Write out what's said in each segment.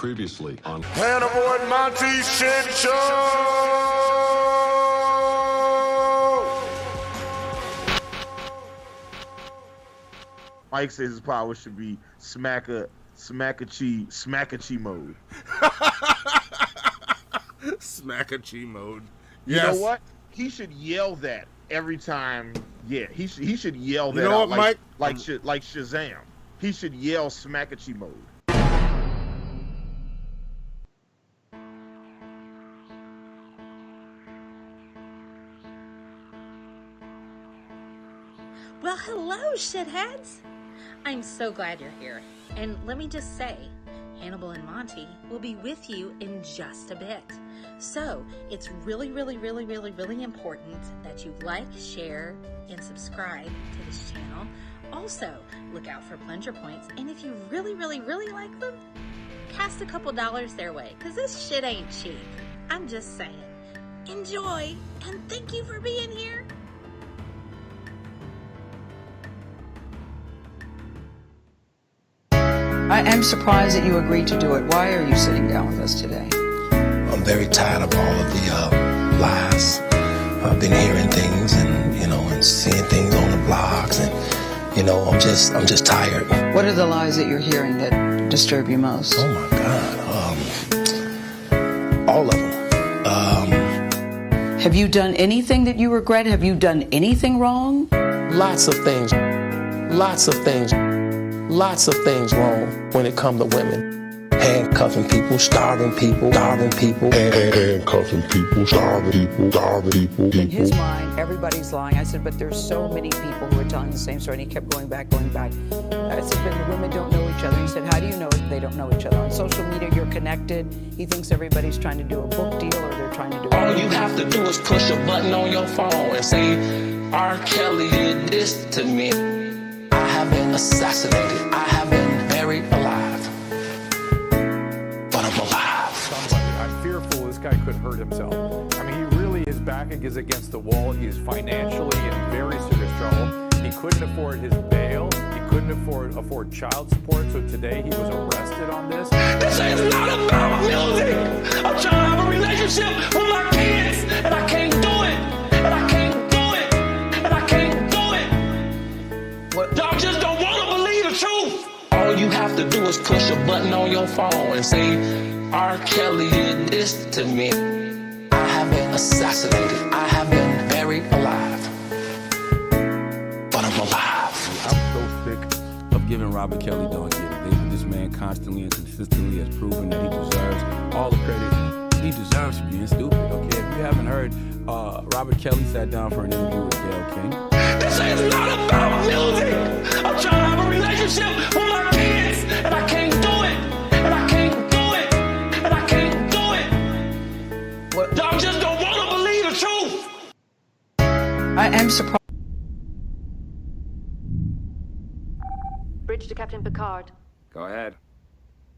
Previously on Hannibal and Monty Shit Show! Mike says his power should be smacka chi mode. Smacka-chi mode. You Yes. know what? He should yell that every time. Yeah, he should yell that You know out what, Mike? like Shazam. He should yell smacka chi mode. Well, hello, shitheads! I'm so glad you're here. And let me just say, Hannibal and Monty will be with you in just a bit. So, it's really important that you like, share, and subscribe to this channel. Also, look out for plunger points. And if you really like them, cast a couple dollars their way, because this shit ain't cheap. I'm just saying. Enjoy, and thank you for being here. I am surprised that you agreed to do it. Why are you sitting down with us today? I'm very tired of all of the lies. I've been hearing things and seeing things on the blogs, and I'm just tired. What are the lies that you're hearing that disturb you most? Oh my God, all of them. Have you done anything that you regret? Have you done anything wrong? Lots of things wrong when it comes to women. Handcuffing people, starving people. Handcuffing people, starving people. In his mind, everybody's lying. I said, but there's so many people who are telling the same story. And he kept going back. I said, but the women don't know each other. He said, how do you know they don't know each other? On social media, you're connected. He thinks everybody's trying to do a book deal or they're trying to do All you have to do is push a button on your phone and say, R. Kelly did this to me. I have been assassinated. I have been buried alive. But I'm alive. Somebody, I'm fearful this guy could hurt himself. I mean, he really, his back is against the wall. He is financially in very serious trouble. He couldn't afford his bail. He couldn't afford child support. So today he was arrested on this. This is not about music. I'm trying to have a relationship with my kids, and I can't do it. And I can't do it. And I can't do it. Y'all just don't want to believe the truth. All you have to do is push a button on your phone and say, R. Kelly did this to me. I have been assassinated. I have been buried alive. But I'm alive. I'm so sick of giving Robert Kelly dog credit. This man constantly and consistently has proven that he deserves all the credit he deserves for being stupid. Okay, if you haven't heard, Robert Kelly sat down for an interview with Gayle King. This is not about music. I'm trying to have a relationship with my kids, and I can't do it. And I can't do it. And I can't do it. Y'all just don't want to believe the truth. I am surprised. Bridge to Captain Picard. Go ahead.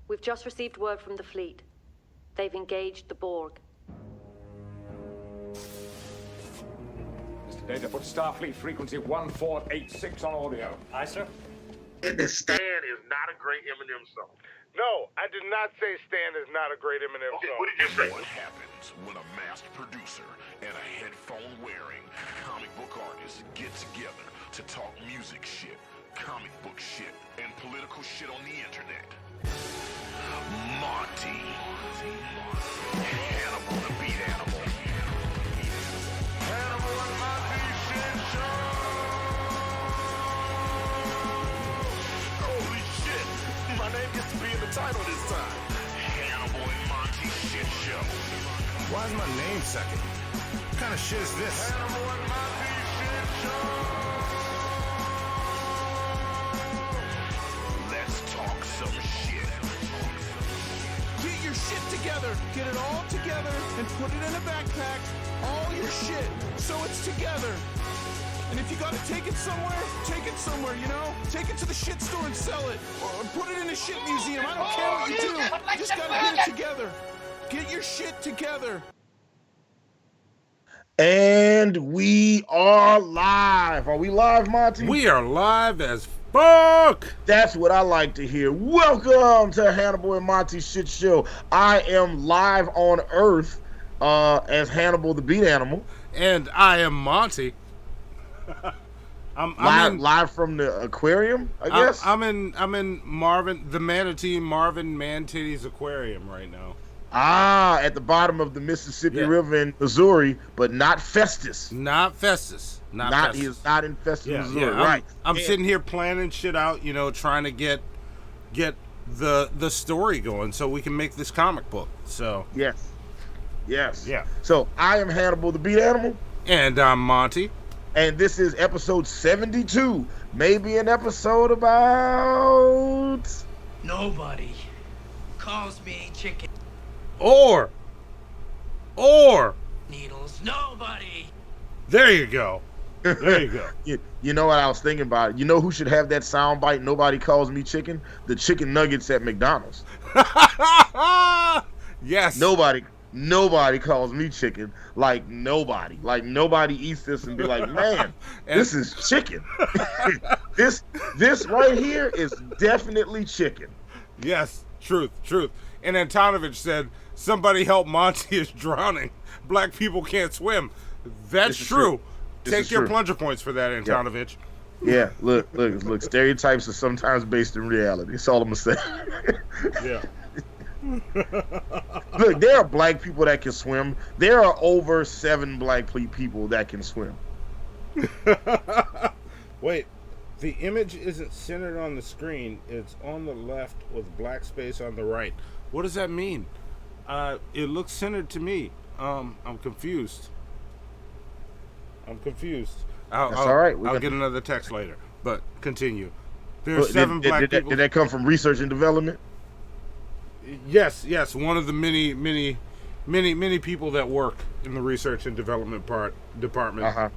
We've just received word from the fleet. They've engaged the Borg. Mr. Data, put Starfleet frequency 1486 on audio. Aye, sir. Stan is not a great Eminem song. No, I did not say Stan is not a great Eminem Okay, song. what did you say? What happens when a masked producer and a headphone-wearing comic book artist get together to talk music shit, comic book shit, and political shit on the internet? Monty. Hannibal the Beat Animal. Hannibal and Monty Shit Show! Holy shit! My name gets to be in the title this time. Hannibal and Monty Shit Show. Why is my name second? What kind of shit is this? Hannibal and Monty Shit Show! Let's talk some shit. Get your shit together. Get it all together and put it in a backpack. All your shit. So it's together. And if you gotta take it somewhere, take it to the shit store and sell it. Or put it in a shit museum. I don't care what you do. You just gotta get it together. Get your shit together. And we are live. Are we live, Monty? We are live as book. That's what I like to hear. Welcome to Hannibal and Monty Shit Show. I am live on Earth as Hannibal the Beat Animal. And I am Monty. I'm live from the aquarium, I guess. I'm in Marvin, the manatee Marvin Man-Titty's aquarium right now. At the bottom of the Mississippi River in Missouri, but not Festus. Not Festus. He is not in Festus, Missouri. Yeah. Right. I'm sitting here planning shit out, trying to get the story going so we can make this comic book. So Yes. Yeah. So I am Hannibal the Beat Animal. And I'm Monty. And this is episode 72. Maybe an episode about... Nobody calls me chicken. Or Needles. Nobody. There you go. There you go. You know what I was thinking about? You know who should have that soundbite? Nobody calls me chicken. The chicken nuggets at McDonald's. Yes. Nobody calls me chicken. Like nobody eats this and be like, man, this is chicken. This right here is definitely chicken. Yes. Truth. And Antonovich said, somebody help Monty is drowning. Black people can't swim. That's true. Take your plunger points for that, Antonovich. Yeah, look, stereotypes are sometimes based in reality. That's all I'm gonna say. Yeah. Look, there are black people that can swim. There are over 7 black people that can swim. Wait, the image isn't centered on the screen. It's on the left with black space on the right. What does that mean? It looks centered to me. I'm confused. That's all right. I'll get another text later. But continue. There are 7 black people. Did that come from research and development? Yes. One of the many people that work in the research and development department.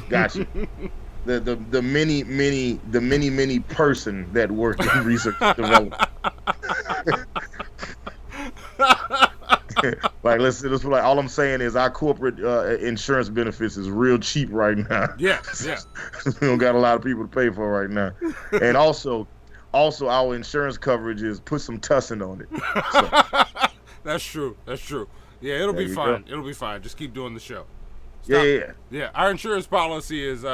Gotcha. The many person that work in research and development. Like let's put like all I'm saying is our corporate insurance benefits is real cheap right now. Yeah. We don't got a lot of people to pay for right now, and also our insurance coverage is put some tussin on it. So. That's true. Yeah, it'll be fine. It'll be fine. Just keep doing the show. Yeah. Our insurance policy is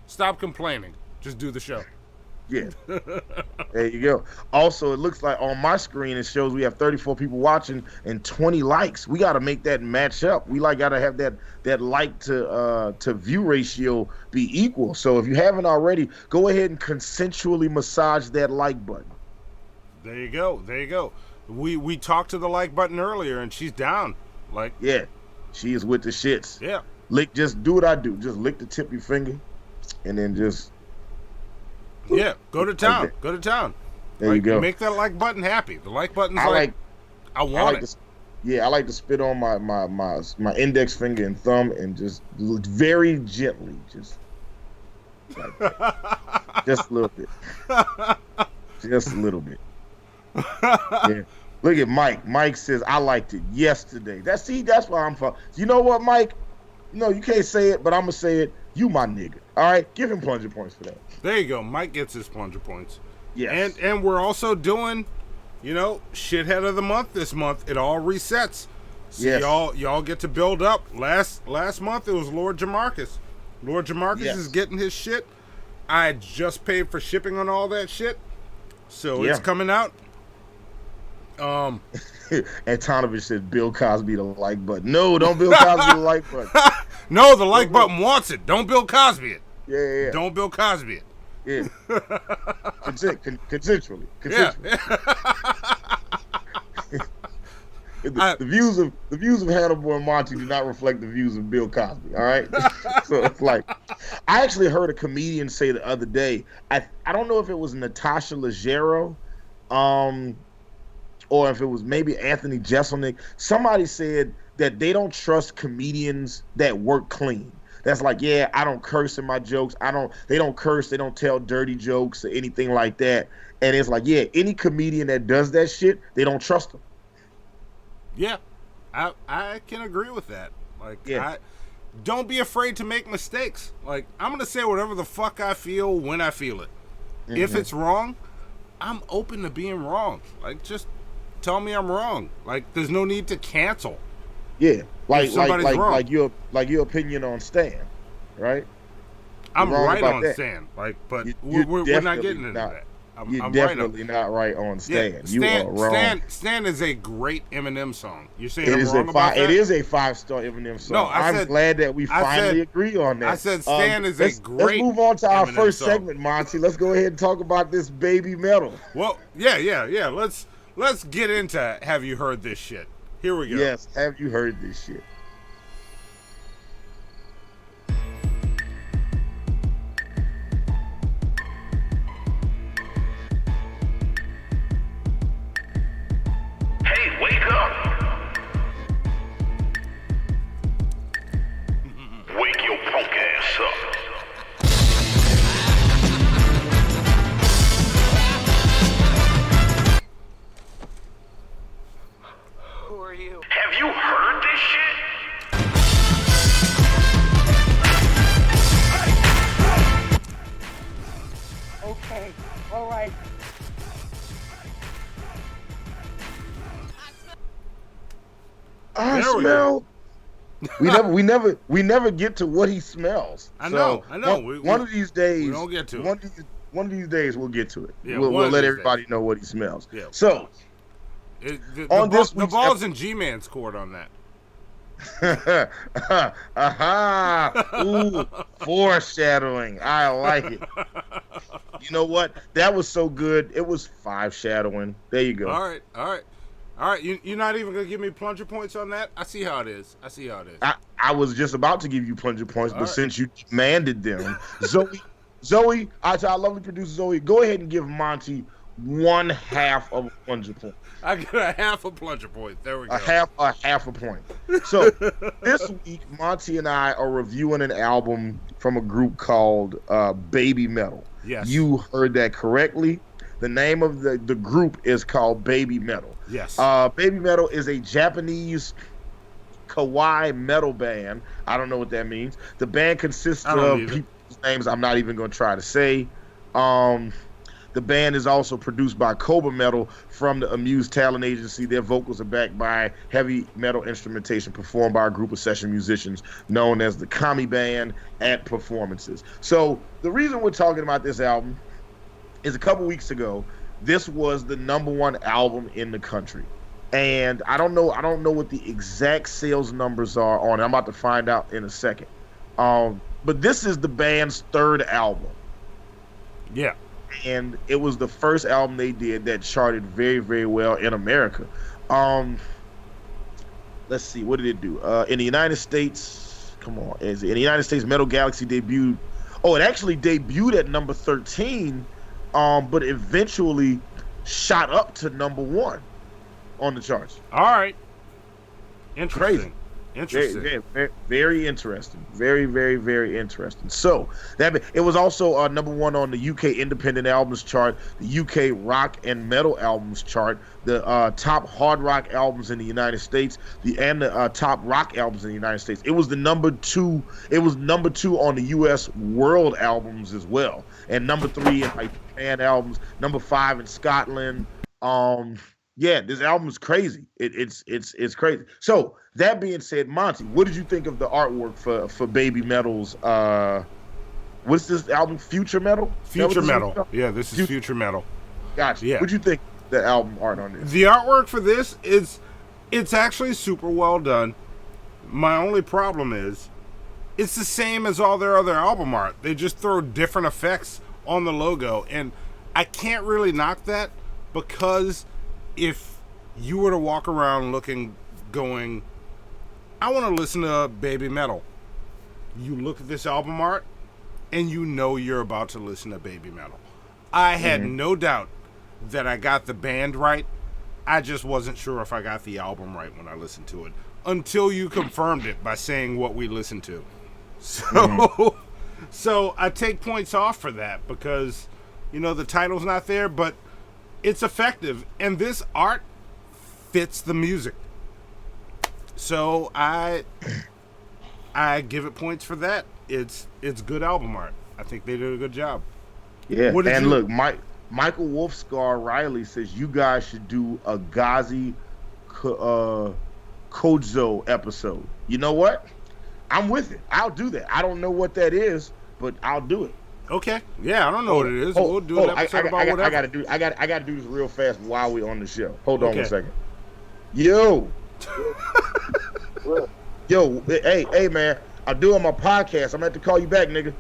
stop complaining. Just do the show. Yeah. There you go. Also, it looks like on my screen it shows we have 34 people watching and 20 likes. We got to make that match up. We got to have that like to view ratio be equal. So if you haven't already, go ahead and consensually massage that like button. There you go. We talked to the like button earlier and she's down. Like she is with the shits. Yeah. Just do what I do. Just lick the tip of your finger and then just go to town. There you go. Make that like button happy. The like button's I want it. I like to spit on my index finger and thumb and just very gently, just like that. Just a little bit. Just a little bit. Yeah. Look at Mike. Mike says, I liked it yesterday. That's why I'm from. You know what, Mike? No, you can't say it, but I'm going to say it. You my nigga. All right? Give him plunger points for that. There you go. Mike gets his plunger points. Yes. And we're also doing, shithead of the month this month. It all resets. So y'all get to build up. Last month it was Lord Jamarcus. Lord Jamarcus is getting his shit. I just paid for shipping on all that shit. So it's coming out. Antonovich said Bill Cosby the like button. No, don't Bill Cosby the like button. No, the like button wants it. Don't Bill Cosby it. Yeah. Don't Bill Cosby it. Yeah. Consensually. Yeah. The views of Hannibal and Monty do not reflect the views of Bill Cosby. All right. So it's like, I actually heard a comedian say the other day. I don't know if it was Natasha Leggero, or if it was maybe Anthony Jeselnik. Somebody said that they don't trust comedians that work clean. That's like, I don't curse in my jokes. They don't curse. They don't tell dirty jokes or anything like that. And it's like, any comedian that does that shit, they don't trust them. Yeah, I can agree with that. Like, don't be afraid to make mistakes. Like, I'm going to say whatever the fuck I feel when I feel it. If it's wrong, I'm open to being wrong. Like, just tell me I'm wrong. Like, there's no need to cancel. Yeah, like wrong. your opinion on Stan, right? I'm right on Stan. Like, but we're not getting into that. You're I'm definitely not right on Stan. Yeah, You are wrong. Stan is a great Eminem song. You're saying I'm wrong about that? It is a 5-star Eminem song. No, I'm glad that we finally agree on that. I said Stan is a great. Let's move on to our Eminem first song. segment, Monty. Let's go ahead and talk about this Babymetal. Well, yeah. Let's get into Have You Heard This Shit? Here we go. Yes, have you heard this shit? Hey, wake up! Wake your punk ass up. Who are you? Have you heard this shit? Okay, all right. I There we smell. We never get to what he smells. I know. One of these days, we don't get to one of these days we'll get to it. Yeah, we'll one of let these everybody days. know what he smells. Yeah. So the ball's in G-Man's court on that. Ooh, foreshadowing. I like it. You know what? That was so good. It was 5 shadowing. There you go. All right. You're not even gonna give me plunger points on that? I see how it is. I was just about to give you plunger points, but right. since you demanded them, Zoe, our lovely producer Zoe, go ahead and give Monty 1/2 of a plunger point. I got a 1/2 a plunger point. There we go. A half a point. So this week, Monty and I are reviewing an album from a group called Babymetal. Yes. You heard that correctly. The name of the group is called Babymetal. Yes. Babymetal is a Japanese kawaii metal band. I don't know what that means. The band consists of people's names I'm not even going to try to say. The band is also produced by Cobra Metal from the Amuse Talent Agency. Their vocals are backed by heavy metal instrumentation performed by a group of session musicians known as the Kami Band at performances. So the reason we're talking about this album is a couple weeks ago, this was the #1 album in the country. And I don't know what the exact sales numbers are on it. I'm about to find out in a second. But this is the band's 3rd album. Yeah. And it was the first album they did that charted very, very well in America. Let's see, what did it do? In the United States, in the United States, Metal Galaxy debuted. Oh, it actually debuted at number 13, but eventually shot up to #1 on the charts. All right. Interesting. Crazy. Interesting. Very interesting. Very, very, very interesting. So it was also #1 on the UK Independent Albums chart, the UK Rock and Metal Albums chart, the top hard rock albums in the United States, and the top rock albums in the United States. It was the #2. It was #2 on the US World Albums as well, and #3 in like Japan albums, #5 in Scotland. Yeah, this album is crazy. It's crazy. So that being said, Monty, what did you think of the artwork for Babymetal's? What's this album? Future Metal. Future Metal. Yeah, this is Future Metal. Gotcha. Yeah. What'd you think of the album art on this? The artwork for this it's actually super well done. My only problem is it's the same as all their other album art. They just throw different effects on the logo, and I can't really knock that, because if you were to walk around going, I want to listen to Babymetal, you look at this album art and you know you're about to listen to Babymetal. I had no doubt that I got the band right. I just wasn't sure if I got the album right when I listened to it, until you confirmed it by saying what we listened to. So I take points off for that, because the title's not there, but it's effective, and this art fits the music. So I give it points for that. It's good album art. I think they did a good job. Yeah, and look, Michael Wolfscar Riley says you guys should do a Ghazi Kodzo episode. You know what? I'm with it. I'll do that. I don't know what that is, but I'll do it. Okay. Yeah, I don't know what it is. We'll do an episode about whatever. I gotta do this real fast while we're on the show. Hold on 1 second. Yo. Yo, hey man, I'm doing my podcast. I'm gonna have to call you back, nigga.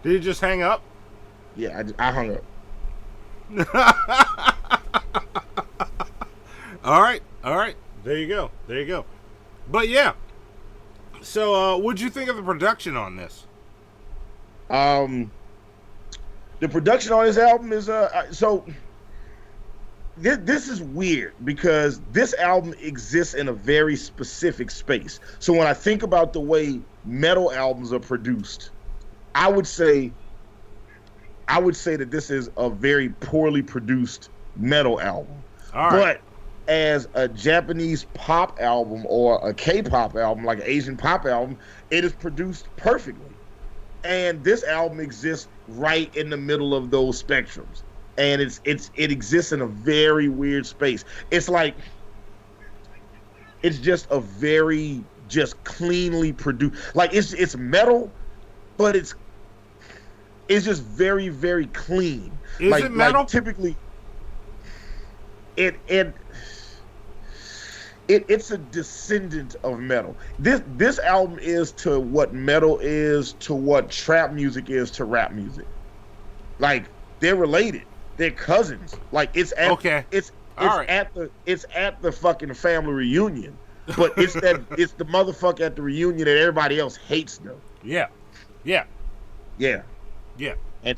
Did you just hang up? Yeah, I hung up. All right. There you go. But yeah. So, what'd you think of the production on this? The production on this album is so. This is weird because this album exists in a very specific space. So when I think about the way metal albums are produced, I would say that this is a very poorly produced metal album. All right. But as a Japanese pop album or a K-pop album, like an Asian pop album, it is produced perfectly. And this album exists right in the middle of those spectrums. And it exists in a very weird space. It's like it's just a very just cleanly produced, like it's metal, but it's just very, very clean. Is it metal? Like typically it's a descendant of metal. This album is to what metal is to what trap music is to rap music. Like they're related. They're cousins. Like it's at it's at the fucking family reunion. But it's it's the motherfucker at the reunion that everybody else hates though. Yeah. And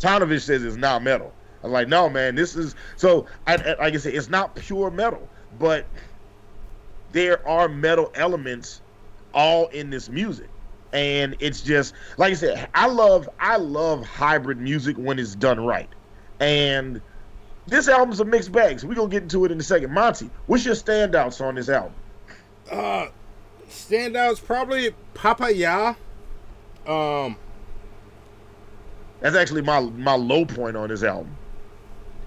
Tonovich says it's not metal. I'm like, no, man, this is so. Like I said, it's not pure metal, but there are metal elements all in this music, and it's just like I said. I love hybrid music when it's done right, and this album's a mixed bag. So we're gonna get into it in a second. Monty, what's your standouts on this album? Standouts probably Papaya. That's actually my low point on this album.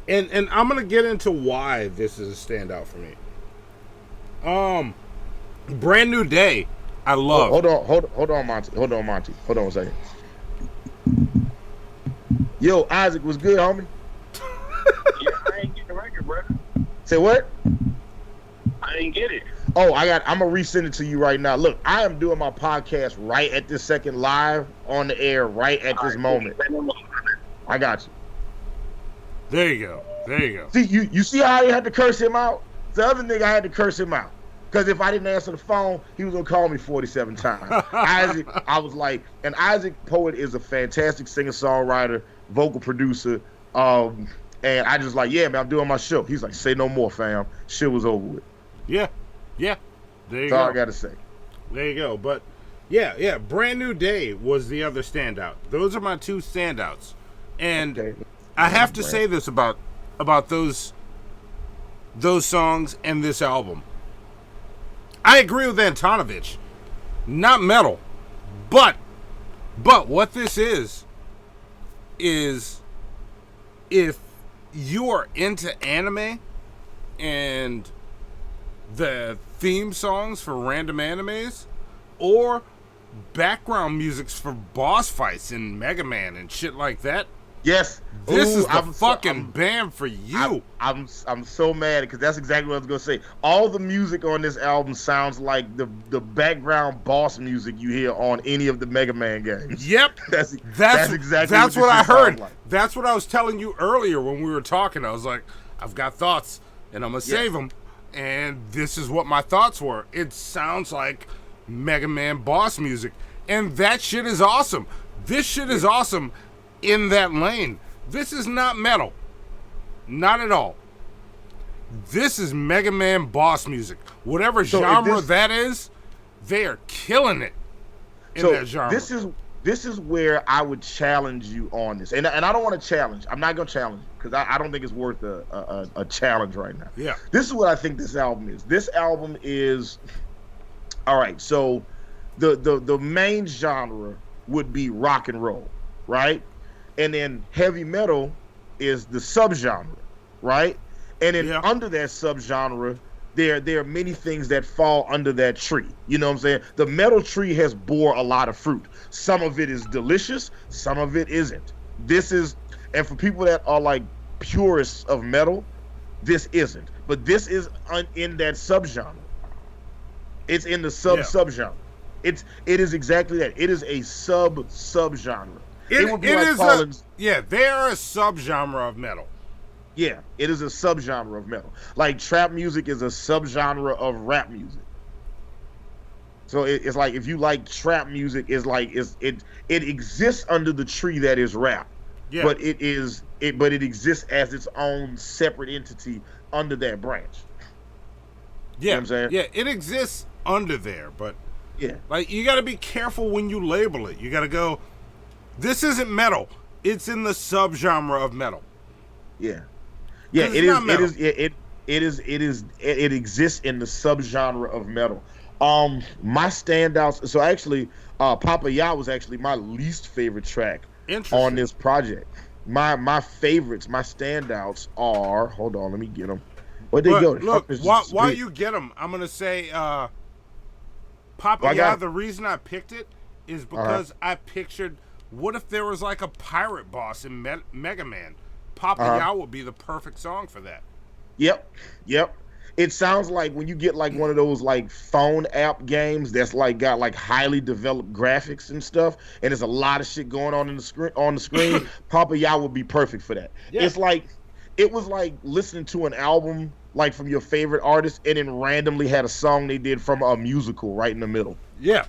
And I'm gonna get into why this is a standout for me. Brand New Day, I love. Hold on, Monty. Hold on 1 second. Yo, Isaac, was good, homie? Yeah, I ain't get the record, bro. Say what? I didn't get it. Oh, I'm gonna resend it to you right now. Look, I am doing my podcast right at this second, live on the air, right at this moment. I got you. There you go. See, you see how I had to curse him out? The other nigga, I had to curse him out. Because if I didn't answer the phone, he was going to call me 47 times. Isaac, I was like, and Isaac Poet is a fantastic singer-songwriter, vocal producer. And I just like, yeah, man, I'm doing my show. He's like, say no more, fam. Shit was over with. Yeah. There you go. That's all I got to say. There you go. But, yeah, Brand New Day was the other standout. Those are my two standouts. And okay. I have to say this about those songs and this album. I agree with Antonovich. Not metal. But what this is if you are into anime and the theme songs for random animes or background musics for boss fights in Mega Man and shit like that, yes, this is the fucking band for you. I'm so mad because that's exactly what I was gonna say. All the music on this album sounds like the background boss music you hear on any of the Mega Man games. Yep, that's exactly what I heard. Like. That's what I was telling you earlier when we were talking. I was like, I've got thoughts and I'm gonna save them. And this is what my thoughts were. It sounds like Mega Man boss music, and that shit is awesome. This shit is awesome. In that lane. This is not metal. Not at all. This is Mega Man boss music. Whatever genre that is, they are killing it in that genre. This is where I would challenge you on this. And I don't want to challenge. I'm not going to challenge you because I don't think it's worth a challenge right now. Yeah. This is what I think this album is. This album is All right, so the main genre would be rock and roll, right? And then heavy metal is the subgenre, right? And then under that subgenre, there are many things that fall under that tree. You know what I'm saying? The metal tree has bore a lot of fruit. Some of it is delicious, some of it isn't. And for people that are like purists of metal, this isn't. But this is in that subgenre. It's in the subgenre. It is exactly that. It is a subgenre. It would be like calling. They're a subgenre of metal. Yeah, it is a subgenre of metal. Like trap music is a subgenre of rap music. So it's like if you like trap music, it exists under the tree that is rap. Yeah. But it exists as its own separate entity under that branch. Yeah. You know what I'm saying? Yeah, it exists under there, but yeah. Like you got to be careful when you label it. You got to go, this isn't metal. It's in the subgenre of metal. Yeah. Yeah, it exists in the subgenre of metal. My standouts. So actually, Papa Ya was actually my least favorite track on this project. My favorites, my standouts are. Hold on, let me get them. Where'd they go? Look, while you get them, I'm gonna say, Papa Ya. The reason I picked it is because I pictured, what if there was like a pirate boss in Mega Man? Papa Ya would be the perfect song for that. Yep. It sounds like when you get like one of those like phone app games that's like got like highly developed graphics and stuff, and there's a lot of shit going on the screen. Papa Ya would be perfect for that. Yeah. It was like listening to an album like from your favorite artist, and then randomly had a song they did from a musical right in the middle. Yeah.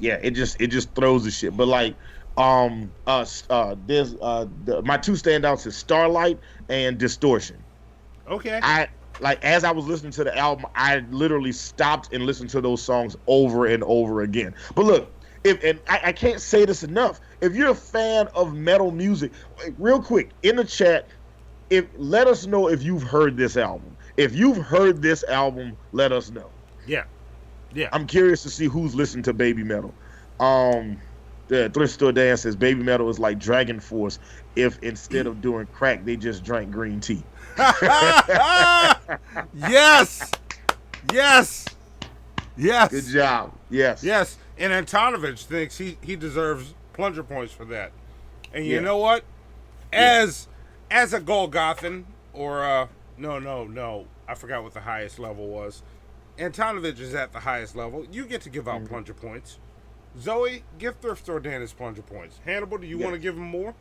It just throws the shit. But like, there's my two standouts is Starlight and Distortion. Okay. As I was listening to the album, I literally stopped and listened to those songs over and over again. But look, I can't say this enough. If you're a fan of metal music, real quick in the chat, let us know if you've heard this album. If you've heard this album, let us know. Yeah. I'm curious to see who's listened to Babymetal. The Thrift Store Dan says Babymetal is like Dragon Force if instead of doing crack, they just drank green tea. Yes. Good job. Yes. And Antonovich thinks he deserves plunger points for that. And you know what? As a Golgothan, or no, I forgot what the highest level was. Antonovich is at the highest level. You get to give out plunger points. Zoe, give Thrift Store Dan his plunger points. Hannibal, do you want to give him more?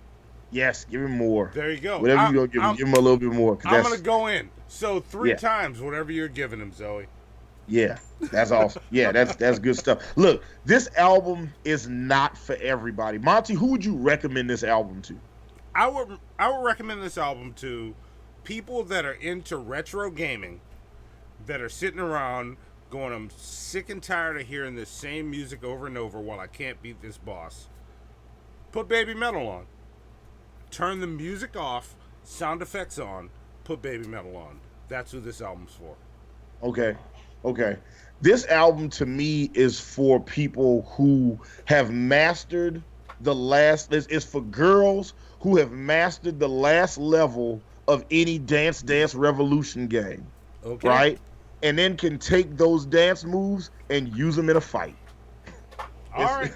Yes, give him more. There you go. Whatever you're going to give him a little bit more. I'm going to go in. So 3 times whatever you're giving him, Zoe. Yeah, that's awesome. Yeah, that's good stuff. Look, this album is not for everybody. Monty, who would you recommend this album to? I would recommend this album to people that are into retro gaming, that are sitting around going, I'm sick and tired of hearing this same music over and over while I can't beat this boss. Put Babymetal on. Turn the music off, sound effects on, put Babymetal on. That's who this album's for. Okay. This album to me is for people who have mastered it's for girls who have mastered the last level of any Dance Revolution game. Okay. Right? And then can take those dance moves and use them in a fight. All right.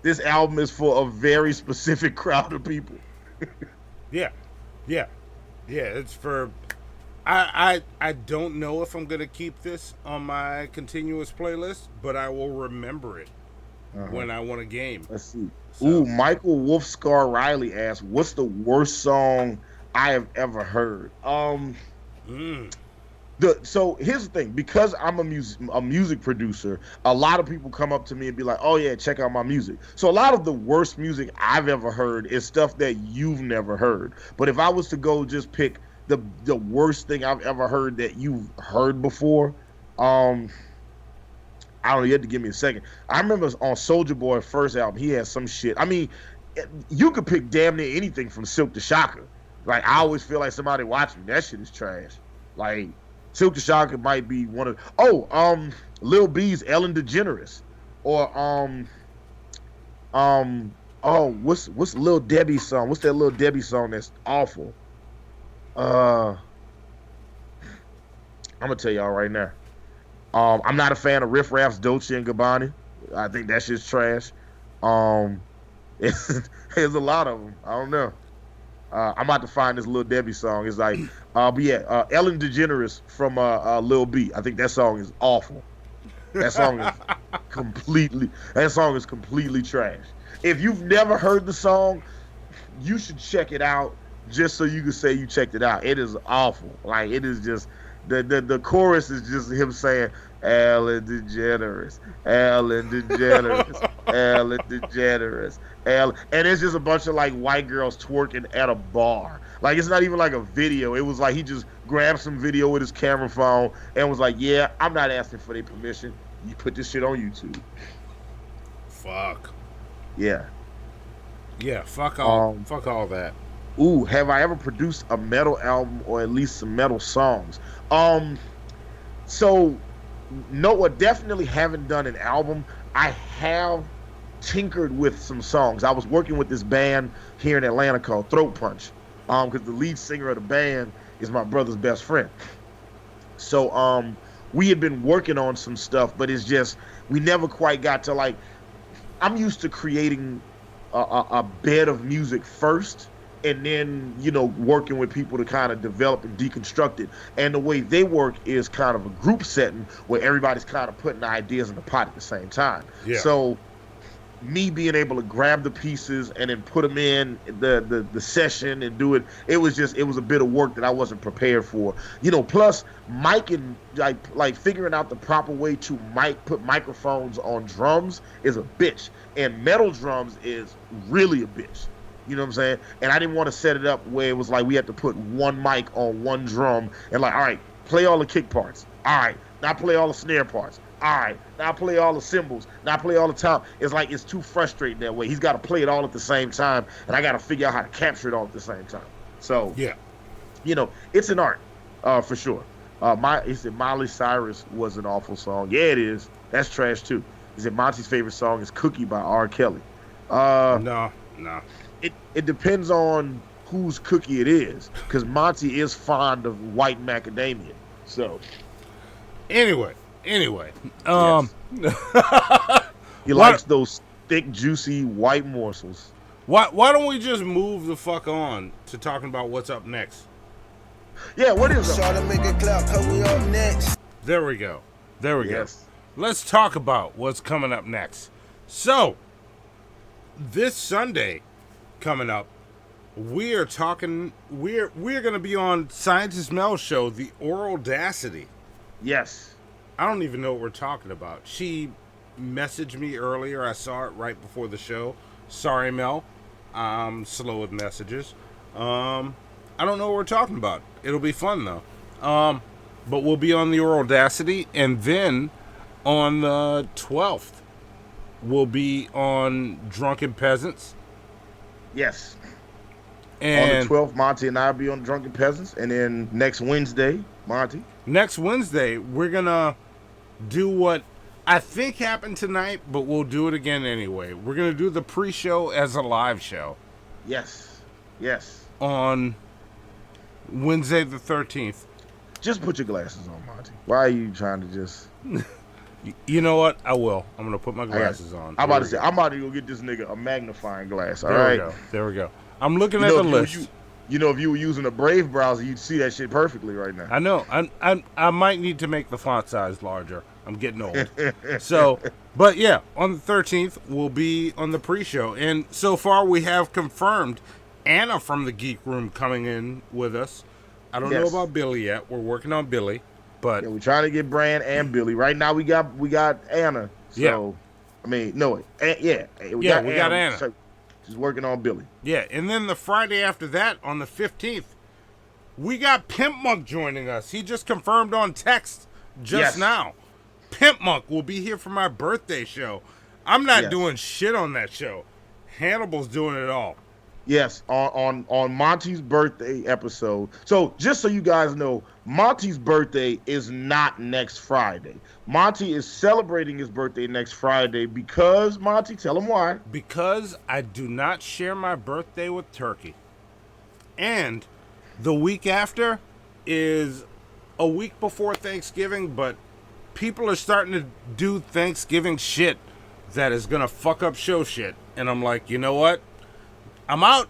This album is for a very specific crowd of people. Yeah. It's for. I don't know if I'm gonna keep this on my continuous playlist, but I will remember it when I want a game. Let's see. So. Michael Wolfscar Riley asks, "What's the worst song I have ever heard?" So here's the thing, because I'm a music producer, a lot of people come up to me and be like, oh yeah, check out my music. So a lot of the worst music I've ever heard is stuff that you've never heard. But if I was to go just pick the worst thing I've ever heard that you've heard before, I don't know, you had to give me a second. I remember on Soulja Boy's first album, he had some shit. I mean, you could pick damn near anything from Silk to Shaka. Like, I always feel like somebody watching me. That shit is trash. Like, Silk the Shocker might be one of. Lil B's Ellen DeGeneres, or what's Lil Debbie's song? What's that Lil Debbie song that's awful? I'm gonna tell y'all right now. I'm not a fan of Riff Raff's Dolce and Gabbana. I think that shit's trash. There's a lot of them. I don't know. I'm about to find this Lil Debbie song. It's like, Ellen DeGeneres from Lil B. I think that song is awful. That song is completely trash. If you've never heard the song, you should check it out just so you can say you checked it out. It is awful. Like, it is just the chorus is just him saying, Ellen DeGeneres, Ellen DeGeneres, Ellen DeGeneres, Ellen, and it's just a bunch of like white girls twerking at a bar. Like, it's not even like a video. It was like he just grabbed some video with his camera phone and was like, yeah, I'm not asking for their permission. You put this shit on YouTube. Fuck. Yeah. Yeah, fuck all that. Ooh, have I ever produced a metal album or at least some metal songs? So, no, I definitely haven't done an album. I have tinkered with some songs. I was working with this band here in Atlanta called Throat Punch, because the lead singer of the band is my brother's best friend. So, we had been working on some stuff, but it's just, we never quite got to, like, I'm used to creating a bed of music first, and then, working with people to kind of develop and deconstruct it. And the way they work is kind of a group setting where everybody's kind of putting ideas in the pot at the same time. Yeah. So me being able to grab the pieces and then put them in the session and do it, it was a bit of work that I wasn't prepared for. Plus mic and like figuring out the proper way to put microphones on drums is a bitch. And metal drums is really a bitch. You know what I'm saying? And I didn't want to set it up where it was like we had to put one mic on one drum and like, all right, play all the kick parts. All right, now play all the snare parts. All right, now play all the cymbals. Now play all the tom. It's like, it's too frustrating that way. He's got to play it all at the same time, and I got to figure out how to capture it all at the same time. So, yeah, it's an art, for sure. He said Miley Cyrus was an awful song. Yeah, it is. That's trash too. He said Monty's favorite song is Cookie by R. Kelly. No. It depends on whose cookie it is, because Monty is fond of white macadamia. So, anyway, yes. He likes those thick, juicy white morsels. Why don't we just move the fuck on to talking about what's up next? Yeah, what is up? There we go. Let's talk about what's coming up next. So, this Sunday coming up, we're going to be on Scientist Mel's show, The Audacity. Yes. I don't even know what we're talking about. She messaged me earlier. I saw it right before the show. Sorry, Mel. I'm slow with messages. I don't know what we're talking about. It'll be fun, though. But we'll be on The Audacity, and then on the 12th, we'll be on Drunken Peasants. Yes. And on the 12th, Monty and I will be on Drunken Peasants. And then next Wednesday, Monty. Next Wednesday, we're going to do what I think happened tonight, but we'll do it again anyway. We're going to do the pre-show as a live show. Yes. On Wednesday the 13th. Just put your glasses on, Monty. Why are you trying to just... You know what? I will. I'm going to put my glasses on. I'm about to go get this nigga a magnifying glass, all right? There we go. I'm looking at the list. If you were using a Brave browser, you'd see that shit perfectly right now. I know. I might need to make the font size larger. I'm getting old. So, but yeah, on the 13th, we'll be on the pre-show. And so far, we have confirmed Anna from the Geek Room coming in with us. I don't know about Billy yet. We're working on Billy. But we're trying to get Brand and Billy. Right now, we got Anna. So, I mean, no, we got Anna. So she's working on Billy. Yeah, and then the Friday after that, on the 15th, we got Pimp Monk joining us. He just confirmed on text now. Pimp Monk will be here for my birthday show. I'm not doing shit on that show. Hannibal's doing it all. Yes, on Monty's birthday episode. So just so you guys know, Monty's birthday is not next Friday. Monty is celebrating his birthday next Friday because, Monty, tell him why. Because I do not share my birthday with turkey. And the week after is a week before Thanksgiving, but people are starting to do Thanksgiving shit that is going to fuck up show shit. And I'm like, you know what? I'm out.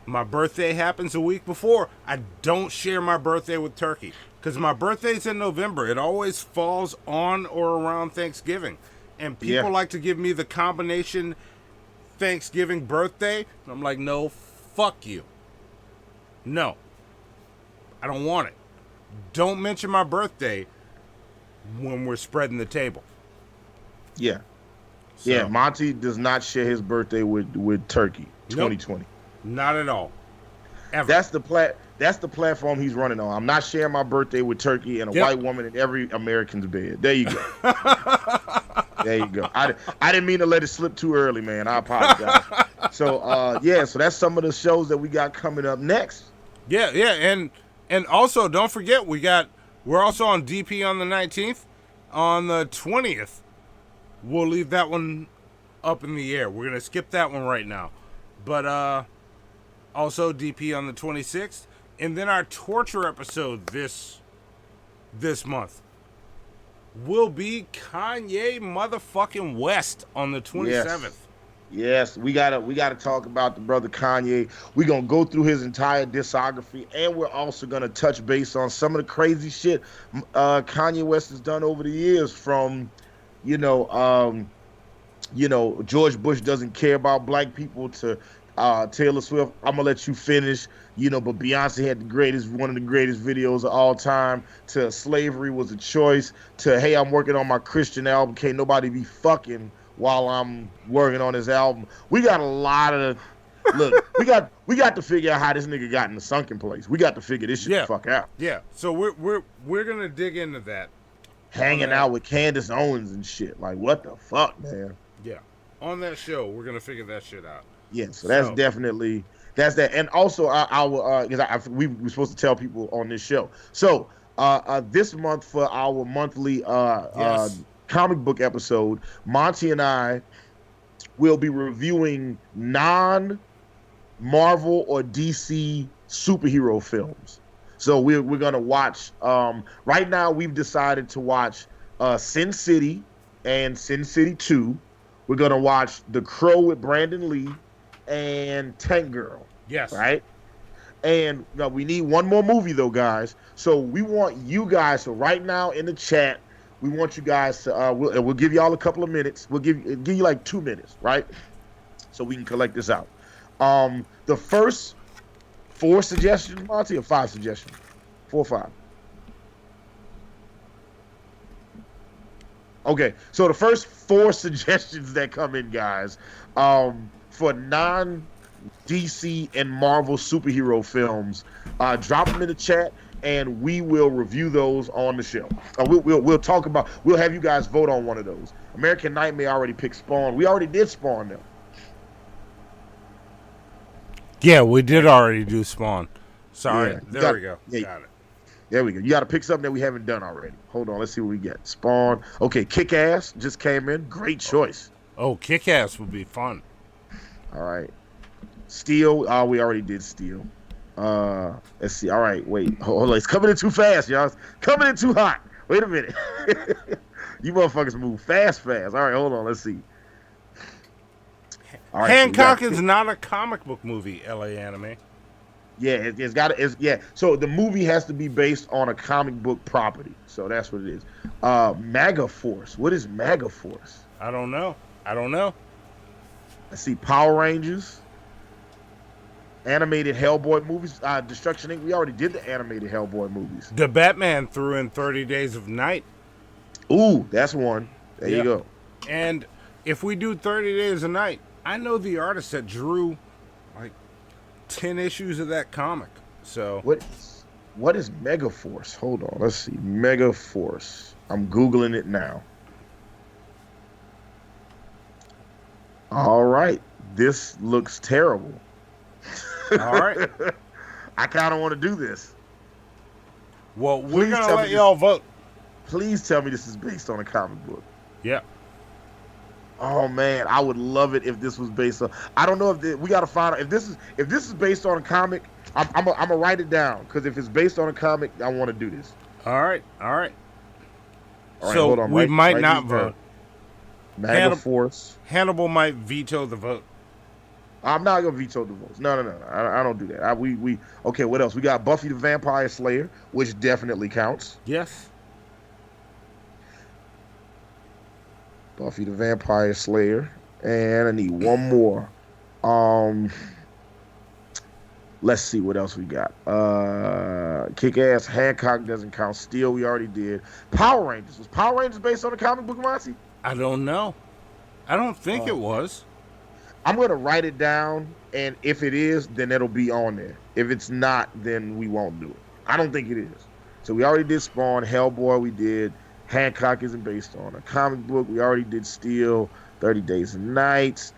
My birthday happens a week before. I don't share my birthday with turkey because my birthday's in November. It always falls on or around Thanksgiving. And people like to give me the combination Thanksgiving birthday. I'm like, no, fuck you. No. I don't want it. Don't mention my birthday when we're spreading the table. Yeah. So, yeah, Monty does not share his birthday with turkey 2020. Nope, not at all. Ever. That's the platform he's running on. I'm not sharing my birthday with turkey and a white woman in every American's bed. There you go. There you go. I didn't mean to let it slip too early, man. I apologize. So so that's some of the shows that we got coming up next. Yeah, and also don't forget we're also on DP on the 19th. On the 20th, we'll leave that one up in the air. We're gonna skip that one right now. But also DP on the 26th. And then our torture episode this month will be Kanye motherfucking West on the 27th. Yes, we gotta talk about the brother Kanye. We're gonna go through his entire discography, and we're also gonna touch base on some of the crazy shit Kanye West has done over the years, from George Bush doesn't care about black people to Taylor Swift, I'm gonna let you finish, but Beyonce had one of the greatest videos of all time, to slavery was a choice, to hey, I'm working on my Christian album, can't nobody be fucking while I'm working on this album. We got a lot of look, we got to figure out how this nigga got in the sunken place. We got to figure this shit the fuck out. Yeah. So we're gonna dig into that. Hanging out with Candace Owens and shit. Like, what the fuck, man? Yeah. On that show, we're gonna figure that shit out. Yeah, so that's definitely that. And also, because we were supposed to tell people on this show. So this month for our monthly comic book episode, Monty and I will be reviewing non-Marvel or DC superhero films. So we're gonna watch. Right now, we've decided to watch Sin City and Sin City 2. We're gonna watch The Crow with Brandon Lee and Tank Girl. Yes. Right? And we need one more movie though, guys. So we want you guys, so right now in the chat, we want you guys to we'll give y'all a couple of minutes. We'll give you like 2 minutes, right? So we can collect this out. The first 4 suggestions, Monty, or 5 suggestions? 4 or 5? Okay, so the first 4 suggestions that come in, guys, for non-DC and Marvel superhero films, drop them in the chat, and we will review those on the show. We'll talk about. We'll have you guys vote on one of those. American Nightmare already picked Spawn. We already did Spawn though. Yeah, we did already do Spawn. Sorry, there we go. Yeah, got it. There we go. You got to pick something that we haven't done already. Hold on, let's see what we get. Spawn. Okay, Kick-Ass just came in. Great choice. Oh, Kick-Ass would be fun. All right. Steel. We already did Steel. Let's see. All right, wait. Hold on. It's coming in too fast, y'all. It's coming in too hot. Wait a minute. You motherfuckers move fast. All right, hold on. Let's see. All right, Hancock is not a comic book movie, LA Anime. Yeah, it's got to. Yeah, so the movie has to be based on a comic book property. So that's what it is. MAGA Force. What is MAGA Force? I don't know. Let's see. Power Rangers. Animated Hellboy movies. Destruction Inc. We already did the animated Hellboy movies. The Batman threw in 30 Days of Night. Ooh, that's one. There you go. And if we do 30 Days of Night, I know the artist that drew like 10 issues of that comic. So what is Megaforce? Hold on, let's see. Megaforce. I'm Googling it now. All right. This looks terrible. All right. I kind of want to do this. Well, we're going to let y'all vote. Please tell me this is based on a comic book. Yeah. Oh man, I would love it if this was based on. I don't know if we got to find out if this is based on a comic. I'm gonna write it down because if it's based on a comic, I want to do this. All right. So hold on, we might not vote. MAGA Force. Hannibal might veto the vote. I'm not gonna veto the votes. No. I don't do that. Okay. What else? We got Buffy the Vampire Slayer, which definitely counts. Yes. Buffy the Vampire Slayer, and I need one more. Let's see what else we got. Kick-Ass, Hancock doesn't count. Steel, we already did. Power Rangers. Was Power Rangers based on a comic book, Monty? I don't know. I don't think it was. I'm going to write it down, and if it is, then it'll be on there. If it's not, then we won't do it. I don't think it is. So we already did Spawn. Hellboy, we did. Hancock isn't based on a comic book. We already did Steel. 30 Days and Nights.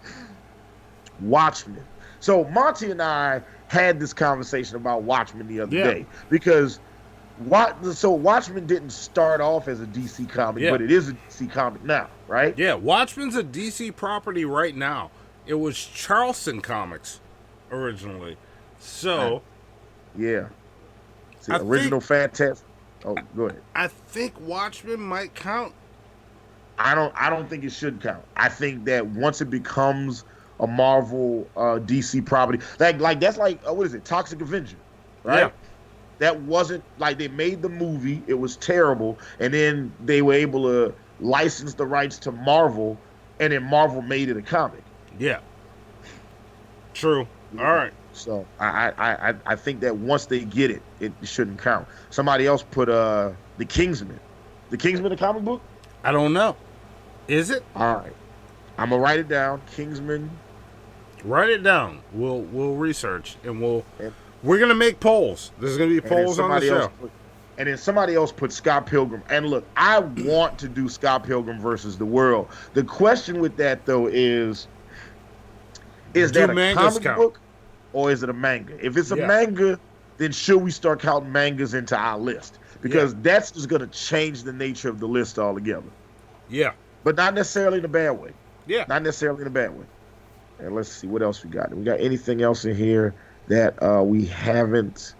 Watchmen. So Monty and I had this conversation about Watchmen the other day because Watchmen didn't start off as a DC comic, but it is a DC comic now, right? Yeah, Watchmen's a DC property right now. It was Charleston Comics originally. So, yeah. See, original Fantastic. Oh, go ahead. I think Watchmen might count. I don't think it should count. I think that once it becomes a Marvel DC property, like that's like what is it? Toxic Avenger, right? Yeah. That wasn't like they made the movie, it was terrible, and then they were able to license the rights to Marvel, and then Marvel made it a comic. Yeah. True. All right. So I think that once they get it, it shouldn't count. Somebody else put the Kingsman. The Kingsman a comic book? I don't know. Is it? All right. I'm gonna write it down. Kingsman. Write it down. We'll research and we're gonna make polls. There's gonna be polls on the show. And then somebody else put Scott Pilgrim. And look, I want to do Scott Pilgrim versus the World. The question with that though is that a comic book or is it a manga? If it's a manga, then should we start counting mangas into our list? Because that's just gonna change the nature of the list altogether. Yeah. But not necessarily in a bad way. Yeah. Not necessarily in a bad way. And let's see what else we got. We got anything else in here that we haven't?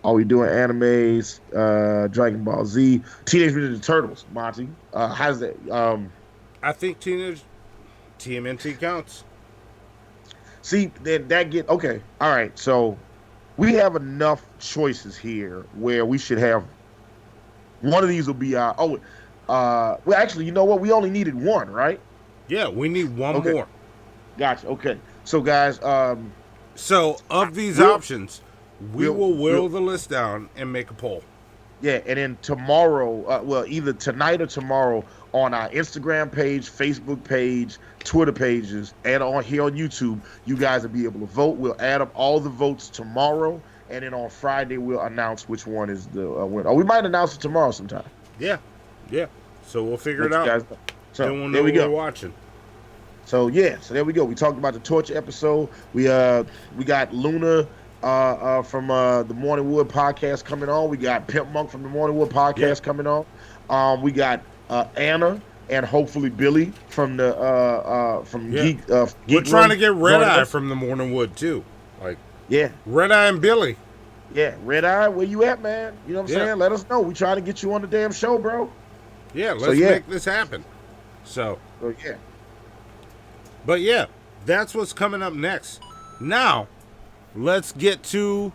Are we doing animes? Dragon Ball Z, Teenage Mutant Ninja Turtles, Monty. How's that? I think TMNT counts. See, then that get okay. All right, so we have enough choices here where we should have one of these will be our. Well, actually, you know what? We only needed one, right? Yeah, we need one more. Gotcha. Okay. So, guys, so of these options, we will whittle the list down and make a poll. Yeah, and then tomorrow, well, either tonight or tomorrow on our Instagram page, Facebook page, Twitter pages, and on here on YouTube, you guys will be able to vote. We'll add up all the votes tomorrow, and then on Friday we'll announce which one is the winner. Or we might announce it tomorrow sometime. Yeah. So we'll figure it out. So then we'll know there we go. We're watching. So there we go. We talked about the Torture episode. We got Luna from the Morning Wood podcast coming on. We got Pimp Monk from the Morning Wood podcast coming on. We got Anna and hopefully Billy from the Geek. We're trying to get Red Eye from the Morning Wood too. Red Eye and Billy. Yeah, Red Eye, where you at, man? You know what I'm saying? Let us know. We trying to get you on the damn show, bro. Yeah, let's make this happen. But yeah, that's what's coming up next. Now, let's get to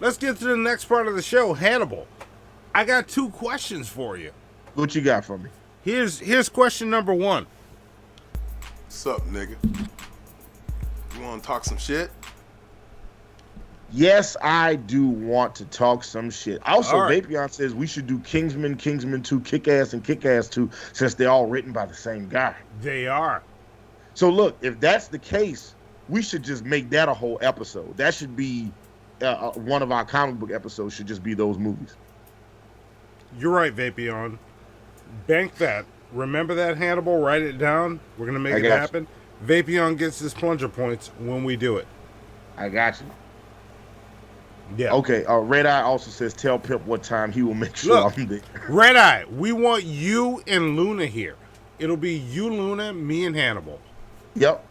the next part of the show, Hannibal. I got 2 questions for you. What you got for me? Here's question number 1. What's up, nigga? You want to talk some shit? Yes, I do want to talk some shit. Also, Vapion says we should do Kingsman, Kingsman 2, Kick-Ass, and Kick-Ass 2 since they're all written by the same guy. They are. So look, if that's the case, we should just make that a whole episode. That should be one of our comic book episodes should just be those movies. You're right, Vapion. Bank that. Remember that, Hannibal? Write it down. We're going to make it happen. Vapion gets his plunger points when we do it. I got you. Yeah. Okay. Red Eye also says, "Tell Pimp what time he will make sure Look, I'm there." Red Eye, we want you and Luna here. It'll be you, Luna, me, and Hannibal. Yep.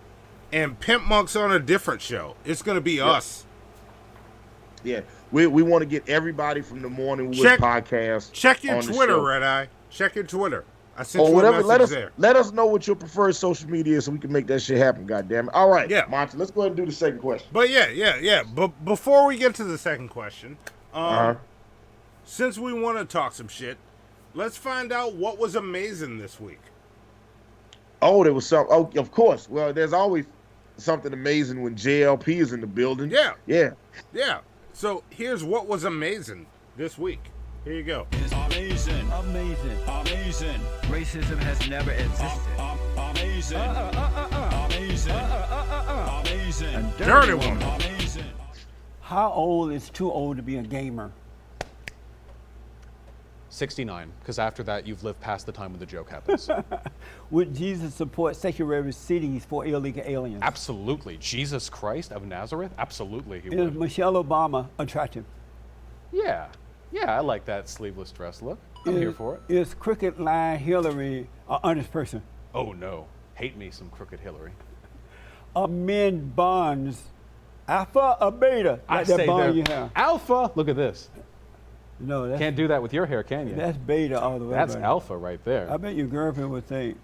And Pimp Monk's on a different show. It's going to be us. Yeah. We want to get everybody from the Morning Wood podcast. Check your on the Twitter, show. Red Eye. Check your Twitter. I sent Or you whatever. a message there. Let us know what your preferred social media is so we can make that shit happen. Goddamn it! All right, Yeah. Monty, let's go ahead and do the second question. But yeah. But before we get to the second question, since we want to talk some shit, let's find out what was amazing this week. Oh, there was some. Oh, of course. Well, there's always something amazing when JLP is in the building. Yeah. So here's what was amazing this week. Here you go. It's amazing. Racism has never existed. Amazing. Amazing. And dirty one. Amazing. How old is too old to be a gamer? 69, because after that you've lived past the time when the joke happens. Would Jesus support sanctuary cities for illegal aliens? Absolutely. Jesus Christ of Nazareth? Absolutely he Is would. Michelle Obama attractive? Yeah, I like that sleeveless dress look. I'm here for it. Is Crooked Line Hillary an honest person? Oh no, hate me some crooked Hillary. Are men bonds alpha or beta? I Like that say bond they're you have. alpha. Look at this. No, that's, Can't do that with your hair, can you? that's beta all the way. That's buddy. alpha right there. I bet your girlfriend would think,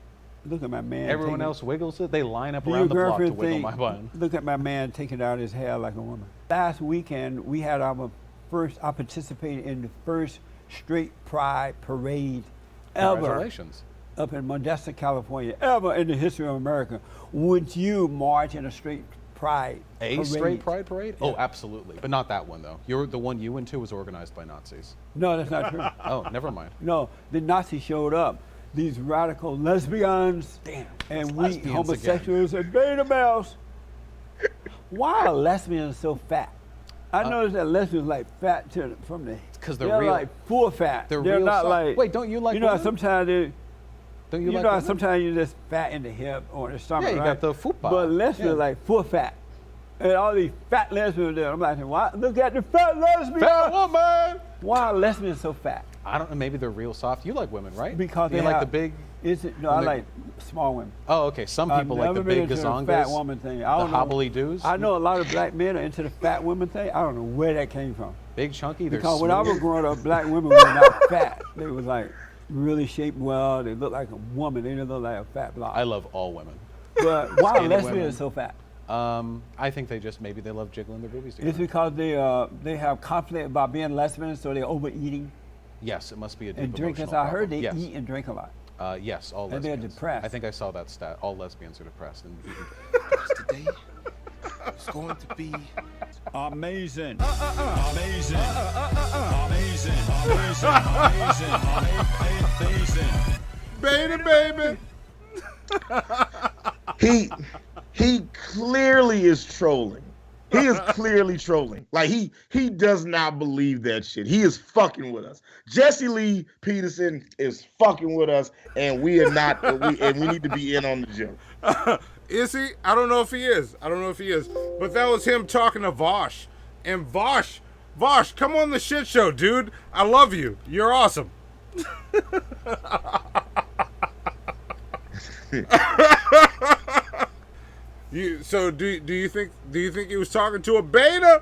look at my man. Everyone taking- else wiggles it. They line up Do around the your block to girlfriend wiggle think, my button. look at my man taking out his hair like a woman. Last weekend, I participated in the first straight pride parade ever. Congratulations. Up in Modesto, California, ever in the history of America. Would you march in a straight pride parade? Straight pride parade? Yeah. Oh, absolutely. But not that one, though. The one you went to was organized by Nazis. No, that's not true. Oh, never mind. No, the Nazis showed up. These radical lesbians and we lesbians homosexuals and beta males. Why are lesbians so fat? I noticed that lesbians like fat from the. Because they're they're real. like full fat. They're They're real not soft. like. Wait, don't you like You know, how women? sometimes they. Don't You like know, how women? sometimes you're just fat in the hip or the stomach. Yeah, you right? got the fupa. But lesbians Yeah. like full fat. And all these fat lesbians there. I'm like, why? Look at the fat lesbian. Fat woman! Why are lesbians so fat? I don't know. Maybe they're real soft. You like women, right? Because you they like have- the big. Is it? No, when I they- like small women. Oh, okay. Some people like the I've never big been into the gazongas. fat woman thing. I the don't know. hobbly-doos. I know a lot of black men are into the fat woman thing. I don't know where that came from. Big chunky. They're Because when I was smooth. growing up, black women were not fat. They was like really shaped well. They looked like a woman. They didn't look like a fat block. I love all women. But why are Skinny lesbians women. so fat? I think maybe they love jiggling their boobies It's together. because they have conflict about being lesbians, so they're overeating Yes, it must be a deep and drinking. So emotional I heard problem. they Yes. eat and drink a lot. Yes, all And they're lesbians. depressed. I think I saw that stat. All lesbians are depressed and eating. Today is going to be amazing. Amazing. Amazing. Amazing. Amazing. Baby. He clearly is trolling. He is clearly trolling. Like he does not believe that shit. He is fucking with us. Jesse Lee Peterson is fucking with us, and we are not. And we need to be in on the joke. Is he? I don't know if he is. But that was him talking to Vosh. And Vosh, come on the shit show, dude. I love you. You're awesome. Do you think he was talking to a beta?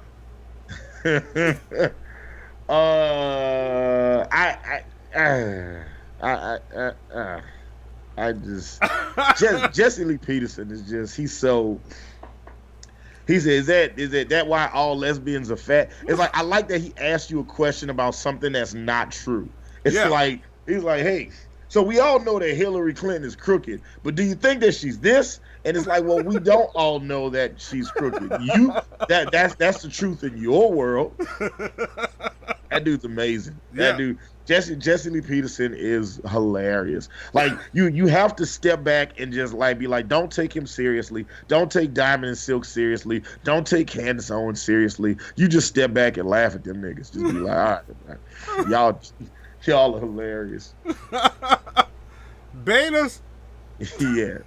Jesse Lee Peterson is just he said, is that why all lesbians are fat? It's like, I like that he asked you a question about something that's not true. It's like, he's like, hey, so we all know that Hillary Clinton is crooked, but do you think that she's this? And it's like, well, we don't all know that she's crooked. That's the truth in your world. That dude's amazing. That dude, Jesse Lee Peterson is hilarious. Like you have to step back and just like be like, don't take him seriously. Don't take Diamond and Silk seriously. Don't take Candace Owens seriously. You just step back and laugh at them niggas. Just be like, all right, y'all are hilarious. Betas? Yeah.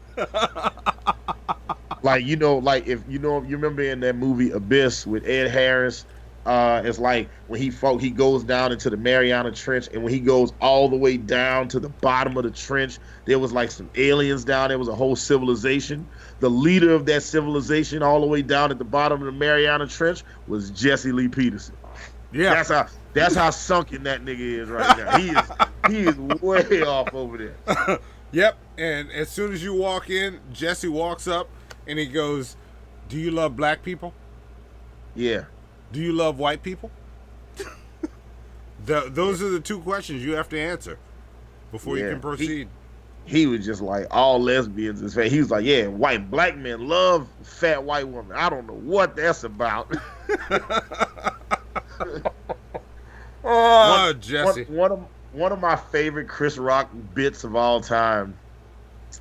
Like, like if you remember in that movie Abyss with Ed Harris It's like when he goes down into the Mariana Trench, and when he goes all the way down to the bottom of the trench, there was like some aliens down there. Was a whole civilization. The leader of that civilization, all the way down at the bottom of the Mariana Trench, was Jesse Lee Peterson. Yeah, that's how sunken that nigga is right now. He is way off over there. Yep. And as soon as you walk in, Jesse walks up and he goes, "Do you love black people? Yeah. Do you love white people?" Those are the two questions you have to answer before you can proceed. He was just like all lesbians. He was like, yeah, black men love fat white women. I don't know what that's about. Oh, Jesse. One of my favorite Chris Rock bits of all time.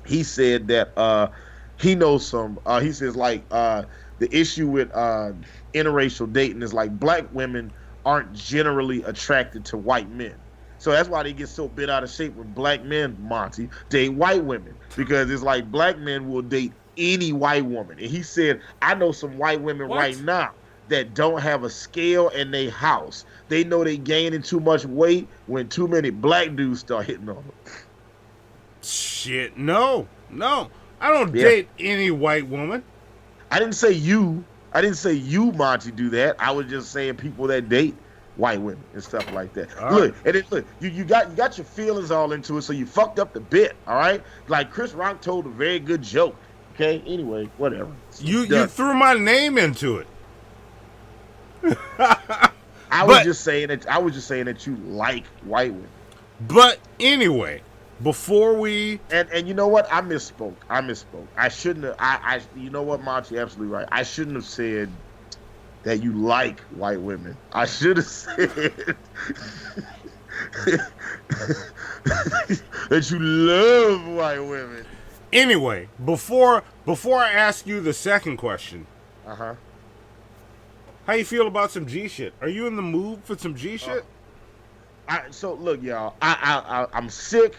He said that he knows some. He says like the issue with interracial dating is like black women aren't generally attracted to white men. So that's why they get so bent out of shape when black men, Monty, date white women. Because it's like black men will date any white woman. And he said, I know some white women right now that don't have a scale in their house. They know they gaining too much weight when too many black dudes start hitting on them. Shit, no. I don't date any white woman. I didn't say you, Monty, do that. I was just saying people that date white women and stuff like that. All look, right. And then look, you got your feelings all into it, so you fucked up the bit, all right? Like Chris Rock told a very good joke. Okay, anyway, whatever. You threw my name into it. I was just saying that you like white women. But anyway, before we and you know what? I misspoke. I shouldn't have. I you know what, Monty? You're absolutely right. I shouldn't have said that you like white women. I should have said that you love white women. Anyway, before I ask you the second question, how you feel about some G shit? Are you in the mood for some G shit? So look, y'all, I'm sick,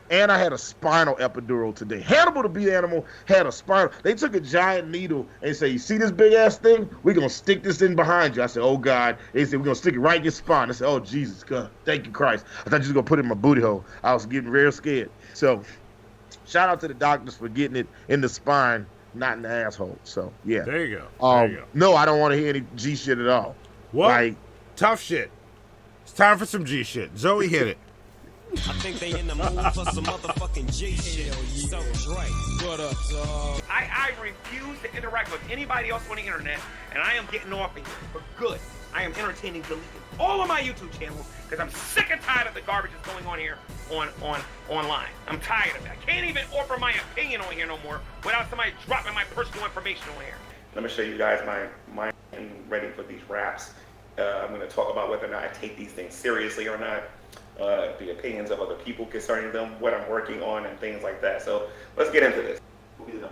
and I had a spinal epidural today. Hannibal the Bee Animal had a spinal. They took a giant needle and say, "You see this big ass thing? We're gonna stick this in behind you." I said, "Oh God." They said, "We're gonna stick it right in your spine." I said, "Oh Jesus, God, thank you Christ." I thought you was gonna put it in my booty hole. I was getting real scared. So, shout out to the doctors for getting it in the spine, not in the asshole. So yeah. There you go. No, I don't want to hear any G shit at all. What? Like, tough shit. It's time for some G shit. Zoe, hit it. I think they in the mood for some motherfucking G shit. So Dre, what up, dog? I refuse to interact with anybody else on the internet, and I am getting off of here for good. I am entertaining deleting all of my YouTube channels because I'm sick and tired of the garbage that's going on here online. I'm tired of that. I can't even offer my opinion on here no more without somebody dropping my personal information on here. Let me show you guys my ready for these raps. I'm going to talk about whether or not I take these things seriously or not. The opinions of other people concerning them, what I'm working on, and things like that. So let's get into this. You know.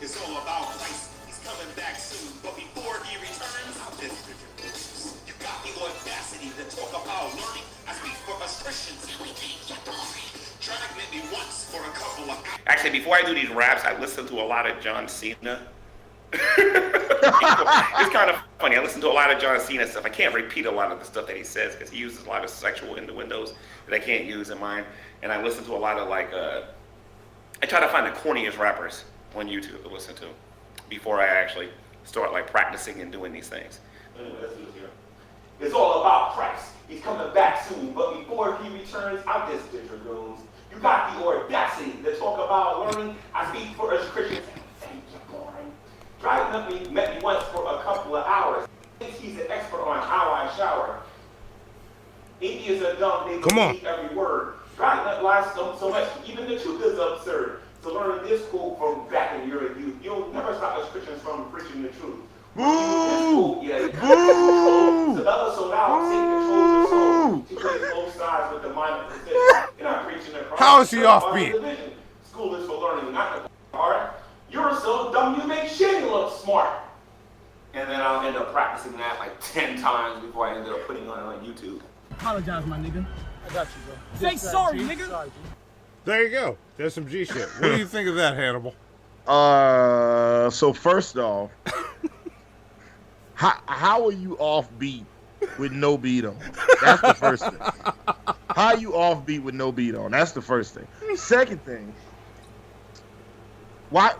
It's all about Christ. He's coming back soon, but before he returns, you got the audacity to talk about learning. I speak for us Christians. We think you're boring. Drag me once for a couple of hours. Actually, before I do these raps, I listen to a lot of John Cena. It's kind of funny. I listen to a lot of John Cena stuff. I can't repeat a lot of the stuff that he says because he uses a lot of sexual innuendos that I can't use in mine. And I listen to a lot of I try to find the corniest rappers on YouTube to listen to before I actually start practicing and doing these things. Anyway, let's do this here. It's all about Christ. He's coming back soon, but before he returns, I'm just goons. You got the audacity to talk about learning. I speak for us Christians. Thank you, boring. Driving met me once for a couple of hours. He's an expert on how I shower. Indians are dumb. They believe every word. Driving up lies so much. Even the truth is absurd. So learn this quote from back in your youth. You'll never stop us Christians from preaching the truth. Boo! So now Satan controls your soul. He plays both sides with the mind of the You're not preaching the cross. How is he offbeat? School is for learning, not the art. You're so dumb you make Shane look smart. and then I'll end up practicing that like 10 times before I ended up putting it on YouTube. Apologize, my nigga. I got you, bro. Say Yes, sir, sorry, G. nigga. Sorry, G. There you go. There's some G shit. What do you think of that, Hannibal? So first off, how are you off beat with no beat on? That's the first thing. How are you off beat with no beat on? That's the first thing. Second thing, why?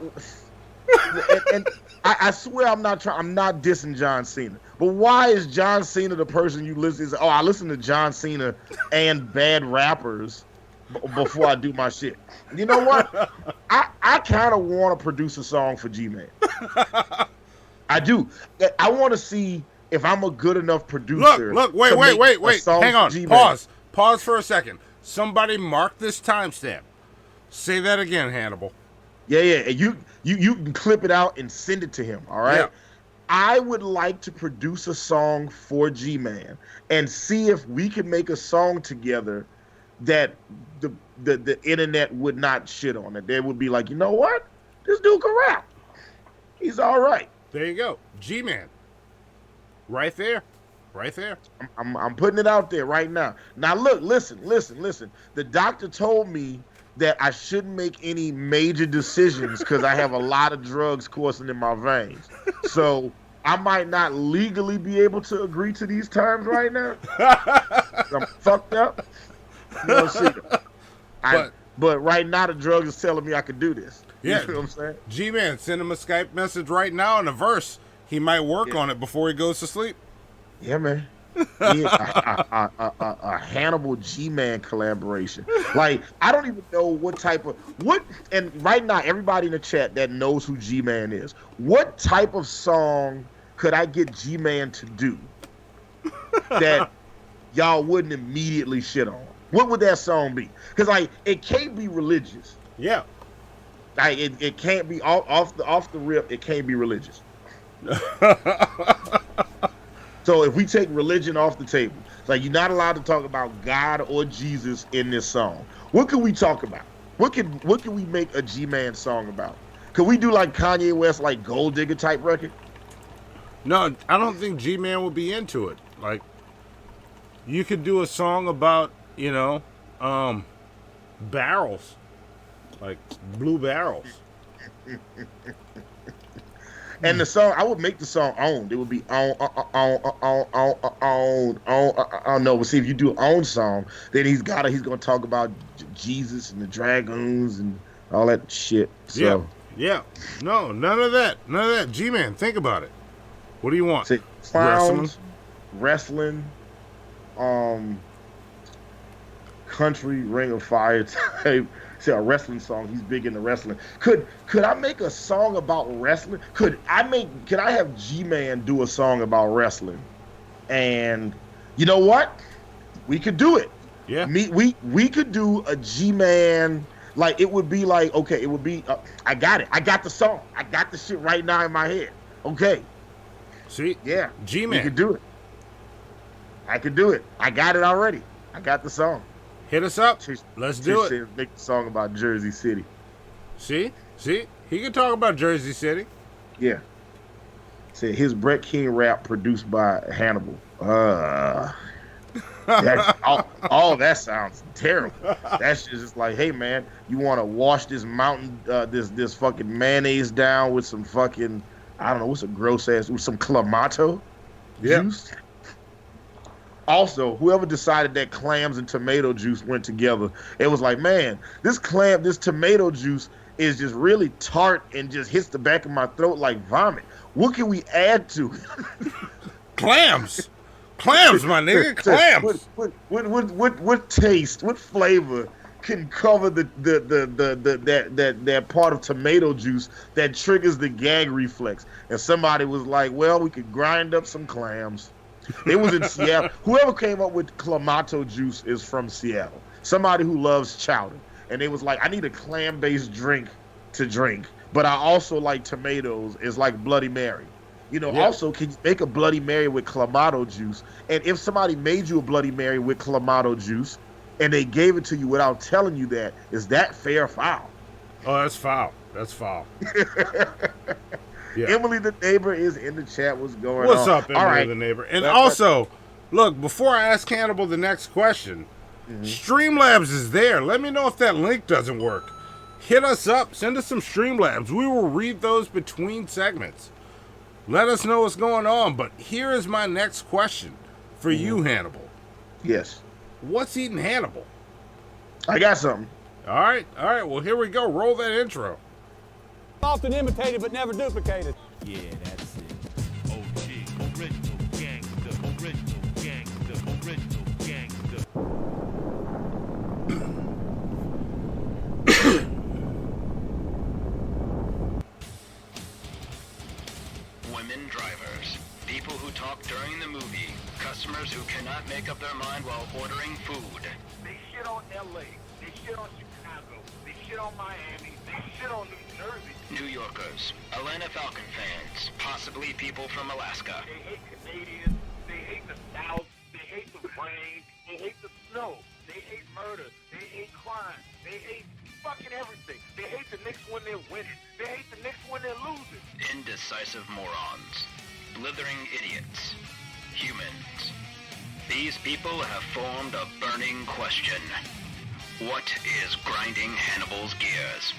And I swear I'm not dissing John Cena, but why is John Cena the person you listen to? Oh, I listen to John Cena and bad rappers before I do my shit. You know what? I kind of want to produce a song for G-Man. I do. I want to see if I'm a good enough producer. Look, wait. Hang on. G-Man. Pause for a second. Somebody mark this timestamp. Say that again, Hannibal. Yeah. And you can clip it out and send it to him. All right. Yeah. I would like to produce a song for G-Man and see if we can make a song together that the internet would not shit on it. They would be like, you know what? This dude can rap. He's all right. There you go. G-Man. Right there. I'm putting it out there right now. Now look, listen. The doctor told me that I shouldn't make any major decisions because I have a lot of drugs coursing in my veins. So I might not legally be able to agree to these terms right now. I'm fucked up. You know, but right now the drugs is telling me I could do this. Yeah. You know what I'm saying? G-Man, send him a Skype message right now in a verse. He might work on it before he goes to sleep. Yeah, man. A Hannibal G-Man collaboration. Like, I don't even know and right now, everybody in the chat that knows who G-Man is, what type of song could I get G-Man to do that y'all wouldn't immediately shit on? What would that song be? Because, like, it can't be religious. Yeah. Like, it can't be off the rip, it can't be religious. So if we take religion off the table, it's like you're not allowed to talk about God or Jesus in this song. What can we talk about? What can we make a G-Man song about? Could we do like Kanye West, like Gold Digger type record? No, I don't think G-Man would be into it. Like, you could do a song about, barrels, like blue barrels. And the song, I would make the song owned. It would be on. No, but see, if you do an own song, then he's gonna talk about Jesus and the dragons and all that shit. So yeah. No, none of that. G-Man, think about it. What do you want? See, clowns, wrestling, country, Ring of Fire type. See, a wrestling song. He's big into wrestling. Could I make a song about wrestling? Could I have G-Man do a song about wrestling? And you know what? We could do it. Yeah. We could do a G-Man, like it would be like, okay, it would be I got it. I got the song. I got the shit right now in my head. Okay. See? Yeah. G-Man. We could do it. I could do it. I got it already. I got the song. Hit us up. Let's do it. Make the song about Jersey City. See? He can talk about Jersey City. Yeah. See, his Brett King rap produced by Hannibal. That sounds terrible. That's just like, hey man, you want to wash this mountain, this fucking mayonnaise down with some fucking, I don't know, what's a gross ass, with some Clamato juice. Also, whoever decided that clams and tomato juice went together, it was like, man, this tomato juice is just really tart and just hits the back of my throat like vomit. What can we add to it? Clams, my nigga, clams. What taste, what flavor can cover that part of tomato juice that triggers the gag reflex? And somebody was like, well, we could grind up some clams. It was in Seattle. Whoever came up with Clamato juice is from Seattle. Somebody who loves chowder. And it was like, I need a clam-based drink to drink, but I also like tomatoes. It's like Bloody Mary. Also, can you make a Bloody Mary with Clamato juice? And if somebody made you a Bloody Mary with Clamato juice and they gave it to you without telling you that, is that fair or foul? Oh, that's foul. That's foul. Yeah. Emily the neighbor is in the chat. What's going on? What's up, Emily All right. the neighbor? And also, look, before I ask Hannibal the next question, Streamlabs is there. Let me know if that link doesn't work. Hit us up. Send us some Streamlabs. We will read those between segments. Let us know what's going on. But here is my next question for you, Hannibal. Yes. What's eating Hannibal? I got something. All right. Well, here we go. Roll that intro. Often imitated but never duplicated. Yeah, that's it. OG, original gangster, original gangster. Women drivers, people who talk during the movie, customers who cannot make up their mind while ordering food. They shit on LA. They shit on Chicago. They shit on Miami. They shit on New Jersey. New Yorkers, Atlanta Falcon fans, possibly people from Alaska. They hate Canadians. They hate the South. They hate the rain. They hate the snow. They hate murder. They hate crime. They hate fucking everything. They hate the Knicks when they're winning. They hate the Knicks when they're losing. Indecisive morons, blithering idiots, humans. These people have formed a burning question. What is grinding Hannibal's gears?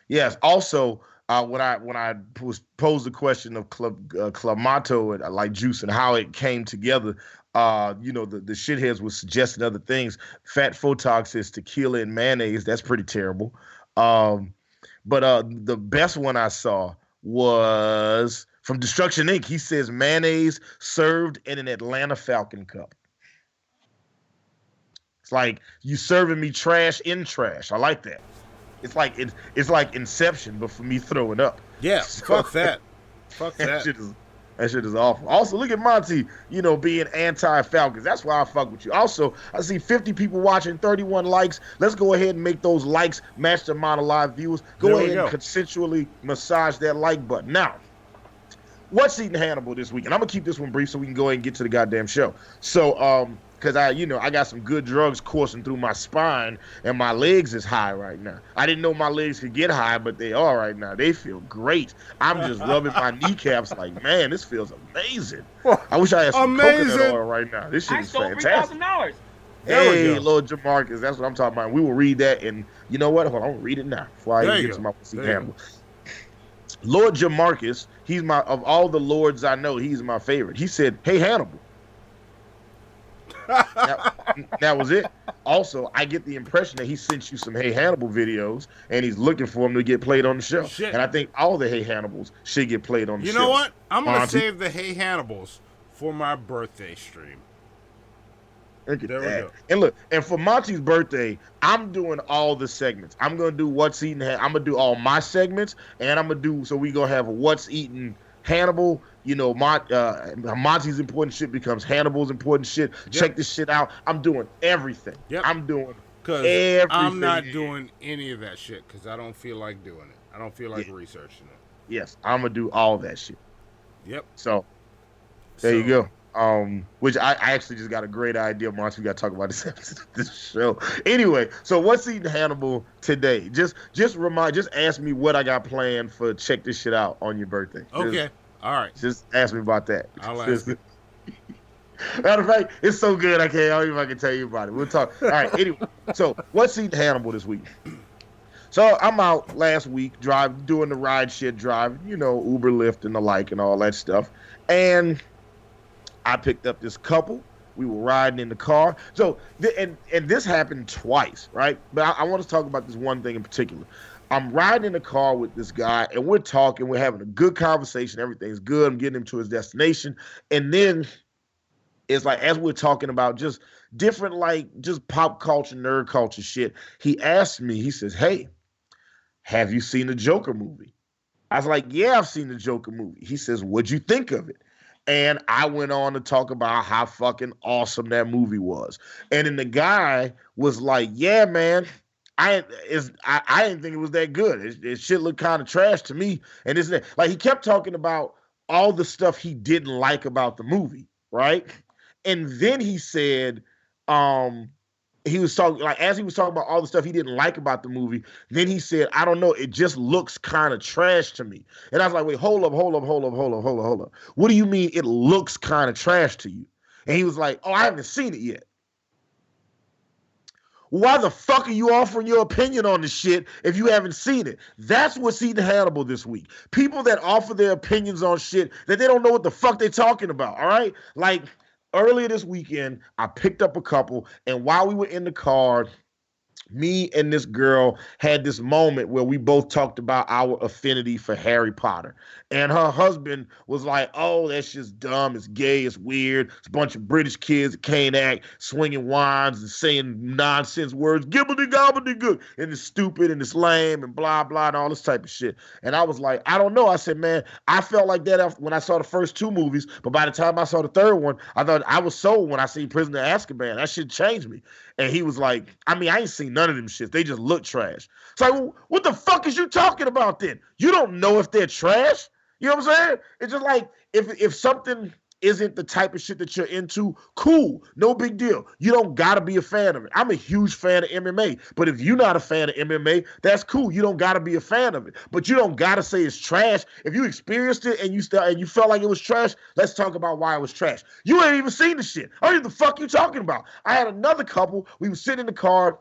Yes. Also, when I was posed the question of Clamato and like Juice and how it came together, the shitheads was suggesting other things. Fat Photog says tequila and mayonnaise. That's pretty terrible. But the best one I saw was from Destruction Inc. He says mayonnaise served in an Atlanta Falcon cup. It's like you serving me trash in trash. I like that. It's like Inception, but for me throwing up. Yeah, So, fuck that. Fuck that. That shit is awful. Also, look at Monty, being anti-Falcons. That's why I fuck with you. Also, I see 50 people watching, 31 likes. Let's go ahead and make those likes match the amount of live viewers. Go ahead and consensually massage that like button. Now, what's eating Hannibal this week? And I'm going to keep this one brief so we can go ahead and get to the goddamn show. So, because I got some good drugs coursing through my spine and my legs is high right now. I didn't know my legs could get high, but they are right now. They feel great. I'm just rubbing my kneecaps like, man, this feels amazing. I wish I had some coconut oil right now. This shit is fantastic. $3,000. Hey, Lord Jamarcus, that's what I'm talking about. We will read that, and you know what? Hold on, I'll read it now before I even get to my Hannibal. Lord Jamarcus, of all the lords I know, he's my favorite. He said, "Hey Hannibal." That was it. Also, I get the impression that he sent you some Hey Hannibal videos, and he's looking for them to get played on the show. Shit. And I think all the Hey Hannibals should get played on the show. You know what? I'm going to save the Hey Hannibals for my birthday stream. Look at There we that. go. And look, and for Monty's birthday, I'm doing all the segments. I'm going to do What's Eating. I'm going to do all my segments, and I'm going to do, so we going to have What's Eating Hannibal. Monty's important shit becomes Hannibal's important shit. Yep. Check this shit out. I'm doing everything. Yep. I'm doing everything. I'm not doing any of that shit because I don't feel like doing it. I don't feel like researching it. Yes, I'm going to do all that shit. Yep. So, there you go. Which I actually just got a great idea, Monty. We got to talk about this episode of this show. Anyway, so what's eating Hannibal today? Just ask me what I got planned for check this shit out on your birthday. Okay. All right. Just ask me about that. I'll ask you. Matter of fact, it's so good I don't even I can tell you about it. We'll talk. All right. Anyway, so what's eating Hannibal this week? So I'm out last week doing the ride shit drive, Uber, Lyft, and the like, and all that stuff, and I picked up this couple. We were riding in the car. So, and this happened twice, right? But I want to talk about this one thing in particular. I'm riding in the car with this guy, and we're talking. We're having a good conversation. Everything's good. I'm getting him to his destination. And then it's like, as we're talking about just different, just pop culture, nerd culture shit, he asked me, he says, "Hey, have you seen the Joker movie?" I was like, "Yeah, I've seen the Joker movie." He says, "What'd you think of it?" And I went on to talk about how fucking awesome that movie was. And then the guy was like, "Yeah, man, I didn't think it was that good. It shit looked kind of trash to me." And isn't it like he kept talking about all the stuff he didn't like about the movie, right? And then he said, he was talking, like, as he was talking about all the stuff he didn't like about the movie, then he said, I don't know, it just looks kind of trash to me. And I was like, wait, hold up. What do you mean it looks kind of trash to you? And he was like, oh, I haven't seen it yet. Why the fuck are you offering your opinion on this shit if you haven't seen it? That's what's eating Hannibal this week. People that offer their opinions on shit that they don't know what the fuck they're talking about, all right? Like, earlier this weekend, I picked up a couple, and while we were in the car, me and this girl had this moment where we both talked about our affinity for Harry Potter. And her husband was like, oh, that's just dumb. It's gay. It's weird. It's a bunch of British kids that can't act, swinging wands and saying nonsense words, gibbity-gobbity-good, and it's stupid and it's lame and blah, blah, and all this type of shit. And I was like, I don't know. I said, man, I felt like that after, when I saw the first two movies, but by the time I saw the third one, I thought I was sold when I seen Prisoner of Azkaban. That shit changed me. And he was like, I mean, I ain't seen none of them shits. They just look trash. It's like, well, what the fuck is you talking about then? You don't know if they're trash. You know what I'm saying? It's just like, if something isn't the type of shit that you're into, cool, no big deal. You don't gotta be a fan of it. I'm a huge fan of MMA, but if you're not a fan of MMA, that's cool. You don't gotta be a fan of it, but you don't gotta say it's trash. If you experienced it and you felt like it was trash, let's talk about why it was trash. You ain't even seen the shit. I don't know what the fuck you talking about. I had another couple. We were sitting in the car,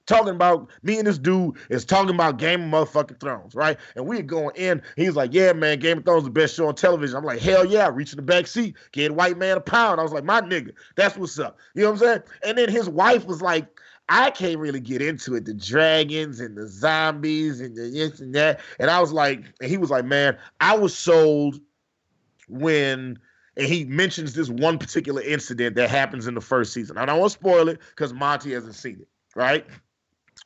talking about, me and this dude is talking about Game of motherfucking Thrones, right? And we were going in. He's like, yeah, man, Game of Thrones is the best show on television. I'm like, hell yeah. Reaching the back seat, get a white man a pound. I was like, my nigga, that's what's up. You know what I'm saying? And then his wife was like, I can't really get into it. The dragons and the zombies and the this and that. And I was like, and he was like, man, I was sold when, and he mentions this one particular incident that happens in the first season. I don't want to spoil it because Monty hasn't seen it, right?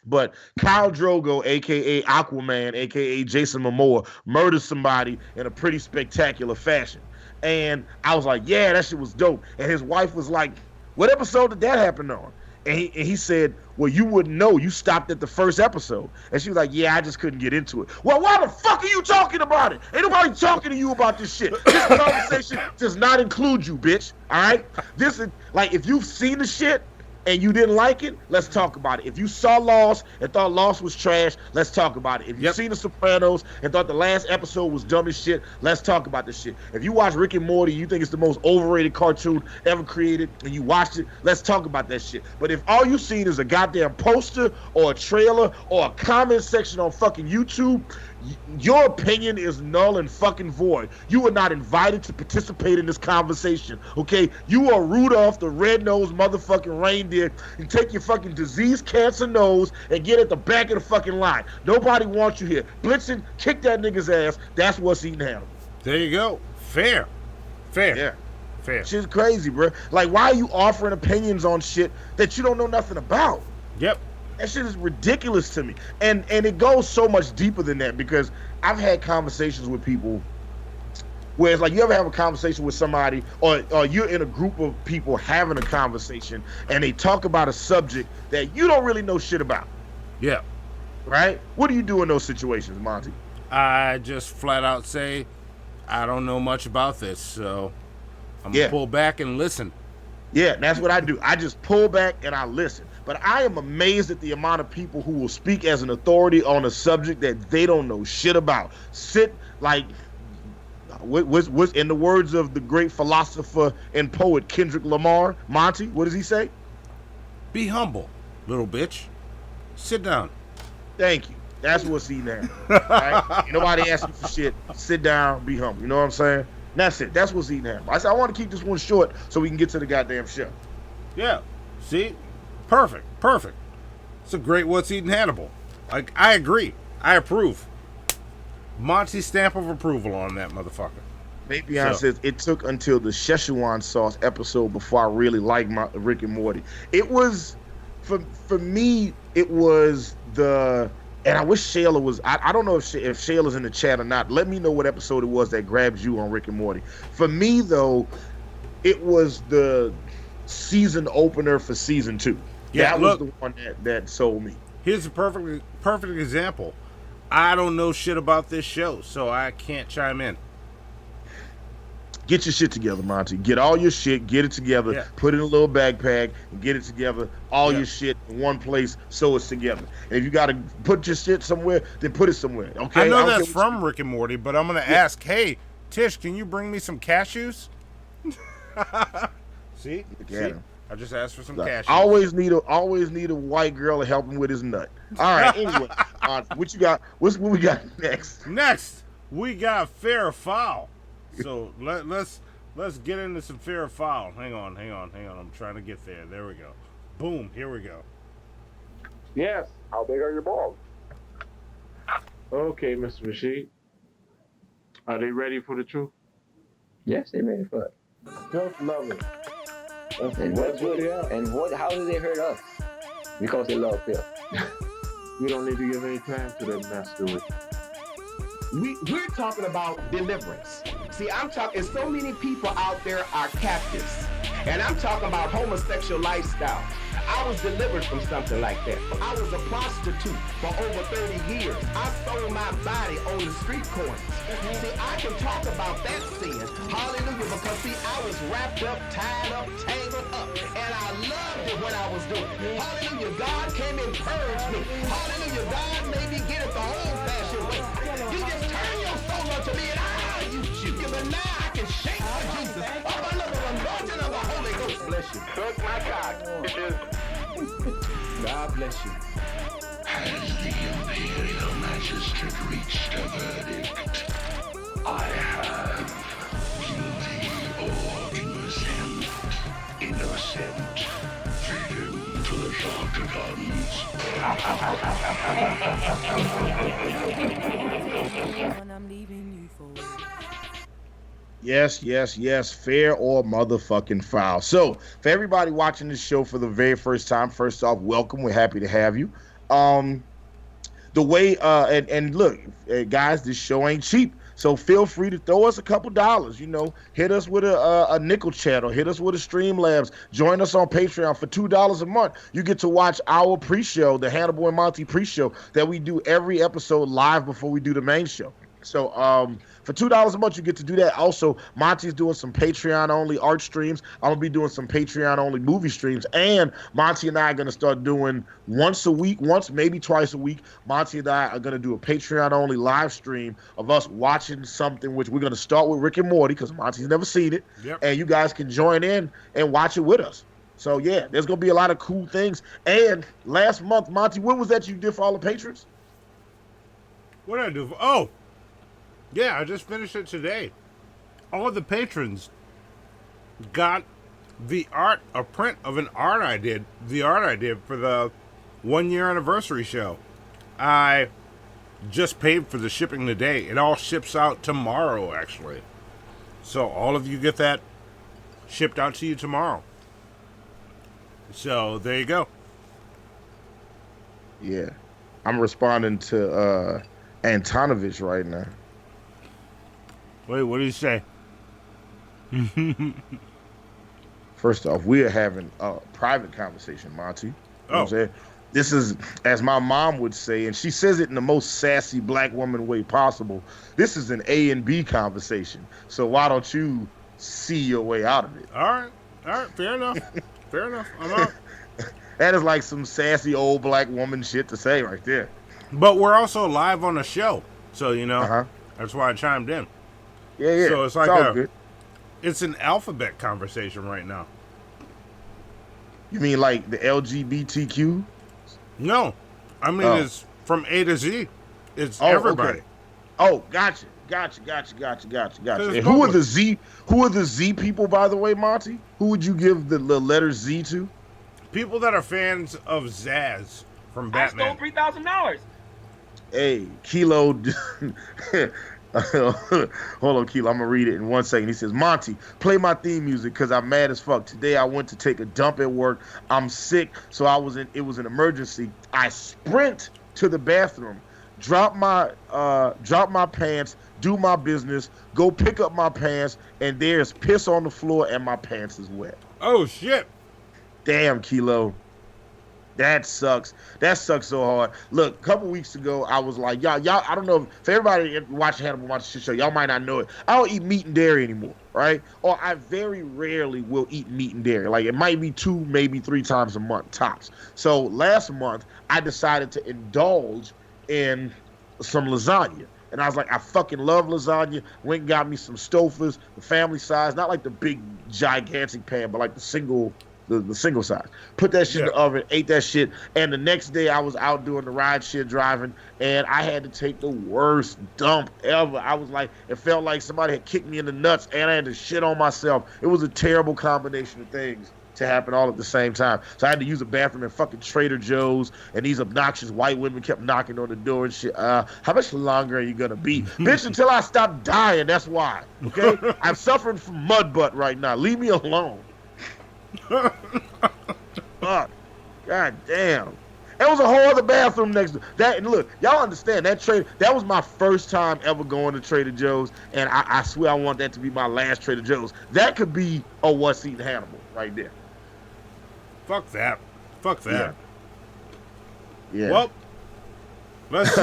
But Khal Drogo, a.k.a. Aquaman, a.k.a. Jason Momoa, murders somebody in a pretty spectacular fashion. And I was like, yeah, that shit was dope. And his wife was like, what episode did that happen on? And he said, well, you wouldn't know. You stopped at the first episode. And she was like, yeah, I just couldn't get into it. Well, why the fuck are you talking about it? Ain't nobody talking to you about this shit. This conversation does not include you, bitch. All right? This is, like, if you've seen the shit, and you didn't like it, let's talk about it. If you saw Lost and thought Lost was trash, let's talk about it. If you've seen The Sopranos and thought the last episode was dumb as shit, let's talk about this shit. If you watch Rick and Morty, you think it's the most overrated cartoon ever created, and you watched it, let's talk about that shit. But if all you've seen is a goddamn poster or a trailer or a comment section on fucking YouTube, your opinion is null and fucking void. You are not invited to participate in this conversation, okay? You are Rudolph the red-nosed motherfucking reindeer and take your fucking disease cancer nose and get at the back of the fucking line. Nobody wants you here. Blitzen, kick that nigga's ass. That's what's eating Hannibal. There you go. Fair. Yeah. Fair. Shit's crazy, bro. Like, why are you offering opinions on shit that you don't know nothing about? Yep. That shit is ridiculous to me. And it goes so much deeper than that, because I've had conversations with people where it's like, you ever have a conversation with somebody, or you're in a group of people having a conversation and they talk about a subject that you don't really know shit about. Yeah. Right? What do you do in those situations, Monty? I just flat out say, I don't know much about this, so I'm going to pull back and listen. Yeah, that's what I do. I just pull back and I listen. But I am amazed at the amount of people who will speak as an authority on a subject that they don't know shit about. Sit like, what's in the words of the great philosopher and poet Kendrick Lamar, Monty, what does he say? Be humble, little bitch. Sit down. Thank you. That's what's eating at. Right? Ain't nobody asking for shit. Sit down, be humble. You know what I'm saying? That's it. That's what's eating at. I said I want to keep this one short so we can get to the goddamn show. Yeah. See? Perfect. It's a great what's eating Hannibal. Like, I agree. I approve. Monty's stamp of approval on that motherfucker. Maybe I says it took until the Szechuan sauce episode before I really liked my Rick and Morty. It was, for me, it was the, and I wish Shayla was, I don't know if Shayla's in the chat or not. Let me know what episode it was that grabbed you on Rick and Morty. For me, though, it was the season opener for season 2. Yeah, that was the one that sold me. Here's a perfect example. I don't know shit about this show, so I can't chime in. Get your shit together, Monty. Get all your shit, get it together, put it in a little backpack, and get it together. All your shit in one place, so it's together. And if you got to put your shit somewhere, then put it somewhere. Okay. I know that's from Rick and Morty, but I'm gonna ask. Hey, Tish, can you bring me some cashews? See? I just asked for some cashews. Always need a white girl to help him with his nut. All right. Anyway, what you got? What we got next? Next, we got fair or foul. So let's get into some fair or foul. Hang on. I'm trying to get there. There we go. Boom. Here we go. Yes. How big are your balls? Okay, Mr. Rashid. Are they ready for the truth? Yes, they're ready for it. Just love it. And what's good? And how do they hurt us? Because they love Phil. We don't need to give any time to that mess, do we? We're talking about deliverance. See, I'm talking, so many people out there are captives. And I'm talking about homosexual lifestyle. I was delivered from something like that. I was a prostitute for over 30 years. I sold my body on the street corners. See, I can talk about that sin. Hallelujah, because see, I was wrapped up, tied up, tangled up. And I loved it when I was doing it. Hallelujah, God came and purged me. Hallelujah, God made me get it the old-fashioned way. You just turn your soul unto me and I'll use you. But now I can shake for Jesus. I'm under the anointing of the Holy Ghost. Bless you. Suck my cock, bitches. God bless you. Has the Imperial Magistrate reached a verdict? I have. Guilty or innocent? Innocent. Feed him to the Yes. Fair or motherfucking foul. So, for everybody watching this show for the very first time, first off, welcome. We're happy to have you. The way, and look, guys, this show ain't cheap. So feel free to throw us a couple dollars, hit us with a nickel chat or hit us with a Streamlabs. Join us on Patreon for $2 a month. You get to watch our pre-show, the Hannibal and Monty pre-show that we do every episode live before we do the main show. So for $2 a month, you get to do that. Also, Monty's doing some Patreon-only art streams. I'm going to be doing some Patreon-only movie streams. And Monty and I are going to start doing once, maybe twice a week. Monty and I are going to do a Patreon-only live stream of us watching something, which we're going to start with Rick and Morty because Monty's never seen it. Yep. And you guys can join in and watch it with us. So, yeah, there's going to be a lot of cool things. And last month, Monty, what was that you did for all the patrons? What did I do? Oh! Yeah, I just finished it today. All of the patrons got a print of the art I did for the 1-year anniversary show. I just paid for the shipping today. It all ships out tomorrow, actually. So all of you get that shipped out to you tomorrow. So there you go. Yeah. I'm responding to Antonovich right now. Wait, what did he say? First off, we are having a private conversation, Monty. You know what I'm saying? This is, as my mom would say, and she says it in the most sassy black woman way possible, this is an A and B conversation. So why don't you see your way out of it? All right, fair enough. I'm out. That is like some sassy old black woman shit to say right there. But we're also live on the show, so that's why I chimed in. Yeah. So it's like it's an alphabet conversation right now. You mean like the LGBTQ? No, I mean it's from A to Z. It's everybody. Okay. Oh, gotcha. And who are the Z? Who are the Z people, by the way, Monty? Who would you give the letter Z to? People that are fans of Zaz from Batman. I stole $3,000. Hey, Kilo. Hold on, Kilo. I'm gonna read it in 1 second. He says, Monty, play my theme music because I'm mad as fuck. Today I went to take a dump at work. I'm sick, so it was an emergency. I sprint to the bathroom, drop my pants, do my business, go pick up my pants, and there's piss on the floor and my pants is wet. Oh shit. Damn, Kilo. That sucks. That sucks so hard. Look, a couple weeks ago, I was like, y'all, I don't know if for everybody watching Hannibal Watch Shit Show, y'all might not know it. I don't eat meat and dairy anymore, right? Or I very rarely will eat meat and dairy. Like, it might be 2, maybe 3 times a month, tops. So last month, I decided to indulge in some lasagna. And I was like, I fucking love lasagna. Went and got me some Stofers, the family size, not like the big, gigantic pan, but like the single size. Put that shit in the oven, ate that shit, and the next day I was out doing the ride shit driving, and I had to take the worst dump ever. I was like, it felt like somebody had kicked me in the nuts, and I had to shit on myself. It was a terrible combination of things to happen all at the same time. So I had to use a bathroom in fucking Trader Joe's, and these obnoxious white women kept knocking on the door and shit. How much longer are you gonna be? Bitch, until I stop dying, that's why. Okay? I'm suffering from mud butt right now. Leave me alone. Fuck. God damn. There was a whole other bathroom next to that. And look, y'all understand that was my first time ever going to Trader Joe's, and I swear I want that to be my last Trader Joe's. That could be a What's Eating Hannibal right there. Fuck that. Fuck that. Yeah. Well, let's see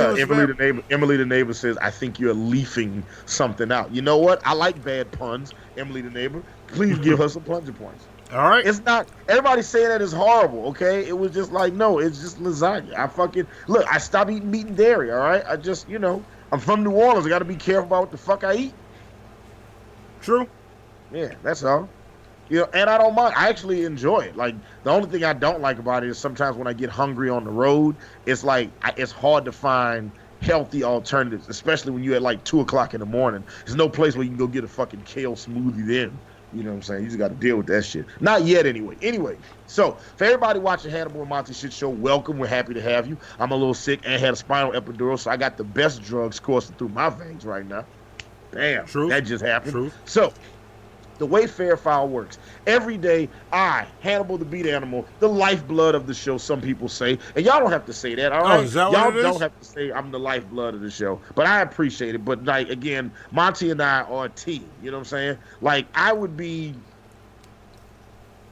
Emily the neighbor says, I think you're leafing something out. You know what? I like bad puns, Emily the neighbor. Please give her some plunger points. All right. It's not, everybody saying that is horrible, okay? It was just like, no, it's just lasagna. I stopped eating meat and dairy, all right? I just, I'm from New Orleans. I got to be careful about what the fuck I eat. True. Yeah, that's all. And I don't mind. I actually enjoy it. Like, the only thing I don't like about it is sometimes when I get hungry on the road, it's like, it's hard to find healthy alternatives, especially when you're at like 2 o'clock in the morning. There's no place where you can go get a fucking kale smoothie then. You know what I'm saying? You just got to deal with that shit. Not yet, anyway. Anyway, so for everybody watching Hannibal and Monty Shit Show, welcome. We're happy to have you. I'm a little sick and had a spinal epidural, so I got the best drugs coursing through my veins right now. Damn, that just happened. So, the way Fair Foul works, every day, I, Hannibal the Beat Animal, the lifeblood of the show, some people say, and y'all don't have to say that, all right? Is that y'all what it is? don't have to say I'm the lifeblood of the show, but I appreciate it. But, like, again, Monty and I are a team, you know what I'm saying? Like, I would be...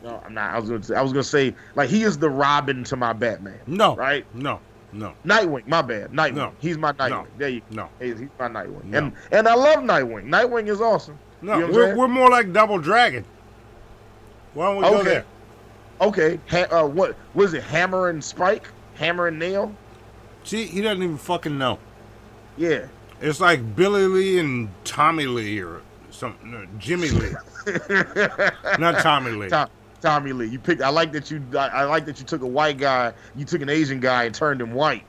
No, I'm not. I was gonna say, like, he is the Robin to my Batman. No. Right? No. Nightwing, my bad. Nightwing. No. He's my Nightwing. No. There you go. No. He's my Nightwing. No. And I love Nightwing. Nightwing is awesome. No, you know what I'm saying? we're more like Double Dragon. Why don't we go there? Okay. What was it? Hammer and Spike? Hammer and Nail? See, he doesn't even fucking know. Yeah. It's like Billy Lee and Tommy Lee or something. No, Jimmy Lee. Not Tommy Lee. Tommy Lee. I like that you took a white guy, you took an Asian guy and turned him white.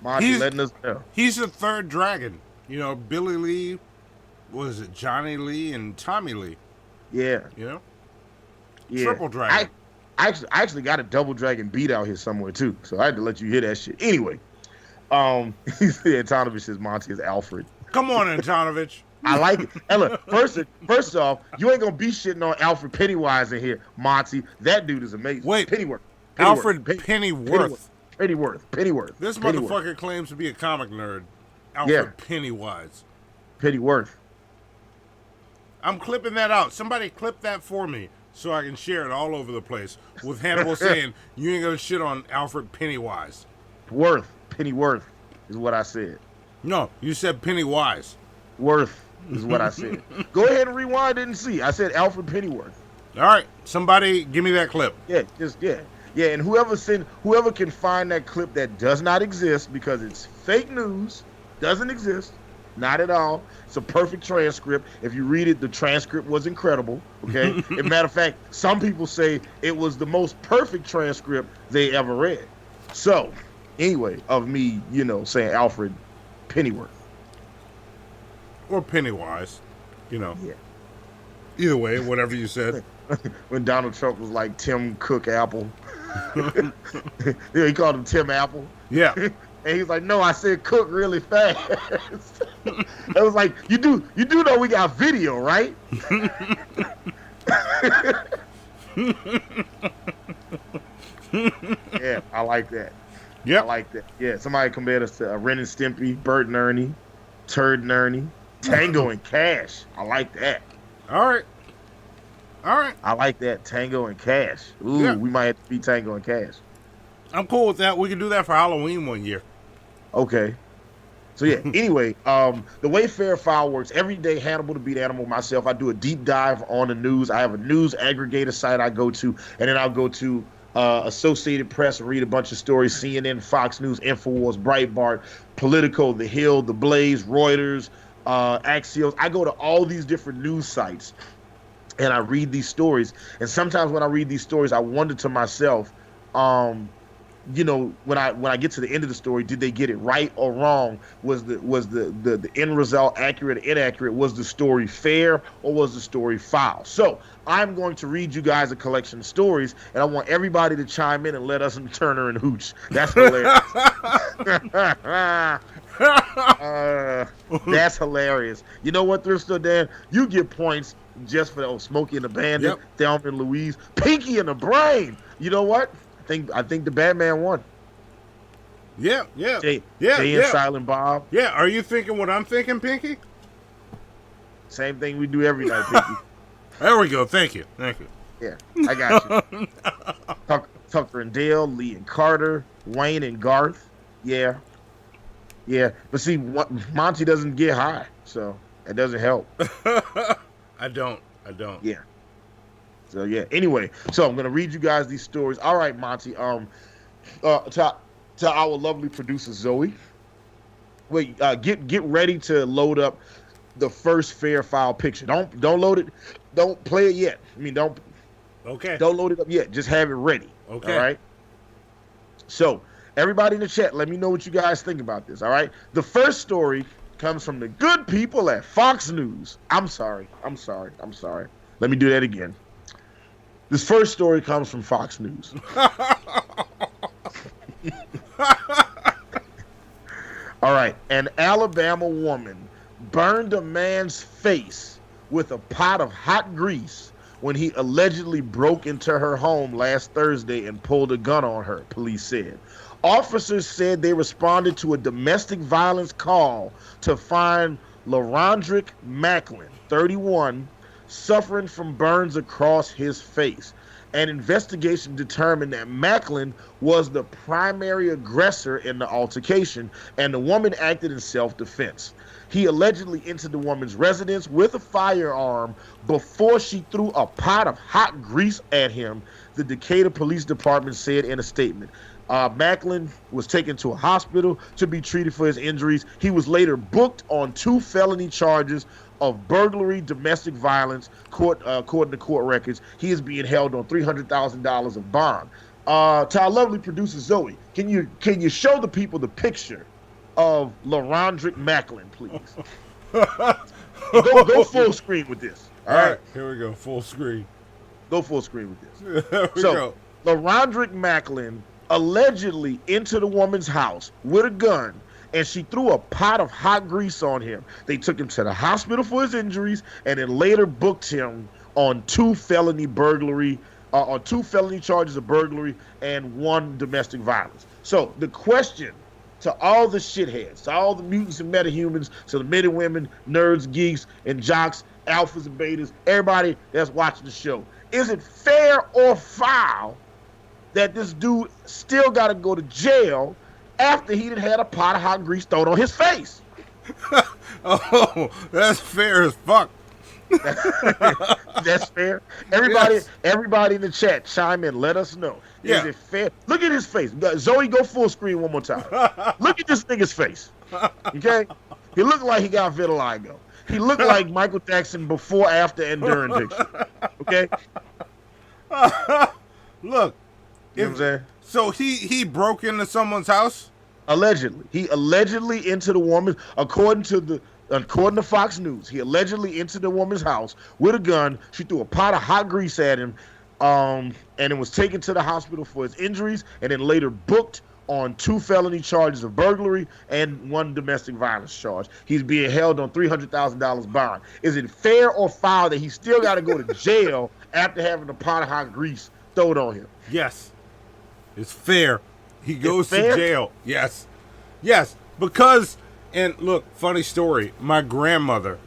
Monty letting us know. He's the third dragon. You know, Billy Lee, what is it, Johnny Lee and Tommy Lee. Yeah. You know? Yeah. Triple dragon. I actually got a double dragon beat out here somewhere too, so I had to let you hear that shit. Anyway, Antonovich says Monty is Alfred. Come on, Antonovich. I like it. And look, first off, you ain't gonna be shitting on Alfred Pennywise in here, Monty. That dude is amazing. Wait, Pennyworth. Alfred Pennyworth. Pennyworth. This motherfucker claims to be a comic nerd. Alfred Pennywise. Pennyworth. I'm clipping that out. Somebody clip that for me so I can share it all over the place with Hannibal saying, you ain't gonna shit on Alfred Pennywise. Pennyworth is what I said. No, you said Pennywise. Worth is what I said. Go ahead and rewind it and see. I said Alfred Pennyworth. All right, somebody give me that clip. Yeah, and whoever can find that clip that does not exist because it's fake news, doesn't exist, not at all. It's a perfect transcript. If you read it, the transcript was incredible. Okay, as a matter of fact, some people say it was the most perfect transcript they ever read. So, anyway, of me, saying Alfred Pennyworth. Or Pennywise, Yeah. Either way, whatever you said. When Donald Trump was like Tim Cook Apple. Yeah, he called him Tim Apple. Yeah. And he's like, no, I said cook really fast. It was like, you do know we got video, right? Yeah, I like that. Yeah, I like that. Yeah, somebody compared us to Ren and Stimpy, Bert and Ernie, Turd and Ernie, Tango and Cash. I like that. All right. All right. I like that. Tango and Cash. Ooh, Yeah. we might have to be Tango and Cash. I'm cool with that. We can do that for Halloween one year. Okay. So yeah, anyway, the way Fair Foul works, every day, Hannibal the Beat Animal, myself, I do a deep dive on the news. I have a news aggregator site I go to, and then I'll go to Associated Press and read a bunch of stories, CNN, Fox News, InfoWars, Breitbart, Politico, The Hill, The Blaze, Reuters, Axios. I go to all these different news sites, and I read these stories. And sometimes when I read these stories, I wonder to myself, you know, when I get to the end of the story, did they get it right or wrong? Was the end result accurate or inaccurate? Was the story fair or was the story foul? So I'm going to read you guys a collection of stories, and I want everybody to chime in and let us and Turner and Hooch. That's hilarious. That's hilarious. You know what, Thrift Store Dan? You get points just for Smokey and the Bandit, Thelma and Louise, Pinky and the Brain. You know what? I think the Batman won. Yeah. Jay and Silent Bob. Yeah, are you thinking what I'm thinking, Pinky? Same thing we do every night, Pinky. There we go. Thank you. Yeah, I got you. Tucker and Dale, Lee and Carter, Wayne and Garth. Yeah. But see, Monty doesn't get high, so it doesn't help. I don't. Yeah. So yeah. Anyway, so I'm gonna read you guys these stories. All right, Monty. To our lovely producer Zoe. Wait. Get ready to load up the first Fair Foul picture. Don't load it. Don't play it yet. Don't load it up yet. Just have it ready. Okay. All right. So everybody in the chat, let me know what you guys think about this. All right. The first story comes from the good people at Fox News. I'm sorry. Let me do that again. This first story comes from Fox News. All right. An Alabama woman burned a man's face with a pot of hot grease when he allegedly broke into her home last Thursday and pulled a gun on her, police said. Officers said they responded to a domestic violence call to find LaRondrick Macklin, 31, suffering from burns across his face. An investigation determined that Macklin was the primary aggressor in the altercation, and the woman acted in self-defense. He allegedly entered the woman's residence with a firearm before she threw a pot of hot grease at him, the Decatur Police Department said in a statement. Macklin was taken to a hospital to be treated for his injuries. He was later booked on 2 felony charges of burglary, domestic violence, according to court records. He is being held on $300,000 of bond. To our lovely producer Zoe, can you show the people the picture of LaRondrick Macklin, please? Go full screen with this. All right, here we go. Full screen. Go full screen with this. There we go. LaRondrick Macklin allegedly entered a woman's house with a gun, and she threw a pot of hot grease on him. They took him to the hospital for his injuries, and then later booked him on 2 felony charges of burglary and 1 domestic violence. So the question to all the shitheads, to all the mutants and metahumans, to the men and women, nerds, geeks, and jocks, alphas and betas, everybody that's watching the show, is it fair or foul that this dude still got to go to jail after he had a pot of hot grease thrown on his face? Oh, that's fair as fuck. That's fair. Everybody in the chat, chime in. Let us know. Yeah. Is it fair? Look at his face. Zoe, go full screen one more time. Look at this nigga's face. Okay? He looked like he got vitiligo. He looked like Michael Jackson before, after, and during picture. Okay? Look. You know what I'm saying? So he broke into someone's house? Allegedly. He allegedly entered a woman, according to Fox News, he allegedly entered the woman's house with a gun. She threw a pot of hot grease at him, and it was taken to the hospital for his injuries, and then later booked on 2 felony charges of burglary and 1 domestic violence charge. He's being held on $300,000 bond. Is it fair or foul that he still got to go to jail after having a pot of hot grease thrown on him? Yes. It's fair. He goes to jail. Yes. Because, and look, funny story. My grandmother,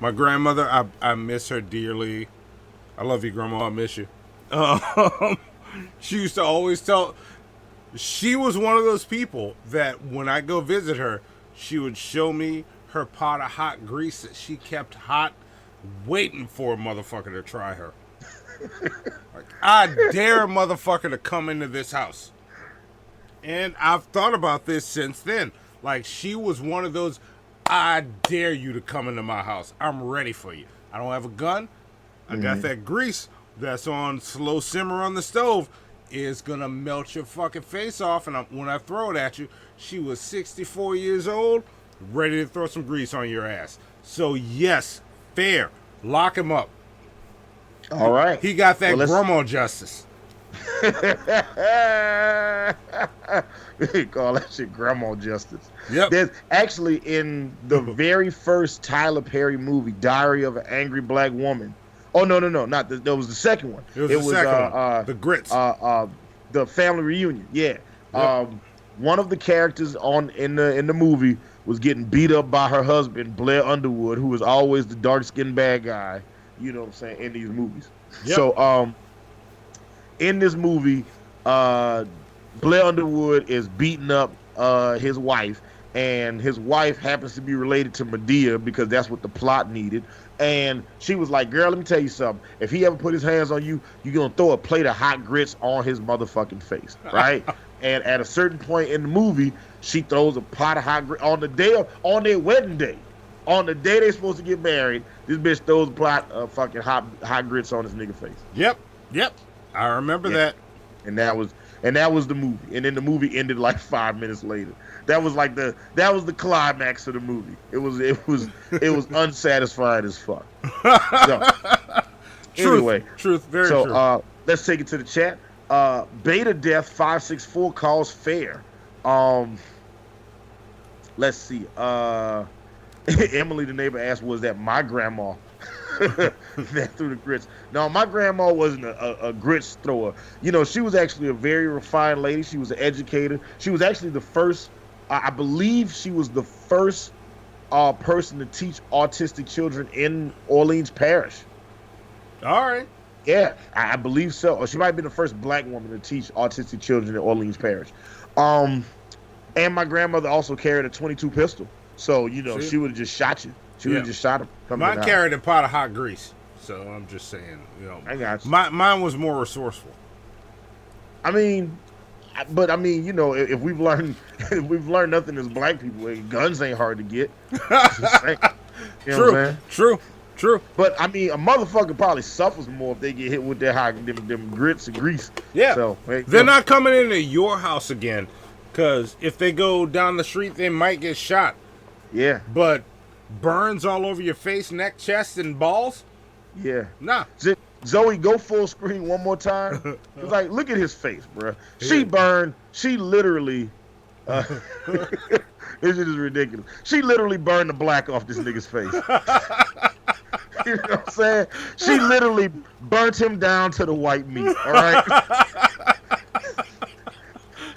I miss her dearly. I love you, Grandma. I miss you. She used to always tell. She was one of those people that when I go visit her, she would show me her pot of hot grease that she kept hot, waiting for a motherfucker to try her. Like, I dare a motherfucker to come into this house. And I've thought about this since then. Like, she was one of those, I dare you to come into my house. I'm ready for you. I don't have a gun. I got that grease that's on slow simmer on the stove. Is gonna melt your fucking face off. And when I throw it at you, she was 64 years old, ready to throw some grease on your ass. So, yes, fair. Lock him up. All right. He got that grandma justice. They call that shit grandma justice. Yep. There's actually in the very first Tyler Perry movie, Diary of an Angry Black Woman. Oh no, not that was the second one. It was the second one. The Grits. The family reunion. Yeah. Yep. One of the characters in the movie was getting beat up by her husband, Blair Underwood, who was always the dark-skinned bad guy. You know what I'm saying, in these movies. Yep. So in this movie, Blair Underwood is beating up his wife, and his wife happens to be related to Medea because that's what the plot needed. And she was like, girl, let me tell you something. If he ever put his hands on you, you're going to throw a plate of hot grits on his motherfucking face, right? And at a certain point in the movie, she throws a pot of hot grits on their wedding day. On the day they're supposed to get married, this bitch throws a pot of fucking hot grits on his nigga face. Yep. I remember that. And that was the movie. And then the movie ended like 5 minutes later. That was the climax of the movie. It was unsatisfying as fuck. Truth, very true. So let's take it to the chat. Beta Death 564 calls fair. Let's see. Emily the neighbor asked, was that my grandma that threw the grits? No, my grandma wasn't a grits thrower. You know, she was actually a very refined lady. She was an educator. She was actually the first, I believe she was the first person to teach autistic children in Orleans Parish. All right. Yeah, I believe so. Or she might have been the first black woman to teach autistic children in Orleans Parish. And my grandmother also carried a .22 pistol. So, you know, she would have just shot you. She would have just shot him. Mine carried a pot of hot grease. So I'm just saying, you know. I got you. Mine was more resourceful. I mean, you know, if we've learned nothing as black people, guns ain't hard to get. You know what I'm saying? True. But I mean, a motherfucker probably suffers more if they get hit with them grits and grease. Yeah. So they're not coming into your house again, because if they go down the street, they might get shot. Yeah. But burns all over your face, neck, chest, and balls? Yeah. Nah. Zoe, go full screen one more time. It's like, look at his face, bro. She burned. She literally. This shit is ridiculous. She literally burned the black off this nigga's face. You know what I'm saying? She literally burnt him down to the white meat. All right.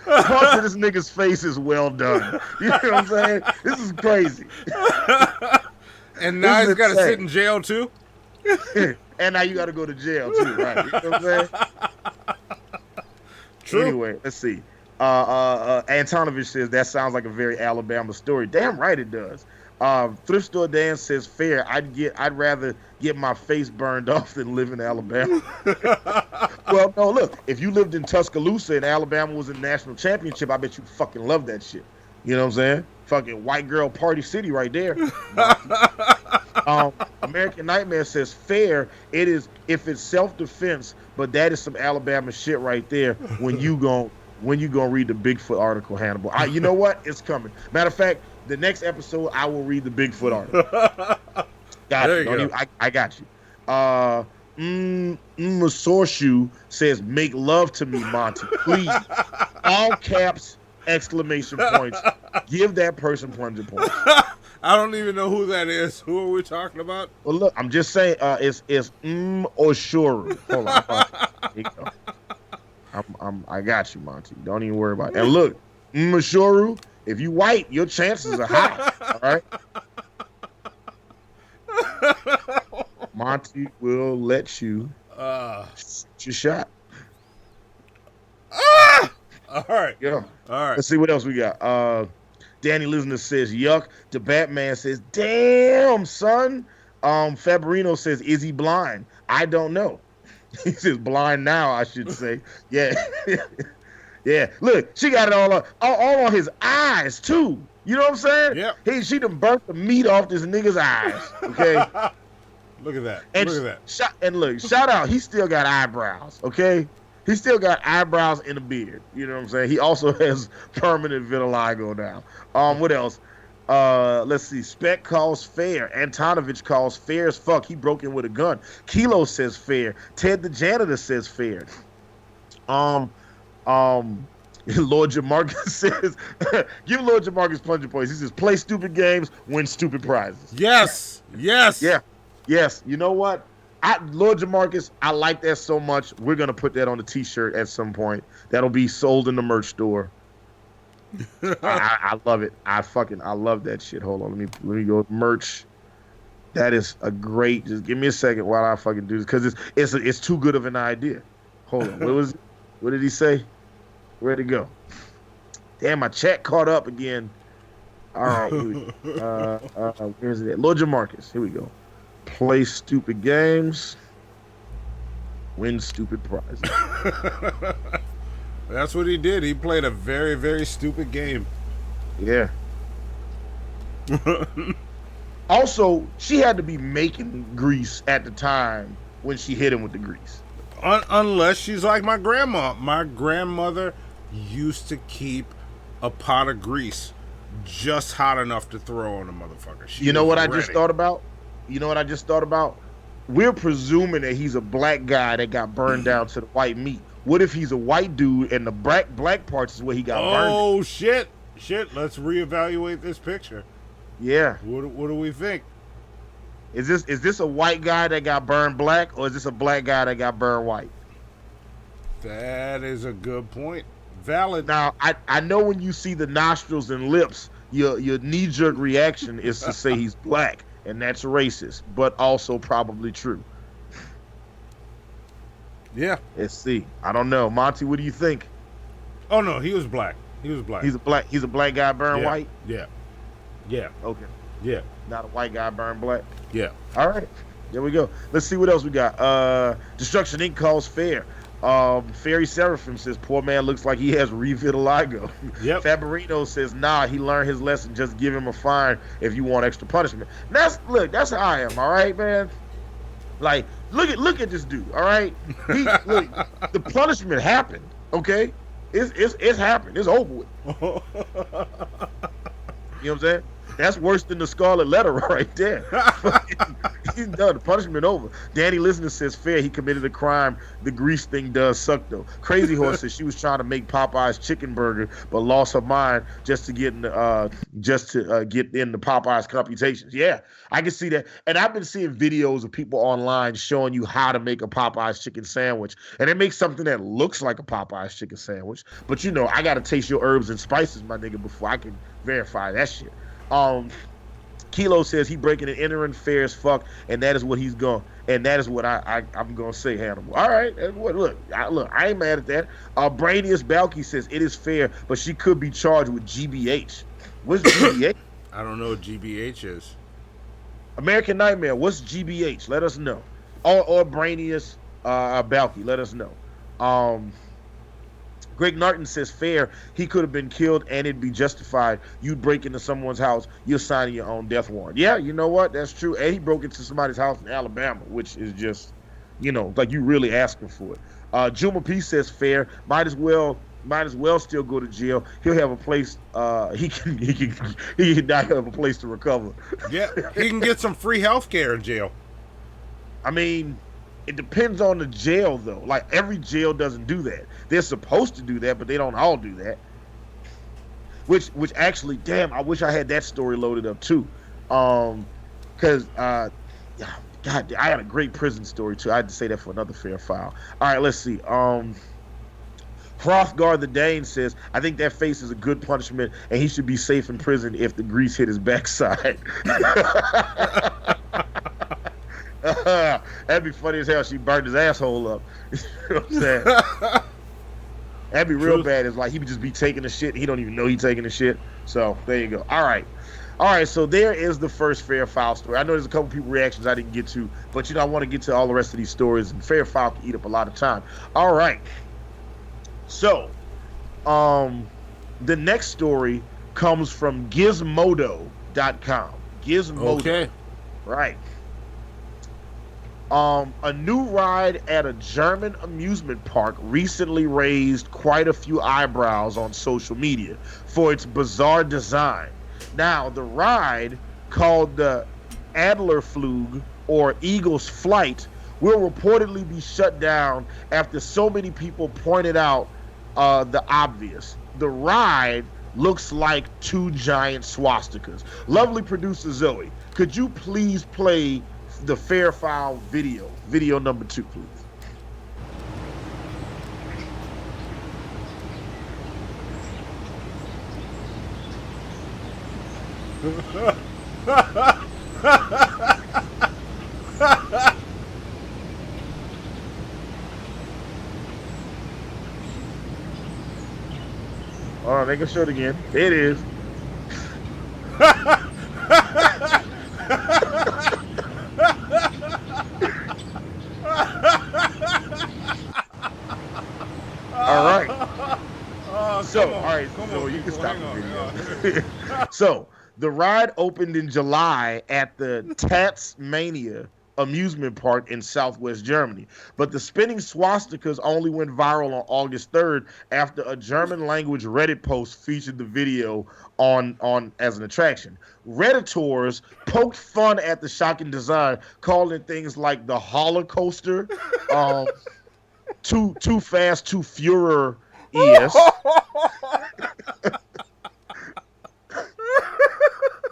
Parts of this nigga's face is well done. You know what I'm saying? This is crazy. And now he's got to sit in jail too? And now you got to go to jail too, right? You know what I'm saying? True. Anyway, let's see. Antonovich says, that sounds like a very Alabama story. Damn right it does. Thrift Store Dan says, fair. I'd rather get my face burned off than live in Alabama. Well, no, look, if you lived in Tuscaloosa and Alabama was in the national championship, I bet you fucking love that shit. You know what I'm saying? Fucking white girl party city right there. American Nightmare says, fair. It is if it's self-defense, but that is some Alabama shit right there. When you gonna read the Bigfoot article, Hannibal? You know what? It's coming. Matter of fact, the next episode I will read the Bigfoot article. I got you. Masorshu says, make love to me, Monty. Please. All caps, exclamation points. Give that person plunger points. I don't even know who that is. Who are we talking about? Well, look, I'm just saying, it's Oshuru. Hold on. Here you go. I got you, Monty. Don't even worry about it. And look, Oshuru, if you white, your chances are high. All right. Monty will let you Shoot your shot. All right. Yeah. All right. Let's see what else we got. Danny Lisner says, yuck. The Batman says, damn, son. Fabrino says, is he blind? I don't know. He says, blind now, I should say. Yeah. Yeah. Look, she got it all on his eyes, too. You know what I'm saying? Yeah. She done burnt the meat off this nigga's eyes. Okay? Look at that. And Look at that. Shout out, he still got eyebrows, okay? He still got eyebrows and a beard. You know what I'm saying? He also has permanent vitiligo now. What else? Let's see. Spec calls fair. Antonovich calls fair as fuck. He broke in with a gun. Kilo says fair. Ted the janitor says fair. Lord Jamarcus says, give Lord Jamarcus plunger points. He says, play stupid games, win stupid prizes. Yes. Yes. Yeah. Yes. You know what? Lord Jamarcus, I like that so much. We're gonna put that on a t-shirt at some point. That'll be sold in the merch store. I love it. I love that shit. Hold on, let me go merch. That is a great. Just give me a second while I fucking do this because it's too good of an idea. Hold on. What did he say? Where'd it go? Damn, my chat caught up again. All right, here we go. Where's it at? Lord Jamarcus. Here we go. Play stupid games, win stupid prizes. That's what he did. He played a very, very stupid game. Yeah. Also, she had to be making grease at the time when she hit him with the grease. Unless she's like my grandma. My grandmother used to keep a pot of grease just hot enough to throw on a motherfucker. You know what I just thought about? We're presuming that he's a black guy that got burned down to the white meat. What if he's a white dude and the black parts is where he got burned? Oh, shit. Let's reevaluate this picture. Yeah. What do we think? Is this a white guy that got burned black, or is this a black guy that got burned white? That is a good point. Valid. Now, I know when you see the nostrils and lips, your knee-jerk reaction is to say he's black. And that's racist, but also probably true. Yeah. Let's see. I don't know. Monty, what do you think? Oh, no, he was black. He's a black guy burned white? Yeah. Okay. Yeah. Not a white guy burned black? Yeah. All right. There we go. Let's see what else we got. Destruction Inc. calls fair. Fairy Seraphim says, poor man looks like he has revitiligo. Yep. Fabrino says, nah, he learned his lesson. Just give him a fine if you want extra punishment. That's how I am, all right, man? Like, look at this dude, all right? The punishment happened, okay? It's happened. It's over with. You know what I'm saying? That's worse than the Scarlet Letter right there. He's done. The punishment over. Danny Listener says fair. He committed a crime. The grease thing does suck though. Crazy Horse says she was trying to make Popeye's chicken burger, but lost her mind just to get in the Popeye's computations. Yeah, I can see that. And I've been seeing videos of people online showing you how to make a Popeye's chicken sandwich, and it makes something that looks like a Popeye's chicken sandwich. But you know, I gotta taste your herbs and spices, my nigga, before I can verify that shit. Kilo says he breaking and entering fair as fuck, and that is what he's going. And that is what I'm gonna say, Hannibal. All right, look, I ain't mad at that. Brainius Balky says it is fair, but she could be charged with GBH. What's GBH? I don't know what GBH is. American Nightmare. What's GBH? Let us know. Or Brainius Balky. Let us know. Greg Norton says fair. He could have been killed and it'd be justified. You'd break into someone's house, you're signing your own death warrant. Yeah, you know what? That's true. And he broke into somebody's house in Alabama, which is just, like you really asking for it. Juma P says fair. Might as well still go to jail. He'll have a place. He can not have a place to recover. Yeah, he can get some free health care in jail. I mean, it depends on the jail, though. Like, every jail doesn't do that. They're supposed to do that, but they don't all do that. Which actually, damn, I wish I had that story loaded up, too. Because, God, I had a great prison story, too. I had to say that for another fair file. All right, let's see. Hrothgar the Dane says, I think that face is a good punishment, and he should be safe in prison if the grease hit his backside. That That'd be funny as hell. She burned his asshole up. You know what I'm saying? That'd be real bad. It's like he would just be taking the shit. And he don't even know he's taking the shit. So there you go. All right. So there is the first Fair Foul story. I know there's a couple people reactions I didn't get to, but I want to get to all the rest of these stories. And Fair Foul can eat up a lot of time. All right. So, the next story comes from Gizmodo.com. Gizmodo. Okay. Right. A new ride at a German amusement park recently raised quite a few eyebrows on social media for its bizarre design. Now, the ride, called the Adlerflug, or Eagle's Flight, will reportedly be shut down after so many people pointed out the obvious. The ride looks like two giant swastikas. Lovely producer Zoe, could you please play the Fair Foul video number 2, please? Oh, they can show it again. There it is. All right. So, all right. So you can stop the video. So, the ride opened in July at the Tasmania amusement park in southwest Germany, but the spinning swastikas only went viral on August 3rd after a German language Reddit post featured the video on as an attraction. Redditors poked fun at the shocking design, calling things like the Holocauster, too fast, too furor, yes.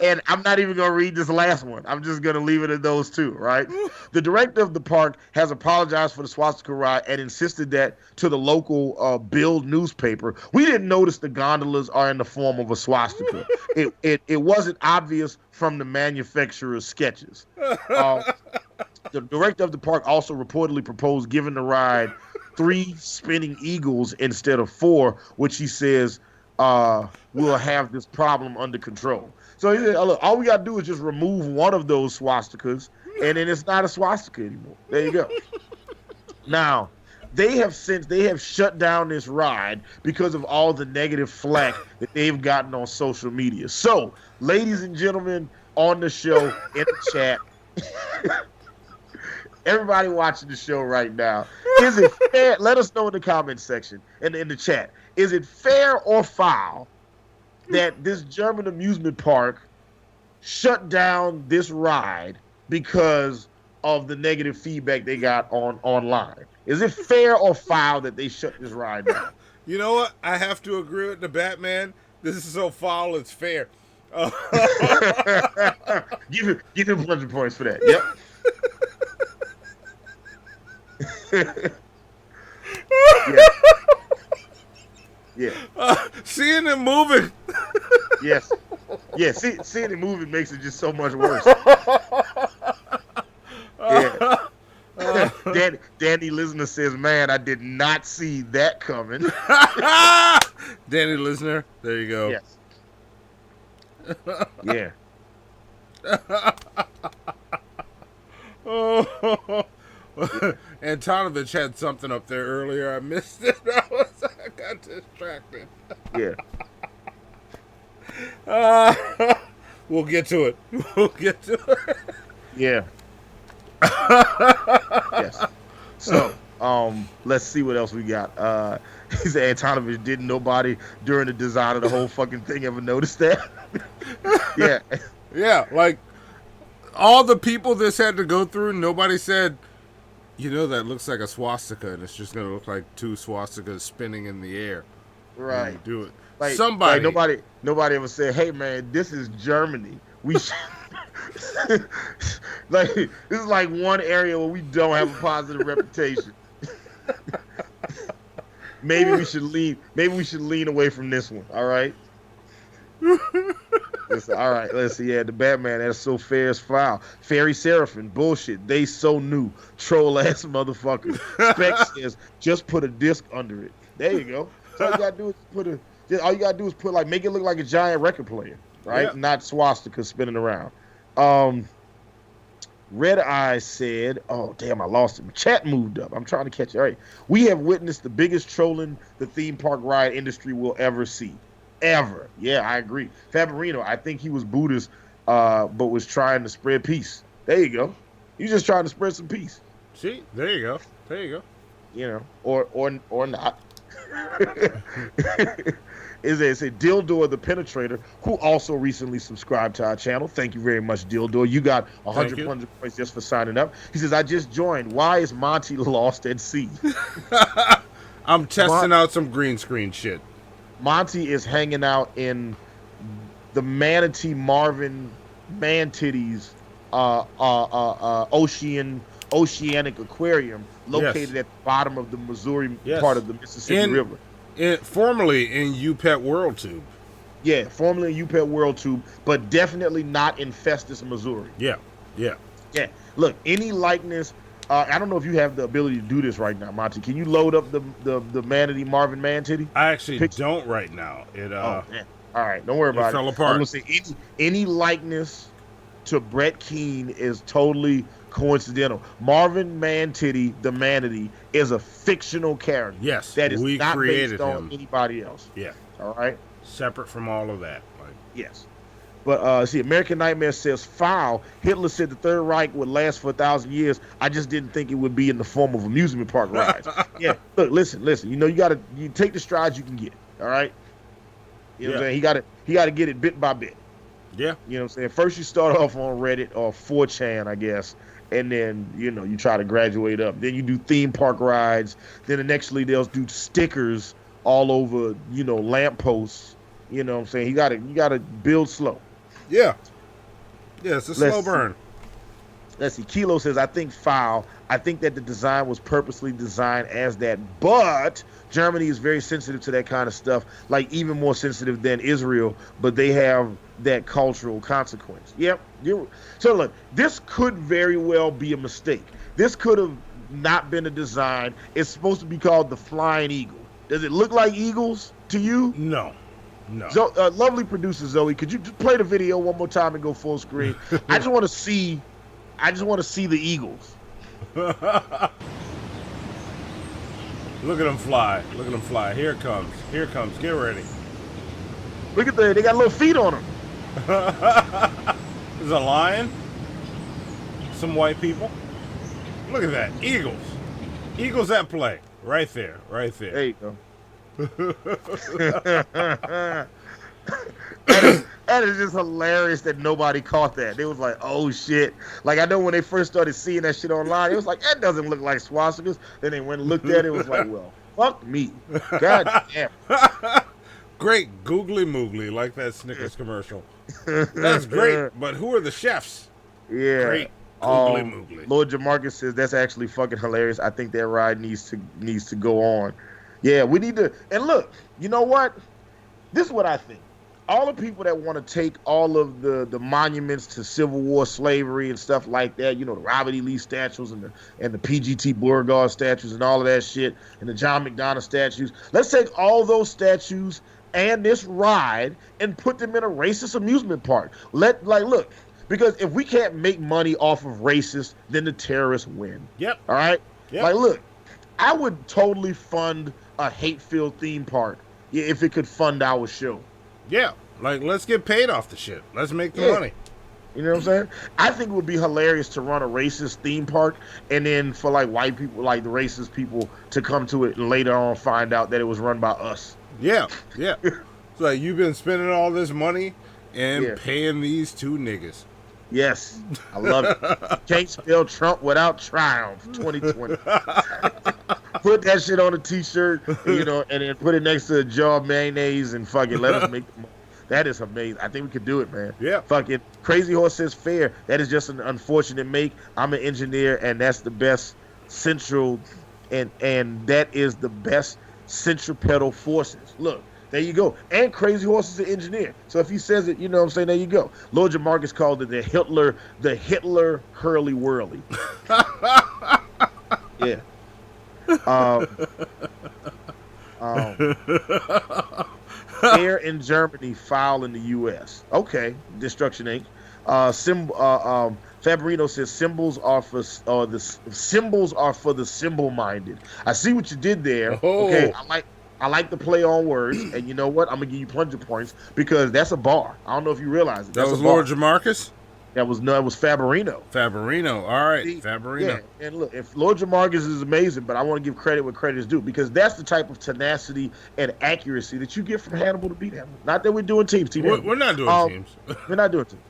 And I'm not even going to read this last one. I'm just going to leave it at those two, right? The director of the park has apologized for the swastika ride and insisted that to the local Bild newspaper. We didn't notice the gondolas are in the form of a swastika. It wasn't obvious from the manufacturer's sketches. The director of the park also reportedly proposed giving the ride 3 spinning eagles instead of 4, which he says will have this problem under control. So he said, look, all we got to do is just remove one of those swastikas, and then it's not a swastika anymore. There you go. Now, they have shut down this ride because of all the negative flack that they've gotten on social media. So, ladies and gentlemen, on the show, in the chat, everybody watching the show right now, is it fair? Let us know in the comment section and in the chat. Is it fair or foul that this German amusement park shut down this ride because of the negative feedback they got online? Is it fair or foul that they shut this ride down? You know what? I have to agree with the Batman. This is so foul, it's fair. Give him 100 points for that. Yep. Yeah. Seeing it moving. Yes. Yeah, seeing it moving makes it just so much worse. Yeah. Danny Listener says, man, I did not see that coming. Danny Listener, there you go. Yes. Yeah. Antonovich had something up there earlier. I missed it. I got distracted. Yeah. We'll get to it. We'll get to it. Yeah. Yes. So, let's see what else we got. He said Antonovich didn't nobody during the design of the whole fucking thing ever notice that. Yeah. Yeah, like all the people this had to go through, nobody said, you know, that looks like a swastika, and it's just gonna look like 2 swastikas spinning in the air. Right. You do it. Like, Somebody. Like nobody ever said, "Hey, man, this is Germany. We should." Like, this is like one area where we don't have a positive reputation. Maybe we should lean away from this one. All right. Listen, all right, listen, yeah, the Batman, that's so fair as foul. Fairy Seraphim, bullshit. They so new. Troll ass motherfuckers. Spec says, just put a disc under it. There you go. So all you gotta do is put make it look like a giant record player, right? Yeah. Not swastika spinning around. Red Eye said, oh damn, I lost it. Chat moved up. I'm trying to catch it. All right. We have witnessed the biggest trolling the theme park ride industry will ever see. Ever. Yeah, I agree. Faberino, I think he was Buddhist, but was trying to spread peace. There you go. He's just trying to spread some peace. See, there you go. There you go. You know, or not. Is it say Dildor the Penetrator, who also recently subscribed to our channel. Thank you very much, Dildor. You got 100 points just for signing up. He says, I just joined. Why is Monty lost at sea? I'm testing out some green screen shit. Monty is hanging out in the Manatee Marvin Man-Titties Oceanic Aquarium located at the bottom of the Missouri part of the Mississippi River. Formerly in UPET World Tube. Yeah, formerly in UPET World Tube, but definitely not in Festus, Missouri. Yeah. Look, any likeness. I don't know if you have the ability to do this right now, Monty. Can you load up the Manatee Marvin Man-Titty? I actually don't right now. All right, don't worry about it. Fell apart. I'm gonna say any likeness to Brett Keane is totally coincidental. Marvin Man-Titty, the Manatee, is a fictional character. Yes, that is we not created based on him. anybody else. Yeah. All right. Separate from all of that. Yes. But see, American Nightmare says, foul. Hitler said the Third Reich would last for 1,000 years. I just didn't think it would be in the form of amusement park rides. Yeah. Look, listen. You know, you take the strides you can get. All right. You know what I'm saying? He got to get it bit by bit. Yeah. You know what I'm saying? First you start off on Reddit or 4chan, I guess. And then, you know, you try to graduate up. Then you do theme park rides. Then eventually they'll do stickers all over, you know, lampposts. You know what I'm saying? You gotta build slow. Yeah. Yeah, it's a slow burn. Let's see. Kilo says, I think foul. I think that the design was purposely designed as that. But Germany is very sensitive to that kind of stuff, like even more sensitive than Israel, but they have that cultural consequence. Yep. So look, this could very well be a mistake. This could have not been a design. It's supposed to be called the Flying Eagle. Does it look like eagles to you? No. Lovely producer Zoe, could you just play the video one more time and go full screen? I just want to see the eagles. Look at them fly. Here it comes. Get ready. Look at they got little feet on them. There's a lion. Some white people. Look at that. Eagles at play. Right there. There you go. That is just hilarious that nobody caught that. They was like, oh shit. Like, I know when they first started seeing that shit online, it was like, that doesn't look like swastikas. Then they went and looked at it, it was like, well, fuck me. God damn. Great googly moogly, like that Snickers commercial. That's great, but who are the chefs? Yeah. Great googly moogly. Lord Jamarcus says that's actually fucking hilarious. I think that ride needs to go on. Yeah, we need to. And look, you know what? This is what I think. All the people that want to take all of the monuments to Civil War slavery and stuff like that, you know, the Robert E. Lee statues and the PGT Beauregard statues and all of that shit, and the John McDonough statues. Let's take all those statues and this ride and put them in a racist amusement park. Look, because if we can't make money off of racists, then the terrorists win. Yep. All right? Yep. Like, look, I would totally fund a hate-filled theme park if it could fund our show. Yeah, like, let's get paid off the shit. Let's make the money. You know what I'm saying? I think it would be hilarious to run a racist theme park and then for, like, white people, like the racist people, to come to it and later on find out that it was run by us. Yeah. It's like, you've been spending all this money and paying these two niggas. Yes, I love it. Can't spell Trump without triumph. 2020. Put that shit on a t-shirt, you know, and then put it next to a jar of mayonnaise and fucking let us make the money. That is amazing. I think we could do it, man. Yeah. Fucking Crazy Horse says fair. That is just an unfortunate make. I'm an engineer, and that's the best central, and that is the best centripetal forces. Look, There you go. And Crazy Horse is an engineer. So if he says it, you know what I'm saying? There you go. Lord Jamarcus called it the Hitler Hurley Whirly. Yeah. Air in Germany, foul in the U.S. Okay. Destruction Inc. Fabrino says symbols are for the symbol-minded. I see what you did there. Oh. Okay, I like the play on words, and you know what? I'm gonna give you plunger points because that's a bar. I don't know if you realize it. That was Lord Jamarcus? It was Fabrino. Fabrino. All right, Fabrino. Yeah, and look, if Lord Jamarcus is amazing, but I want to give credit where credit is due because that's the type of tenacity and accuracy that you get from Hannibal to beat Hannibal. Not that we're doing teams. We're not doing teams. We're not doing teams.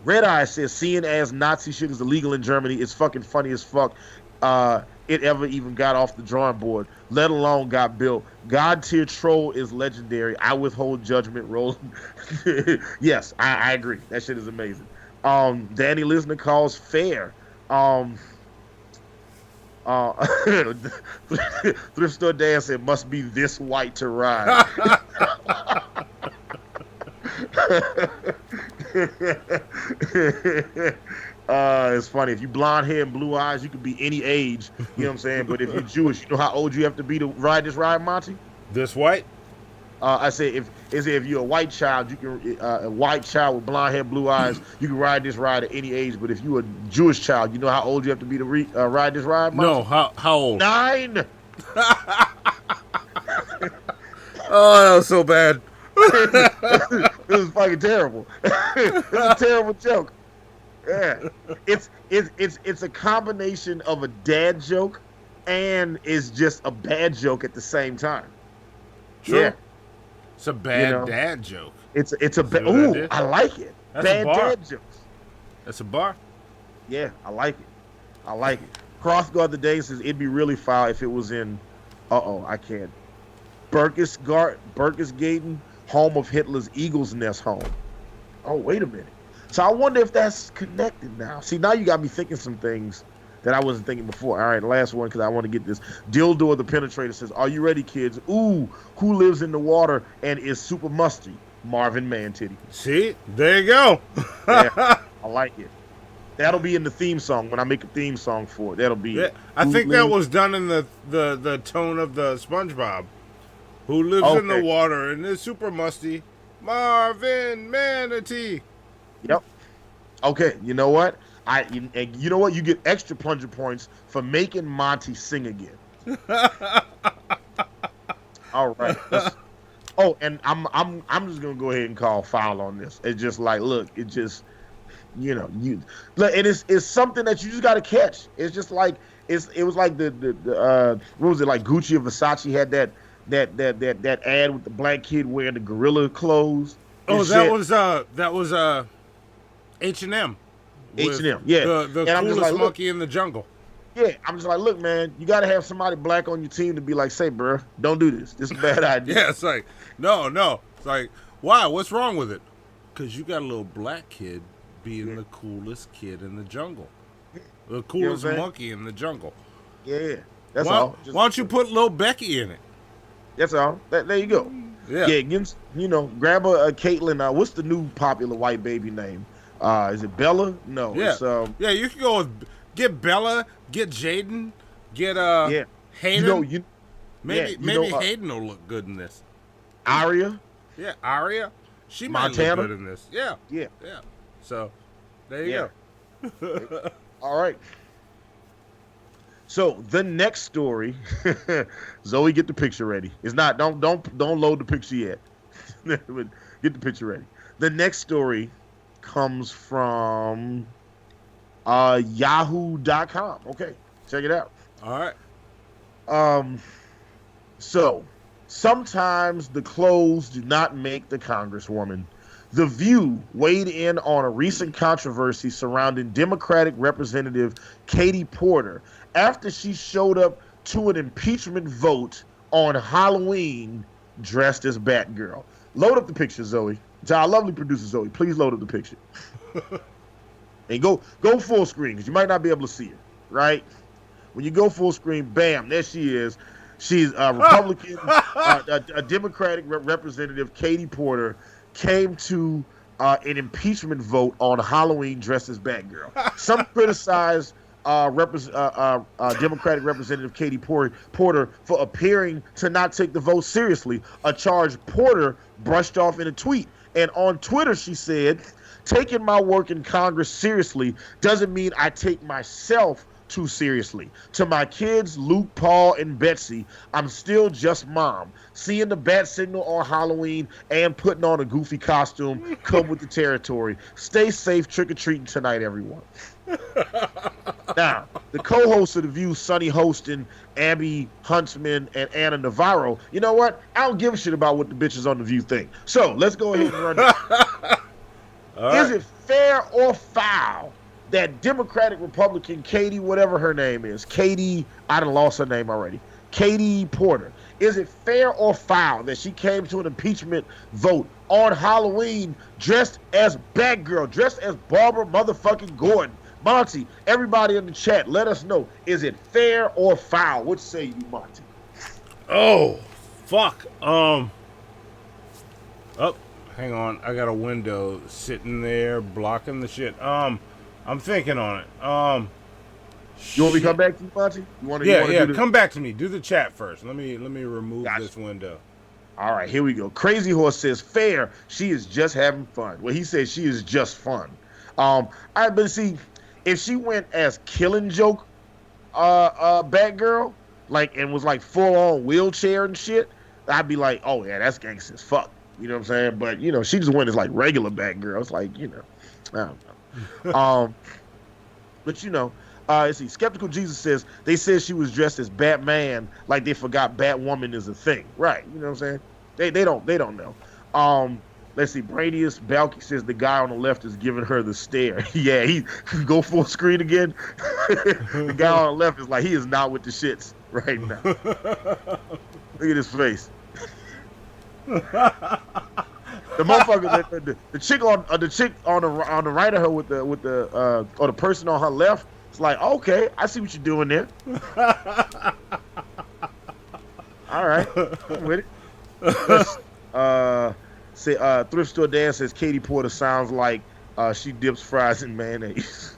Red Eye says seeing as Nazi shit is illegal in Germany, it's fucking funny as fuck. It ever even got off the drawing board, let alone got built. God tier troll is legendary. I withhold judgment. Rolling. Yes, I agree. That shit is amazing. Danny Lisner calls fair. Thrift Store Dan said must be this white to ride. It's funny. If you blonde hair and blue eyes, you could be any age. You know what I'm saying? But if you're Jewish, you know how old you have to be to ride this ride, Monty? This white? I say if you're a white child, you can a white child with blonde hair, blue eyes, you can ride this ride at any age. But if you're a Jewish child, you know how old you have to be to ride this ride, Monty? No, how old? 9. Oh, that was so bad. It was fucking terrible. It's a terrible joke. Yeah, it's a combination of a dad joke and is just a bad joke at the same time. True. Yeah, it's a bad dad joke. It's a bad. Ooh, I like it. That's bad a bar. Dad jokes. That's a bar. Yeah, I like it. I like it. Crossguard the Day says it'd be really foul if it was in. I can't. Berchtesgaden, home of Hitler's Eagle's Nest home. Oh, wait a minute. So I wonder if that's connected now. See, now you got me thinking some things that I wasn't thinking before. All right, last one because I want to get this. Dildo the Penetrator says, are you ready, kids? Ooh, who lives in the water and is super musty? Marvin Mantitty. See? There you go. Yeah, I like it. That'll be in the theme song when I make a theme song for it. That'll be yeah, I think that was done in the tone of the SpongeBob. Who lives in the water and is super musty? Marvin Manatee. Yep. Okay, you know what? You know what? You get extra plunger points for making Monty sing again. All right. And I'm just gonna go ahead and call foul on this. It's just like, look, it just, and it's something that you just gotta catch. It's just like it was like the what was it, like Gucci or Versace had that ad with the black kid wearing the gorilla clothes. Oh, that was H&M. H&M, yeah. The coolest monkey in the jungle. Yeah, I'm just like, look, man, you got to have somebody black on your team to be like, say, bro, don't do this. This is a bad idea. Yeah, it's like, no. It's like, why? What's wrong with it? Because you got a little black kid being the coolest kid in the jungle. The coolest monkey in the jungle. Yeah, that's all. Why don't you put Lil Becky in it? That's all. There you go. Yeah, grab a Caitlyn. What's the new popular white baby name? Is it Bella? No. Yeah. It's, yeah, you can go with get Bella, get Jaden, get Hayden. Maybe Hayden will look good in this. Aria. Yeah, Aria. She might look good in this. Yeah. Yeah. Yeah. So there you go. All right. So the next story, Zoe, get the picture ready. It's not. Don't load the picture yet. Get the picture ready. The next story comes from Yahoo.com. Okay, check it out. All right. So sometimes the clothes do not make the Congresswoman. The View weighed in on a recent controversy surrounding Democratic Representative Katie Porter after she showed up to an impeachment vote on Halloween dressed as Batgirl. Load up the picture, Zoe. To our lovely producer, Zoe, please load up the picture. And go full screen, because you might not be able to see it, right? When you go full screen, bam, there she is. She's Republican, a Democratic representative, Katie Porter, came to an impeachment vote on Halloween dressed as Batgirl. Some criticized Democratic Representative Katie Porter for appearing to not take the vote seriously, a charge Porter brushed off in a tweet. And on Twitter, she said, "Taking my work in Congress seriously doesn't mean I take myself too seriously. To my kids, Luke, Paul, and Betsy, I'm still just mom. Seeing the bat signal on Halloween and putting on a goofy costume come with the territory. Stay safe trick-or-treating tonight, everyone." Now, the co-hosts of The View, Sonny Hostin, Abby Huntsman, and Anna Navarro, you know what? I don't give a shit about what the bitches on The View think. So, let's go ahead and run it. Is it fair or foul that Democratic Republican Katie, whatever her name is, Katie, I done lost her name already, Katie Porter, is it fair or foul that she came to an impeachment vote on Halloween dressed as Batgirl, dressed as Barbara motherfucking Gordon? Monty, everybody in the chat, let us know. Is it fair or foul? What say you, Monty? Oh, fuck. Oh, hang on. I got a window sitting there blocking the shit. I'm thinking on it. You want me to come back to you, Monty? Yeah, come back to me. Do the chat first. Let me remove this window. All right, here we go. Crazy Horse says, fair. She is just having fun. Well, he says she is just fun. But see, if she went as Killing Joke, Batgirl, like, and was like full on wheelchair and shit, I'd be like, oh yeah, that's gangsta as fuck. You know what I'm saying? But you know, she just went as like regular Batgirl. It's like, you know, I don't know. But you know, let's see. Skeptical Jesus says they said she was dressed as Batman, like they forgot Batwoman is a thing, right? You know what I'm saying? They don't know. Let's see. Brainius Balky says the guy on the left is giving her the stare. Yeah, he go full screen again. The guy on the left is like, he is not with the shits right now. Look at his face. The motherfucker, the chick on the right of her with the or the person on her left, it's like, okay, I see what you're doing there. All right, I'm with it. Thrift Store Dan says Katie Porter sounds like she dips fries in mayonnaise.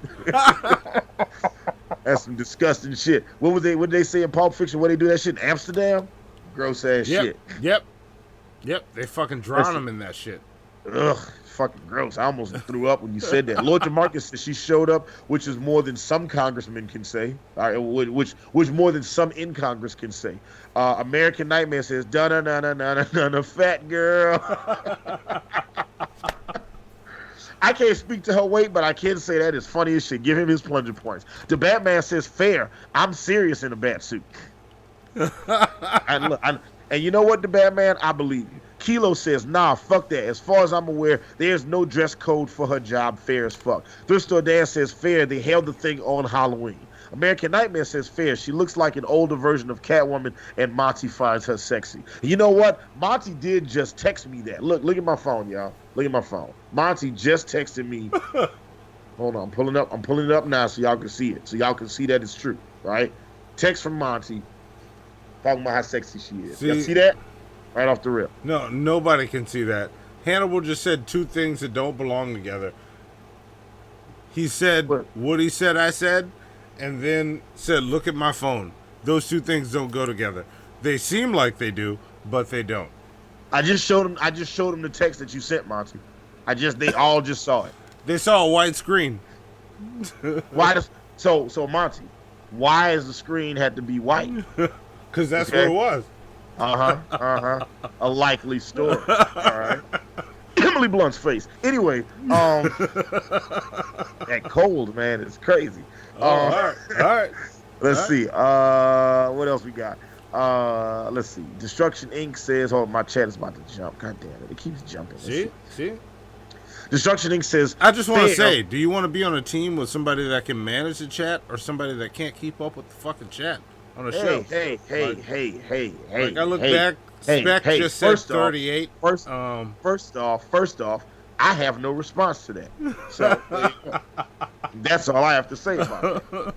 That's some disgusting shit. What did they say in Pulp Fiction? Where they do that shit in Amsterdam? Gross ass shit. Yep. They fucking drown them in that shit. Ugh, fucking gross. I almost threw up when you said that. Lord DeMarcus says she showed up, which is more than some congressmen can say. Which more than some in Congress can say. American Nightmare says, "Da-na-na-na-na-na-na, fat girl." I can't speak to her weight, but I can say that is funny as shit. Give him his plunger points. The Batman says, fair. I'm serious in a bat suit. And you know what, the Batman? I believe you. Kilo says, nah, fuck that. As far as I'm aware, there's no dress code for her job. Fair as fuck. Thrift Store Dan says, fair. They held the thing on Halloween. American Nightmare says, fair. She looks like an older version of Catwoman, and Monty finds her sexy. You know what? Monty did just text me that. Look at my phone, y'all. Look at my phone. Monty just texted me. Hold on, I'm pulling it up now so y'all can see it. So y'all can see that it's true, right? Text from Monty talking about how sexy she is. Y'all see that? Right off the rip. No, nobody can see that. Hannibal just said two things that don't belong together. He said what he said I said, and then said, look at my phone. Those two things don't go together. They seem like they do, but they don't. I just showed him the text that you sent, Monty. They all just saw it. They saw a white screen. So Monty, why does the screen had to be white? Because that's what it was. A likely story. All right. Emily Blunt's face. Anyway, that cold, man, is crazy. All right. Let's see. What else we got? Let's see. Destruction Inc. says, oh, my chat is about to jump. God damn it. It keeps jumping. See? Destruction Inc. says, I just want to say, do you want to be on a team with somebody that can manage the chat or somebody that can't keep up with the fucking chat on a show? Hey. Like I look back, Spec just said 38. First off, I have no response to that. So that's all I have to say about it.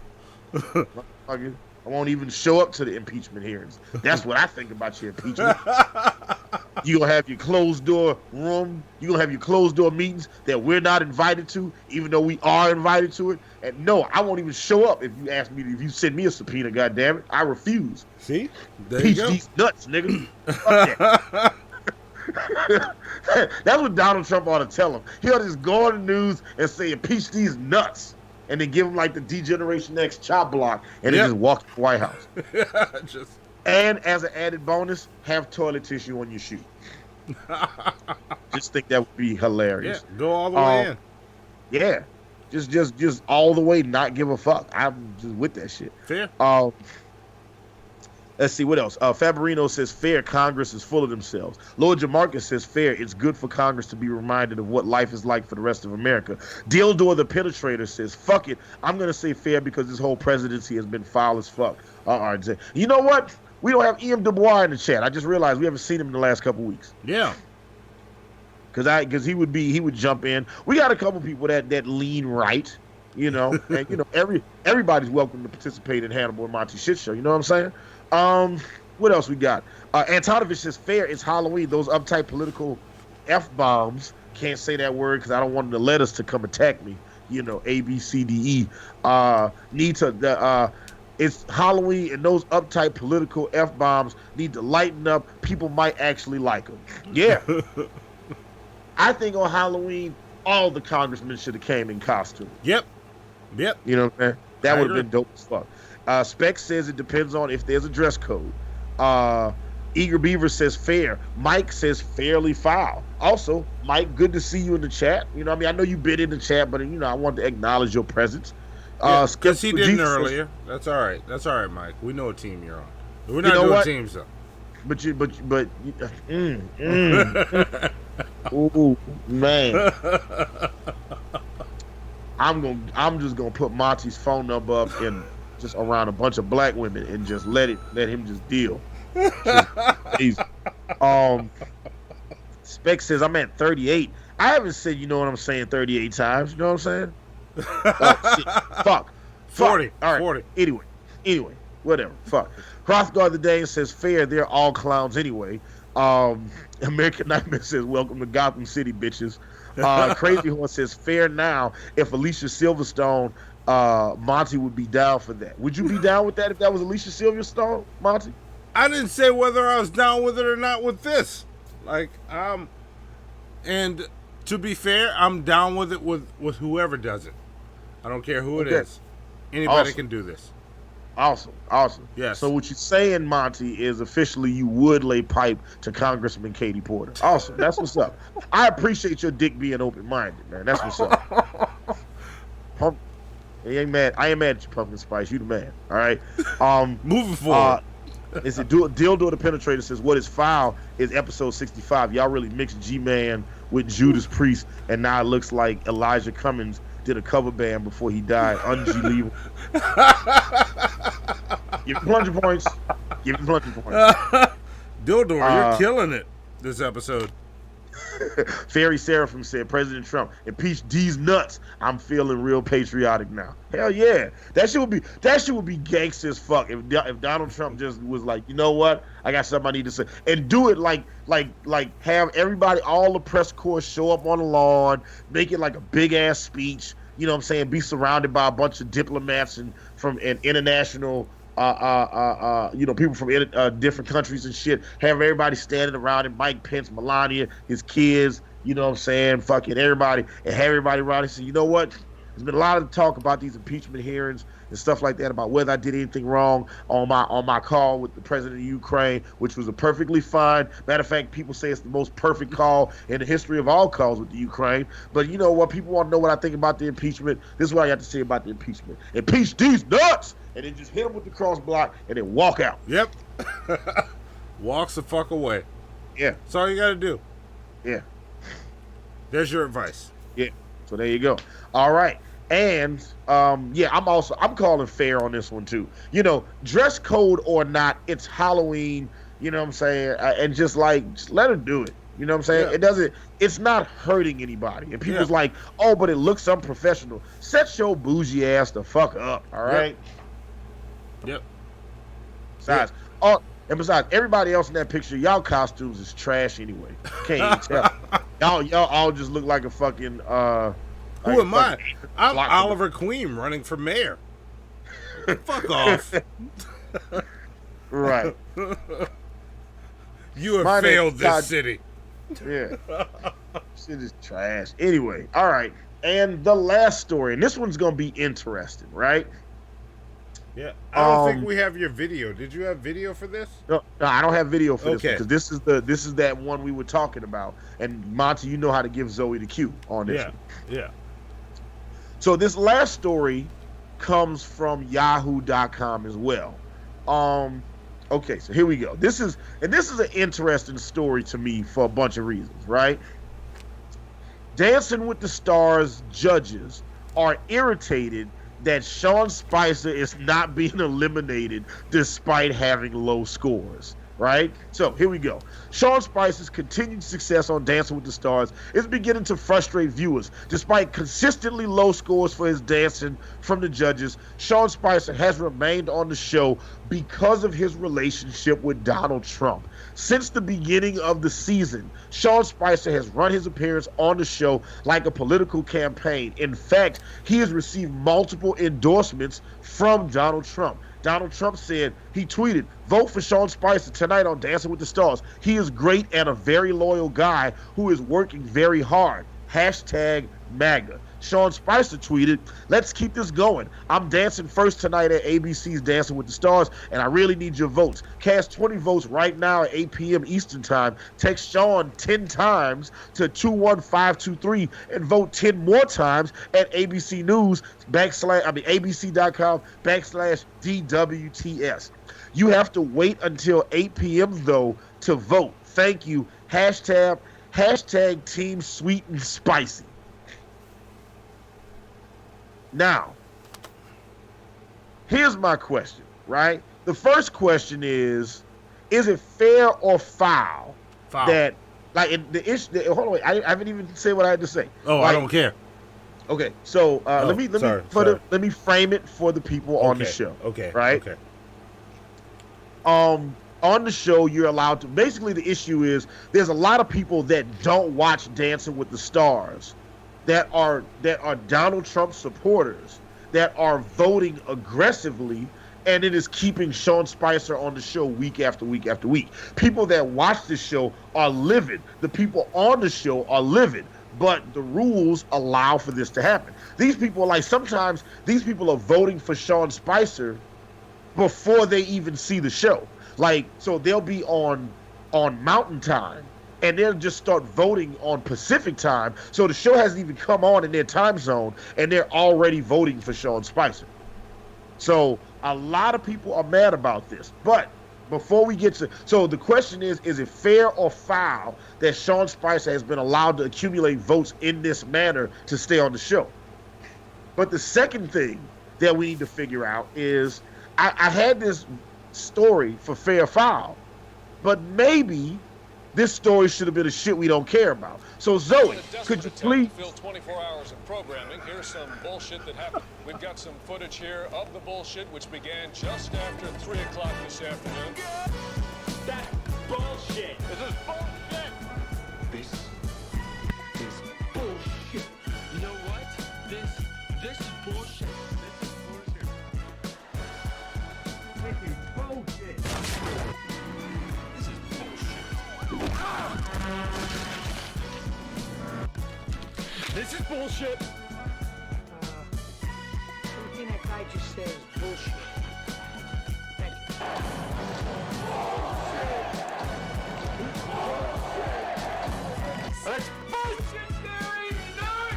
I won't even show up to the impeachment hearings. That's what I think about your impeachment. You gonna have your closed door room. You gonna have your closed door meetings that we're not invited to, even though we are invited to it. And no, I won't even show up if you ask me. If you send me a subpoena, goddamn it, I refuse. See, there Impeach you go. these nuts, nigga. Fuck that. That's what Donald Trump ought to tell him. He ought to just go on the news and say, impeach these nuts, and then give him like the D-Generation X chop block, and then just walk to the White House. And as an added bonus, have toilet tissue on your shoe. Just think that would be hilarious. Yeah, go all the way in. Yeah, just all the way, not give a fuck. I'm just with that shit. Fair. Let's see what else. Fabrino says, fair, Congress is full of themselves. Lord Jamarcus says, fair, it's good for Congress to be reminded of what life is like for the rest of America. Dildor the Penetrator says, fuck it, I'm going to say fair because this whole presidency has been foul as fuck. You know what? We don't have E.M. Dubois in the chat. I just realized we haven't seen him in the last couple weeks. Yeah. Because he would jump in. We got a couple people that lean right, you know, and you know everybody's welcome to participate in Hannibal and Monty shit show. You know what I'm saying? What else we got? Antonovich says, fair, it's Halloween. Those uptight political F-bombs, can't say that word because I don't want the letters to come attack me. You know, A, B, C, D, E. It's Halloween, and those uptight political F-bombs need to lighten up. People might actually like them. Yeah. I think on Halloween, all the congressmen should have came in costume. Yep. You know what I'm saying? That would have been dope as fuck. Spec says it depends on if there's a dress code. Eager Beaver says fair. Mike says fairly foul. Also, Mike, good to see you in the chat. You know what I mean? I know you've been in the chat, but, you know, I wanted to acknowledge your presence. Because he didn't earlier. That's all right. That's all right, Mike. We know what team you're on. We're not doing teams, though. Ooh, man. I'm just gonna put Monty's phone number up and just around a bunch of black women and just let him just deal. Just, Spec says I'm at 38. I haven't said you know what I'm saying 38 times. You know what I'm saying? Oh, shit. Fuck. 40. All right. 40. Anyway, whatever. Fuck. Hrothgar the Dane says fair. They're all clowns anyway. American Nightmare says welcome to Gotham City, bitches. Crazy Horse says fair now. If Alicia Silverstone, Monty would be down for that. Would you be down with that if that was Alicia Silverstone, Monty? I didn't say whether I was down with it or not with this. Like, and to be fair, I'm down with it with whoever does it. I don't care who it is. Anybody can do this. Awesome. Yes. So what you're saying, Monty, is officially you would lay pipe to Congressman Katie Porter. Awesome. That's what's up. I appreciate your dick being open-minded, man. That's what's up. I ain't mad at you, Pumpkin Spice. You the man. All right. Moving forward. Is it Dildo the Penetrator says what is foul is episode 65. Y'all really mixed G-Man with Judas Priest, and now it looks like Elijah Cummings did a cover band before he died. Unbelievable. Give him plunger points. Dildo, you're killing it this episode. Fairy Seraphim said, President Trump, impeach these nuts. I'm feeling real patriotic now. Hell yeah. That shit would be gangster as fuck if Donald Trump just was like, you know what? I got something I need to say. And do it like have everybody, all the press corps show up on the lawn, make it like a big ass speech. You know what I'm saying? Be surrounded by a bunch of diplomats and international people from different countries and shit. Have everybody standing around him, Mike Pence, Melania, his kids, you know what I'm saying, fucking everybody, and have everybody around and say, you know what? There's been a lot of talk about these impeachment hearings and stuff like that, about whether I did anything wrong on my call with the president of Ukraine, which was a perfectly fine. Matter of fact, people say it's the most perfect call in the history of all calls with the Ukraine. But you know what? People want to know what I think about the impeachment. This is what I got to say about the impeachment. Impeach these nuts! And then just hit them with the cross block and then walk out. Yep. Walks the fuck away. Yeah. That's all you got to do. Yeah. There's your advice. Yeah. So there you go. All right. And I'm calling fair on this one too. You know, dress code or not, it's Halloween. You know what I'm saying? And just let her do it. You know what I'm saying? Yeah. It's not hurting anybody. And people's like, oh, but it looks unprofessional. Set your bougie ass the fuck up. All right. Yep. Besides, besides, everybody else in that picture, y'all costumes is trash anyway. Can't even tell. y'all all just look like a fucking. Who am I? I'm Oliver Queen running for mayor. Fuck off. Right. You have failed this city. Yeah. Shit is trash. Anyway, all right. And the last story, and this one's gonna be interesting, right? Yeah. I don't think we have your video. Did you have video for this? No, I don't have video for this because this is that one we were talking about. And Monty, you know how to give Zoe the cue on this one. Yeah. So this last story comes from Yahoo.com as well. Okay, so here we go. This is an interesting story to me for a bunch of reasons, right? Dancing with the Stars judges are irritated that Sean Spicer is not being eliminated despite having low scores, right? So here we go. Sean Spicer's continued success on Dancing with the Stars is beginning to frustrate viewers. Despite consistently low scores for his dancing from the judges, Sean Spicer has remained on the show because of his relationship with Donald Trump. Since the beginning of the season, Sean Spicer has run his appearance on the show like a political campaign. In fact, he has received multiple endorsements from Donald Trump. Donald Trump said, he tweeted, "Vote for Sean Spicer tonight on Dancing with the Stars. He is great and a very loyal guy who is working very hard. Hashtag MAGA." Sean Spicer tweeted, "Let's keep this going. I'm dancing first tonight at ABC's Dancing with the Stars, and I really need your votes. Cast 20 votes right now at 8 p.m. Eastern Time. Text Sean 10 times to 21523 and vote 10 more times at ABC News ABC.com/DWTS. You have to wait until 8 p.m. though to vote. Thank you. Hashtag Team Sweet and Spicy." Now, here's my question, right? The first question is it fair or foul that, like, the issue? Hold on, wait, I haven't even said what I had to say. Oh, like, I don't care. Okay, so let me frame it for the people on the show. Okay. Right. Okay. On the show, you're allowed to. Basically, the issue is there's a lot of people that don't watch Dancing with the Stars, that are Donald Trump supporters, that are voting aggressively, and it is keeping Sean Spicer on the show week after week after week. People that watch the show are livid. The people on the show are livid, but the rules allow for this to happen. These people, like, sometimes these people are voting for Sean Spicer before they even see the show. Like, so they'll be on Mountain Time, and they'll just start voting on Pacific Time. So the show hasn't even come on in their time zone, and they're already voting for Sean Spicer. So a lot of people are mad about this. But before we get to... So the question is it fair or foul that Sean Spicer has been allowed to accumulate votes in this manner to stay on the show? But the second thing that we need to figure out is, I had this story for fair or foul, but maybe this story should have been a shit we don't care about. So Zoe, could you please fill 24 hours of programming? Here's some bullshit that happened. We've got some footage here of the bullshit, which began just after 3 o'clock this afternoon. That's bullshit. This is bullshit. This is bullshit. You know what? This is bullshit. This is bullshit. This is bullshit. Everything that guy just said is bullshit. That's bullshit, Gary! Nerd!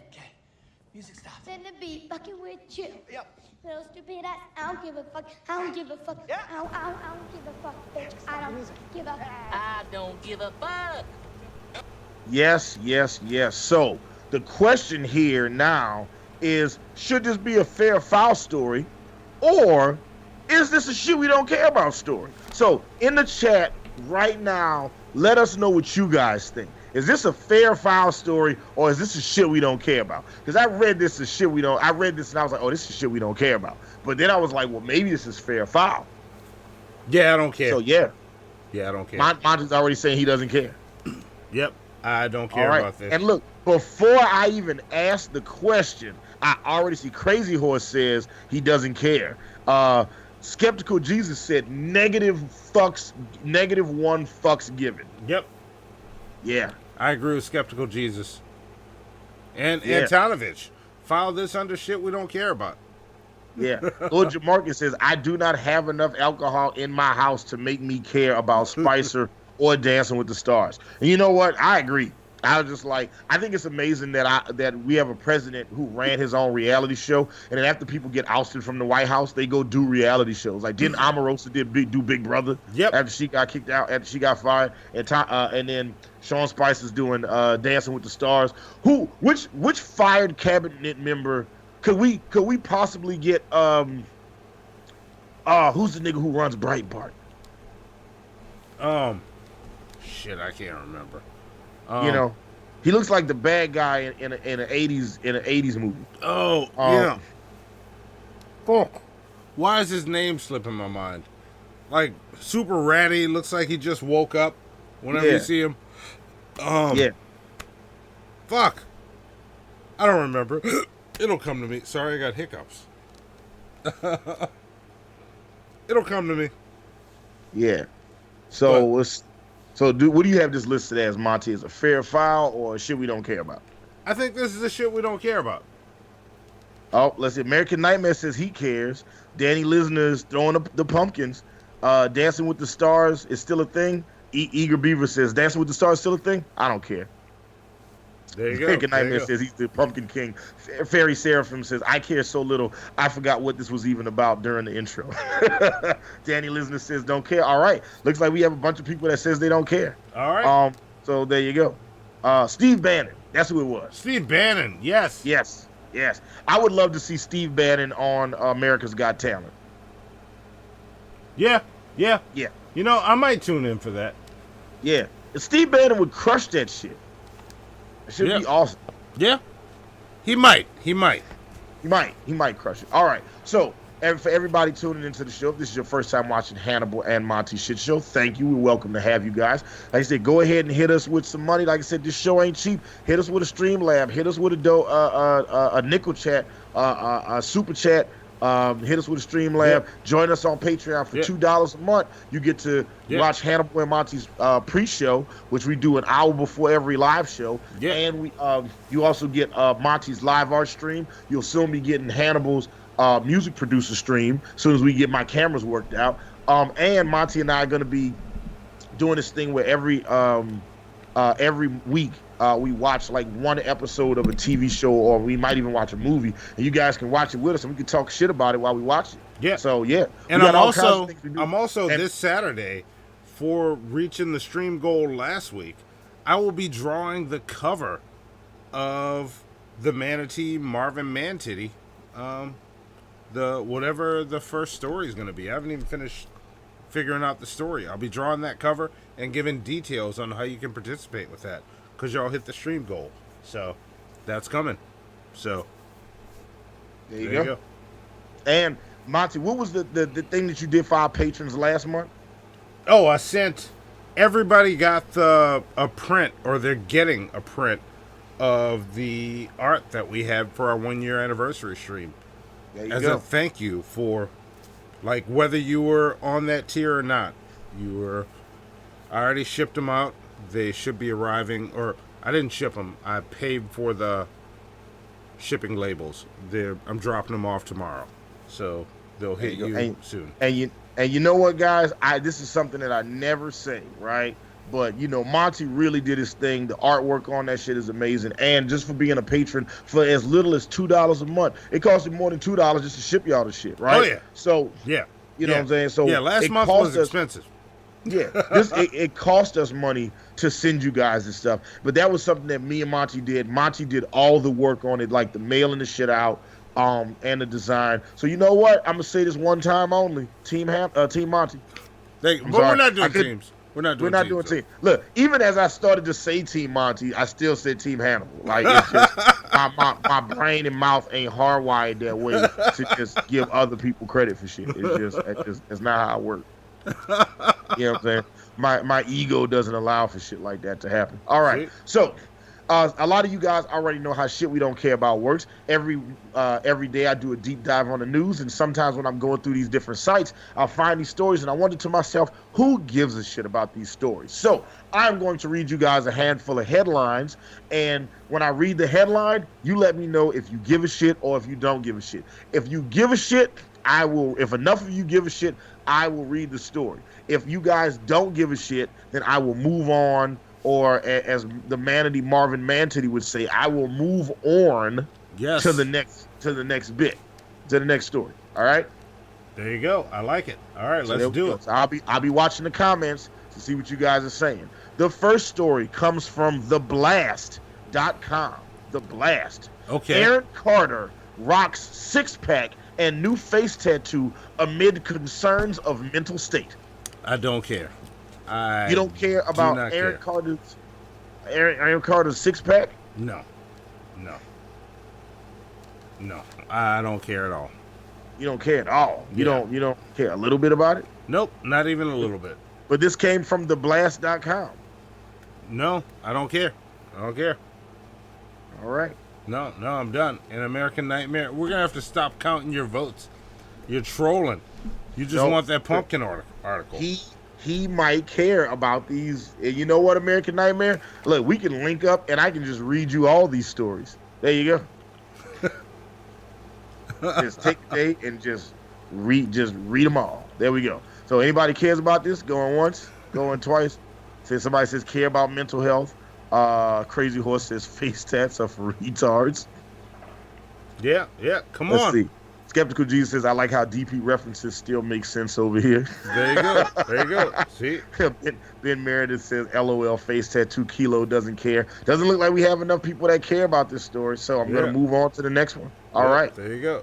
Okay, music stop. Send the beat, fucking with you. Yep. Little stupid ass, I don't give a fuck. I don't give a fuck. Yeah. I don't give a fuck, bitch. I don't give a fuck. I don't give a fuck. Yes. So the question here now is, should this be a fair foul story, or is this a shit we don't care about story? So in the chat right now, let us know what you guys think. Is this a fair foul story, or is this a shit we don't care about? Because I read this as shit we don't. I read this and I was like, oh, this is shit we don't care about. But then I was like, well, maybe this is fair foul. Yeah, I don't care. So yeah, I don't care. Monty's already saying he doesn't care. Yep, I don't care about this. And look, before I even ask the question, I already see Crazy Horse says he doesn't care. Skeptical Jesus said -1 fucks given. Yep. Yeah. I agree with Skeptical Jesus. And Antonovich. File this under shit we don't care about. Yeah. Lord Jamarcus says, I do not have enough alcohol in my house to make me care about Spicer or Dancing with the Stars. And you know what? I agree. I was just like, I think it's amazing that we have a president who ran his own reality show, and then after people get ousted from the White House, they go do reality shows. Like, didn't Omarosa do Big Brother? Yep. After she got kicked out, after she got fired, and then Sean Spicer's doing Dancing with the Stars. Which fired cabinet member could we possibly get? Who's the nigga who runs Breitbart? Shit, I can't remember. He looks like the bad guy in an 80s movie. Oh, yeah. Fuck. Why is his name slipping my mind? Like, super ratty, looks like he just woke up whenever you see him. Yeah. Fuck. I don't remember. It'll come to me. Sorry, I got hiccups. It'll come to me. Yeah. What do you have this listed as, Monty? Is a fair foul or shit we don't care about? I think this is the shit we don't care about. Oh, let's see. American Nightmare says he cares. Danny Lisner's throwing up the pumpkins. Dancing with the Stars is still a thing. Eager Beaver says Dancing with the Stars is still a thing. I don't care. There you go. American Nightmare says he's the Pumpkin King. Fairy Seraphim says, I care so little, I forgot what this was even about during the intro. Danny Lisner says, don't care. All right. Looks like we have a bunch of people that says they don't care. All right. So there you go. Steve Bannon. That's who it was. Steve Bannon. Yes. Yes. I would love to see Steve Bannon on America's Got Talent. Yeah. Yeah. You know, I might tune in for that. Yeah. And Steve Bannon would crush that shit. It should be awesome. Yeah. He might crush it. All right. So, for everybody tuning into the show, if this is your first time watching Hannibal and Monty Shit Show, thank you. We're welcome to have you guys. Like I said, go ahead and hit us with some money. Like I said, this show ain't cheap. Hit us with a Streamlab. Hit us with a nickel chat, a super chat. Hit us with a Streamlab. Yep. Join us on Patreon for $2 a month. You get to watch Hannibal and Monty's pre-show, which we do an hour before every live show. Yeah. And you also get Monty's live art stream. You'll soon be getting Hannibal's music producer stream as soon as we get my cameras worked out. And Monty and I are going to be doing this thing where every week we watch like one episode of a TV show, or we might even watch a movie, and you guys can watch it with us, and we can talk shit about it while we watch it. Yeah. So yeah. And I'm also this Saturday, for reaching the stream goal last week, I will be drawing the cover of the Manatee Marvin Mantitty, whatever the first story is going to be. I haven't even finished figuring out the story. I'll be drawing that cover and giving details on how you can participate with that, because y'all hit the stream goal. So that's coming. So there you go. And Monty, what was the thing that you did for our patrons last month? Oh, I sent everybody got a print, or they're getting a print of the art that we had for our 1-year anniversary stream. As a thank you for, like, whether you were on that tier or not. I already shipped them out. They should be arriving, or I didn't ship them. I paid for the shipping labels. I'm dropping them off tomorrow, so they'll hit you soon. And you know what, guys? This is something that I never say, right? But Monty really did his thing. The artwork on that shit is amazing. And just for being a patron for as little as $2 a month, it cost you more than $2 just to ship y'all the shit, right? Oh yeah. So yeah, you know what I'm saying. So yeah, last month was expensive. Yeah, it cost us money to send you guys this stuff, but that was something that me and Monty did. Monty did all the work on it, like the mailing the shit out, and the design. So you know what? I'm gonna say this one time only. Team Monty. We're not doing teams. We're not doing team. Look, even as I started to say Team Monty, I still said Team Hannibal. Like, it's just my brain and mouth ain't hardwired that way to just give other people credit for shit. It's not how I work. You know what I'm saying? My ego doesn't allow for shit like that to happen. All right, so a lot of you guys already know how shit we don't care about works. Every day I do a deep dive on the news, and sometimes when I'm going through these different sites, I'll find these stories, and I wonder to myself, who gives a shit about these stories? So I'm going to read you guys a handful of headlines, and when I read the headline, you let me know if you give a shit or if you don't give a shit. If you give a shit, I will. If enough of you give a shit, I will read the story. If you guys don't give a shit, then I will move on. Or as the manatee Marvin Mantity would say, I will move on to the next bit, to the next story. All right. There you go. I like it. All right, let's do it. So I'll be watching the comments to see what you guys are saying. The first story comes from theblast.com. The Blast. Okay. Aaron Carter rocks six-pack and new face tattoo amid concerns of mental state. I don't care. You don't care about Aaron Carter's six-pack? No. I don't care at all. You don't care at all. You don't care a little bit about it? Nope, not even a little bit. But this came from theblast.com. No, I don't care. All right. No, I'm done. An American Nightmare. We're gonna have to stop counting your votes. You're trolling. You just want that pumpkin article. He might care about these. You know what, American Nightmare? Look, we can link up, and I can just read you all these stories. There you go. Just take a day and just read them all. There we go. So anybody cares about this? Going once, going twice. Somebody says care about mental health. Crazy Horse says face tats are for retards. Yeah. Come on. Let's see. Skeptical Jesus says, I like how DP references still make sense over here. There you go. See? Ben Meredith says, LOL, face tattoo Kilo doesn't care. Doesn't look like we have enough people that care about this story, so I'm going to move on to the next one. All right. There you go.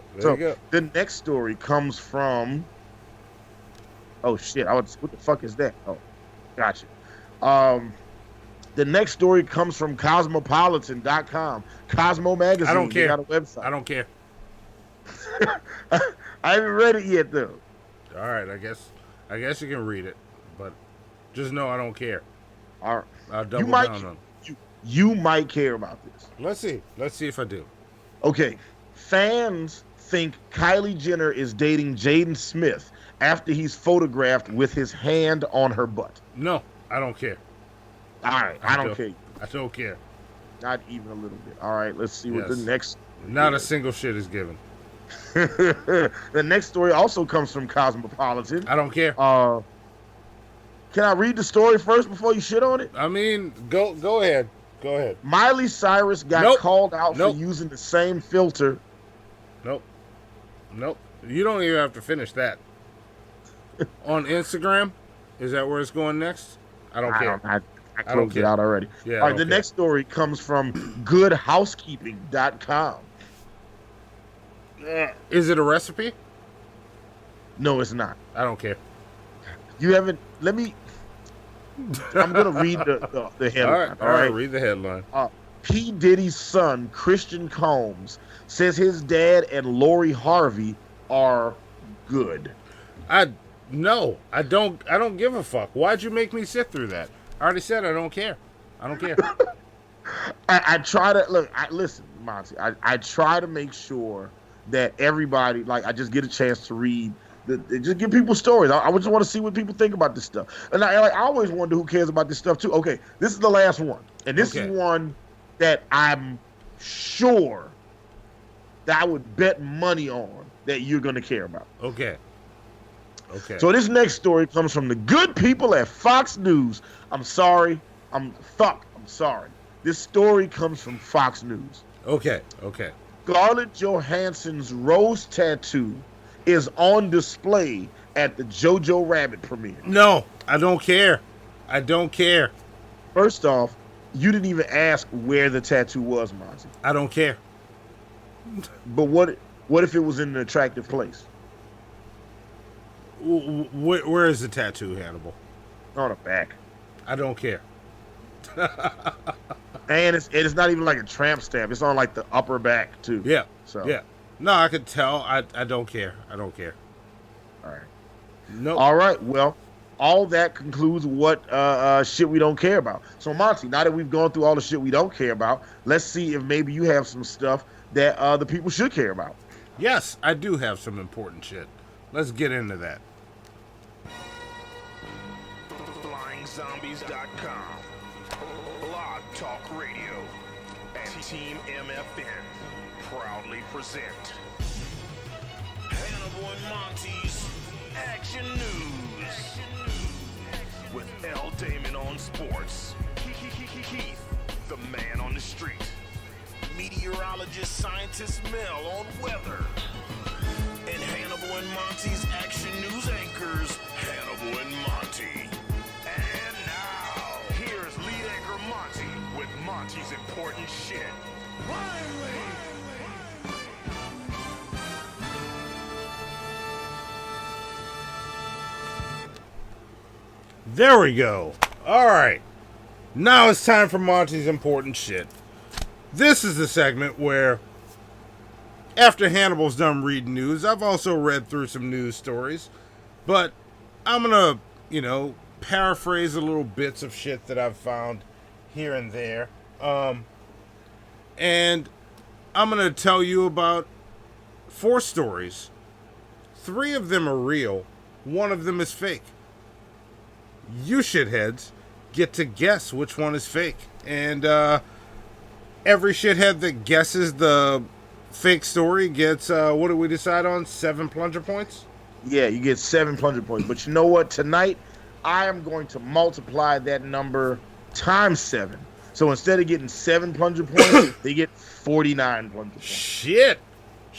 The next story comes from... Oh, shit. What the fuck is that? Oh, gotcha. The next story comes from Cosmopolitan.com. Cosmo Magazine. I don't care. They got a website. I don't care. I haven't read it yet, though. All right, I guess you can read it, but just know I don't care. All right. I'll double down on it. You might care about this. Let's see if I do. Okay. Fans think Kylie Jenner is dating Jaden Smith after he's photographed with his hand on her butt. No, I don't care. All right, I don't care. I don't care. Not even a little bit. All right, let's see what the next... Not a single shit is given. The next story also comes from Cosmopolitan. I don't care. Can I read the story first before you shit on it? I mean, go ahead. Go ahead. Miley Cyrus got called out for using the same filter. Nope. You don't even have to finish that. On Instagram? Is that where it's going next? I don't care. I closed it out already. Yeah, all right, the next story comes from goodhousekeeping.com. Is it a recipe? No, it's not. I don't care. You haven't... Let me... I'm going to read the headline. All right, read the headline. P. Diddy's son, Christian Combs, says his dad and Lori Harvey are good. I don't give a fuck. Why'd you make me sit through that? I already said I don't care. I don't care. I try to... Look, listen, Monty. I try to make sure that everybody... Like, I just get a chance to read... just give people stories. I just want to see what people think about this stuff. And I always wonder who cares about this stuff, too. Okay, this is the last one. And this is one that I'm sure that I would bet money on that you're going to care about. Okay. So this next story comes from the good people at Fox News. I'm sorry. I'm sorry. This story comes from Fox News. Okay. Scarlett Johansson's rose tattoo is on display at the Jojo Rabbit premiere. No, I don't care. First off, you didn't even ask where the tattoo was, Monty. I don't care. But what if it was in an attractive place? Where is the tattoo, Hannibal? On the back. I don't care. And it's not even like a tramp stamp. It's on like the upper back too. Yeah. So yeah. No, I could tell. I don't care. I don't care. All right. No. All right. Well, all that concludes what shit we don't care about. So Monty, now that we've gone through all the shit we don't care about, let's see if maybe you have some stuff that the people should care about. Yes, I do have some important shit. Let's get into that. FlyingZombies.com, Blog Talk Radio, and Team MFN proudly present Hannibal and Monty's Action News with L. Damon on sports, Keith, the man on the street, meteorologist scientist Mel on weather, and Hannibal and Monty's Action News anchors, Hannibal and Monty. And now, here's lead anchor Monty with Monty's important shit. There we go. All right. Now it's time for Monty's important shit. This is the segment where, after Hannibal's done reading news, I've also read through some news stories, but I'm going to, paraphrase a little bits of shit that I've found here and there. And I'm going to tell you about 4 stories. 3 of them are real. 1 of them is fake. You shitheads get to guess which one is fake. And every shithead that guesses the fake story gets, what did we decide on? 7 plunger points? Yeah, you get 7 plunger points. But you know what? Tonight, I am going to multiply that number times 7. So instead of getting 7 plunger points, they get 49 plunger points. Shit.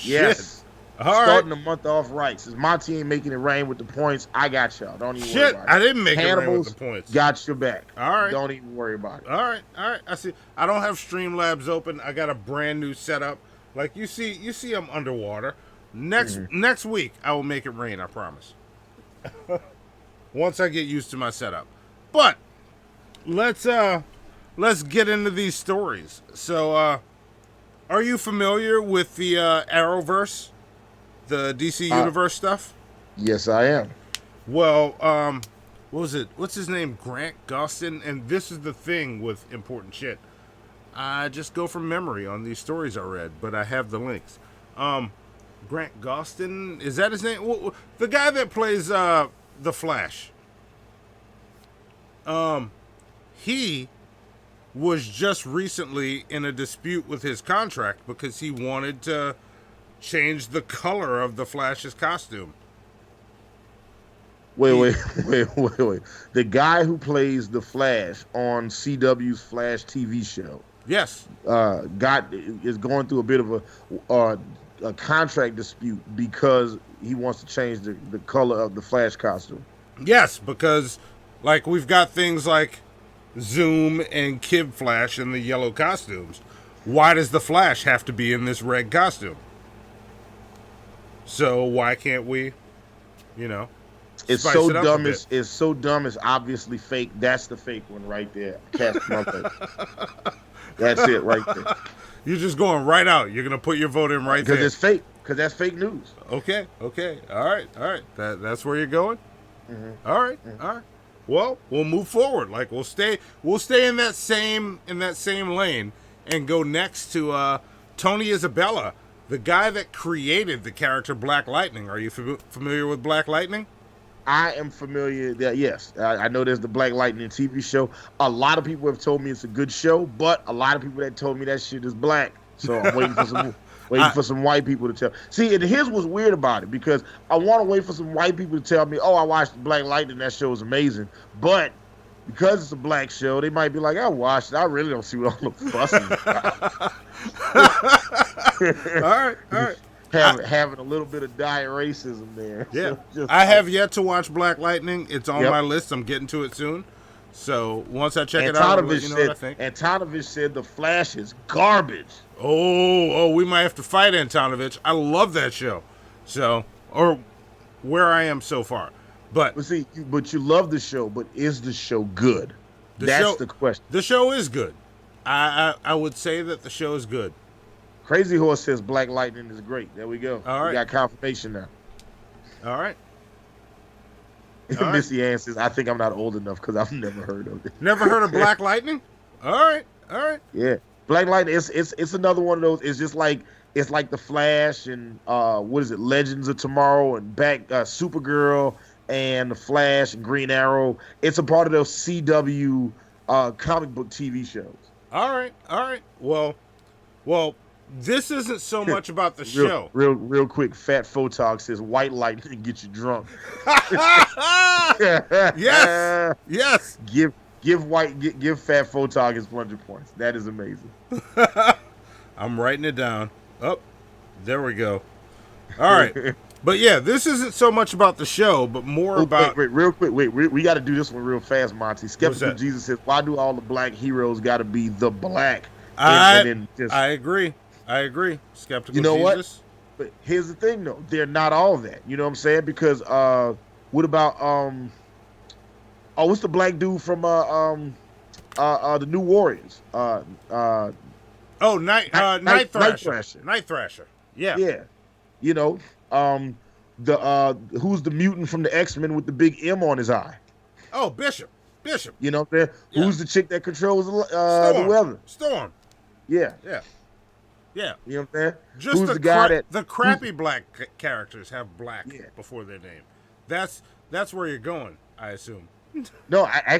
Yes. All Starting right. the month off right. Since Monty ain't making it rain with the points, I got y'all. Don't even worry Shit, about it. I didn't make Hannibal's it rain with the points. Got your back. All right. Don't even worry about it. All right. I see. I don't have Streamlabs open. I got a brand new setup. Like you see I'm underwater. Next week I will make it rain, I promise. Once I get used to my setup. But let's get into these stories. So are you familiar with the Arrowverse? The DC Universe stuff? Yes, I am. Well, what was it? What's his name? Grant Gustin. And this is the thing with important shit. I just go from memory on these stories I read, but I have the links. Grant Gustin, is that his name? The guy that plays the Flash. He was just recently in a dispute with his contract because he wanted to change the color of the Flash's costume. Wait. The guy who plays the Flash on CW's Flash TV show. Yes. Is going through a bit of a contract dispute because he wants to change the color of the Flash costume. Yes, because like we've got things like Zoom and Kid Flash in the yellow costumes. Why does the Flash have to be in this red costume? So why can't we, It's spice so it up dumb. a bit? It's so dumb. It's obviously fake. That's the fake one right there. That's it right there. You're just going right out. You're gonna put your vote in right there because it's fake. Because that's fake news. Okay. All right. That's where you're going. Mm-hmm. All right. Well, we'll move forward. Like we'll stay in that same lane and go next to Tony Isabella, the guy that created the character Black Lightning. Are you familiar with Black Lightning? I am familiar. Yes, I know there's the Black Lightning TV show. A lot of people have told me it's a good show, but a lot of people that told me that shit is black. So I'm waiting for some white people to tell. See, and here's what's weird about it, because I want to wait for some white people to tell me, oh, I watched Black Lightning, that show is amazing. But because it's a black show, they might be like, I watched it. I really don't see what all the fuss is about. All right. Having a little bit of dire racism there. Yeah. So I have yet to watch Black Lightning. It's on my list. I'm getting to it soon. So once I check it out, I'll let you know what I think. Antonovich said the Flash is garbage. Oh, we might have to fight Antonovich. I love that show. So, or where I am so far. But see, but you love the show, but is the show good? That's the question. The show is good. I would say that the show is good. Crazy Horse says Black Lightning is great. There we go. All right. We got confirmation now. All right. Missy Ann says, I think I'm not old enough because I've never heard of it. Never heard of Black Lightning? All right. Yeah. Black Lightning, it's another one of those. It's just like, it's like The Flash and what is it, Legends of Tomorrow and Supergirl and The Flash and Green Arrow. It's a part of those CW comic book TV shows. All right. Well, this isn't so much about the show. Real quick, Fat Photog says White Lightning get you drunk. Yes. Give Fat Photog his plunger points. That is amazing. I'm writing it down. Oh, there we go. All right. But yeah, this isn't so much about the show, but more about... Wait, real quick. We got to do this one real fast, Monty. Skeptical Jesus says, why do all the black heroes got to be the black? I agree. Skeptical You know Jesus. What? But here's the thing, though. They're not all that. You know what I'm saying? Because what about... what's the black dude from the New Warriors? Night Thrasher. Night Thrasher. Yeah. Yeah. You know, who's the mutant from the X-Men with the big M on his eye? Oh, Bishop. You know what I'm saying? Yeah. Who's the chick that controls the weather? Storm. Yeah. You know what I'm saying? Just who's the guy the crappy black characters have black before their name. That's where you're going, I assume. No, I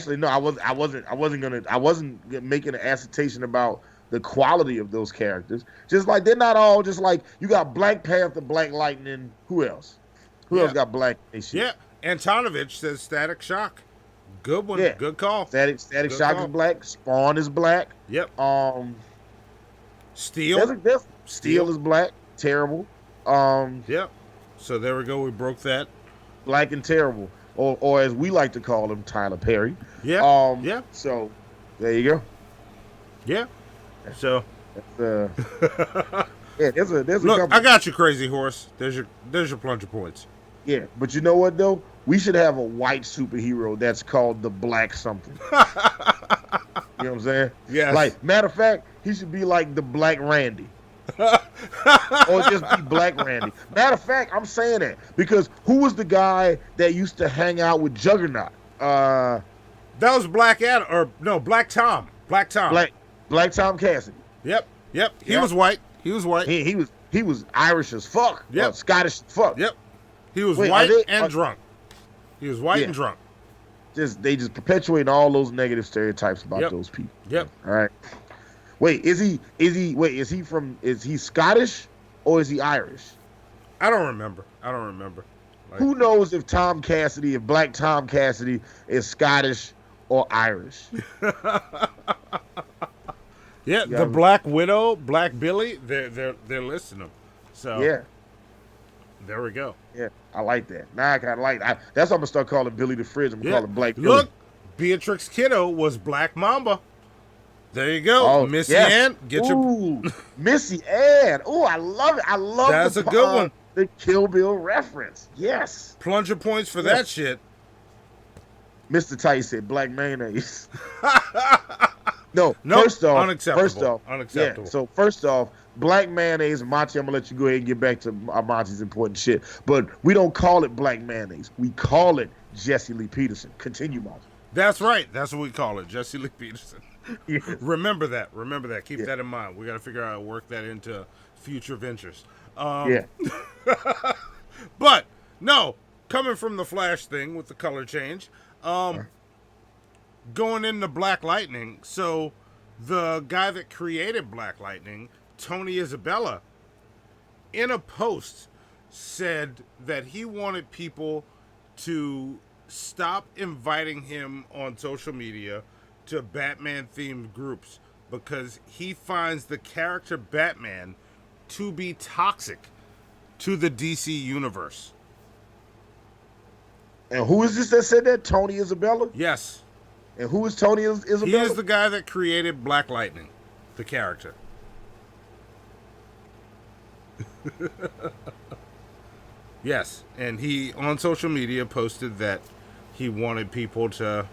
wasn't making an assertion about the quality of those characters. Just like they're not all just like you got Black Panther, Black Lightning. Who else? Who else got black? Yeah, Antonovich says Static Shock. Good one. Yeah. Good call. Static Shock is black. Spawn is black. Yep. Steel. Steel is black. Terrible. Yep. So there we go. We broke that. Black and terrible. Or as we like to call him, Tyler Perry. Yeah. Yeah. So there you go. Yeah. So there's a look. couple. I got you, Crazy Horse. There's your plunger points. Yeah, but you know what though? We should have a white superhero that's called the Black something. You know what I'm saying? Yes. Like matter of fact, he should be like the Black Randy. Or just be Black Randy. Matter of fact, I'm saying that because who was the guy that used to hang out with Juggernaut? That was Black Adam, or no, Black Tom. Black Tom Cassidy. Yep. He was white. He was Irish as fuck. Yep. Scottish as fuck. Yep. He was white and drunk. He was white and drunk. They just perpetuating all those negative stereotypes about those people. Yep. All right. Wait, is he Scottish or is he Irish? I don't remember. Like, who knows if Black Tom Cassidy is Scottish or Irish? Yeah, the Black Widow, Black Billy, they're listing them. So yeah, there we go. Yeah, I like that. Now I kind of like. That's what I'm gonna start calling Billy the Fridge. I'm gonna call him Black Billy. Look, Beatrix Kiddo was Black Mamba. There you go, Oh, Missy yes. Ann. Get your Missy Ann. Oh, I love it. I love That's a good one. The Kill Bill reference. Yes. Plunger points for that shit. Mr. Tight said Black Mayonnaise. No, Nope, first off, unacceptable. Yeah, so first off, Black Mayonnaise, Monty, I'm gonna let you go ahead and get back to Monty's important shit. But we don't call it Black Mayonnaise. We call it Jesse Lee Peterson. Continue, Monty. That's right. That's what we call it, Jesse Lee Peterson. Yes. Remember that. Keep that in mind. We got to figure out how to work that into future ventures. Yeah. But no, coming from the Flash thing with the color change, going into Black Lightning. So the guy that created Black Lightning, Tony Isabella, in a post said that he wanted people to stop inviting him on social media to Batman-themed groups because he finds the character Batman to be toxic to the DC universe. And who is this that said that? Tony Isabella? Yes. And who is Tony Isabella? He is the guy that created Black Lightning, the character. Yes, and he, on social media, posted that he wanted people to,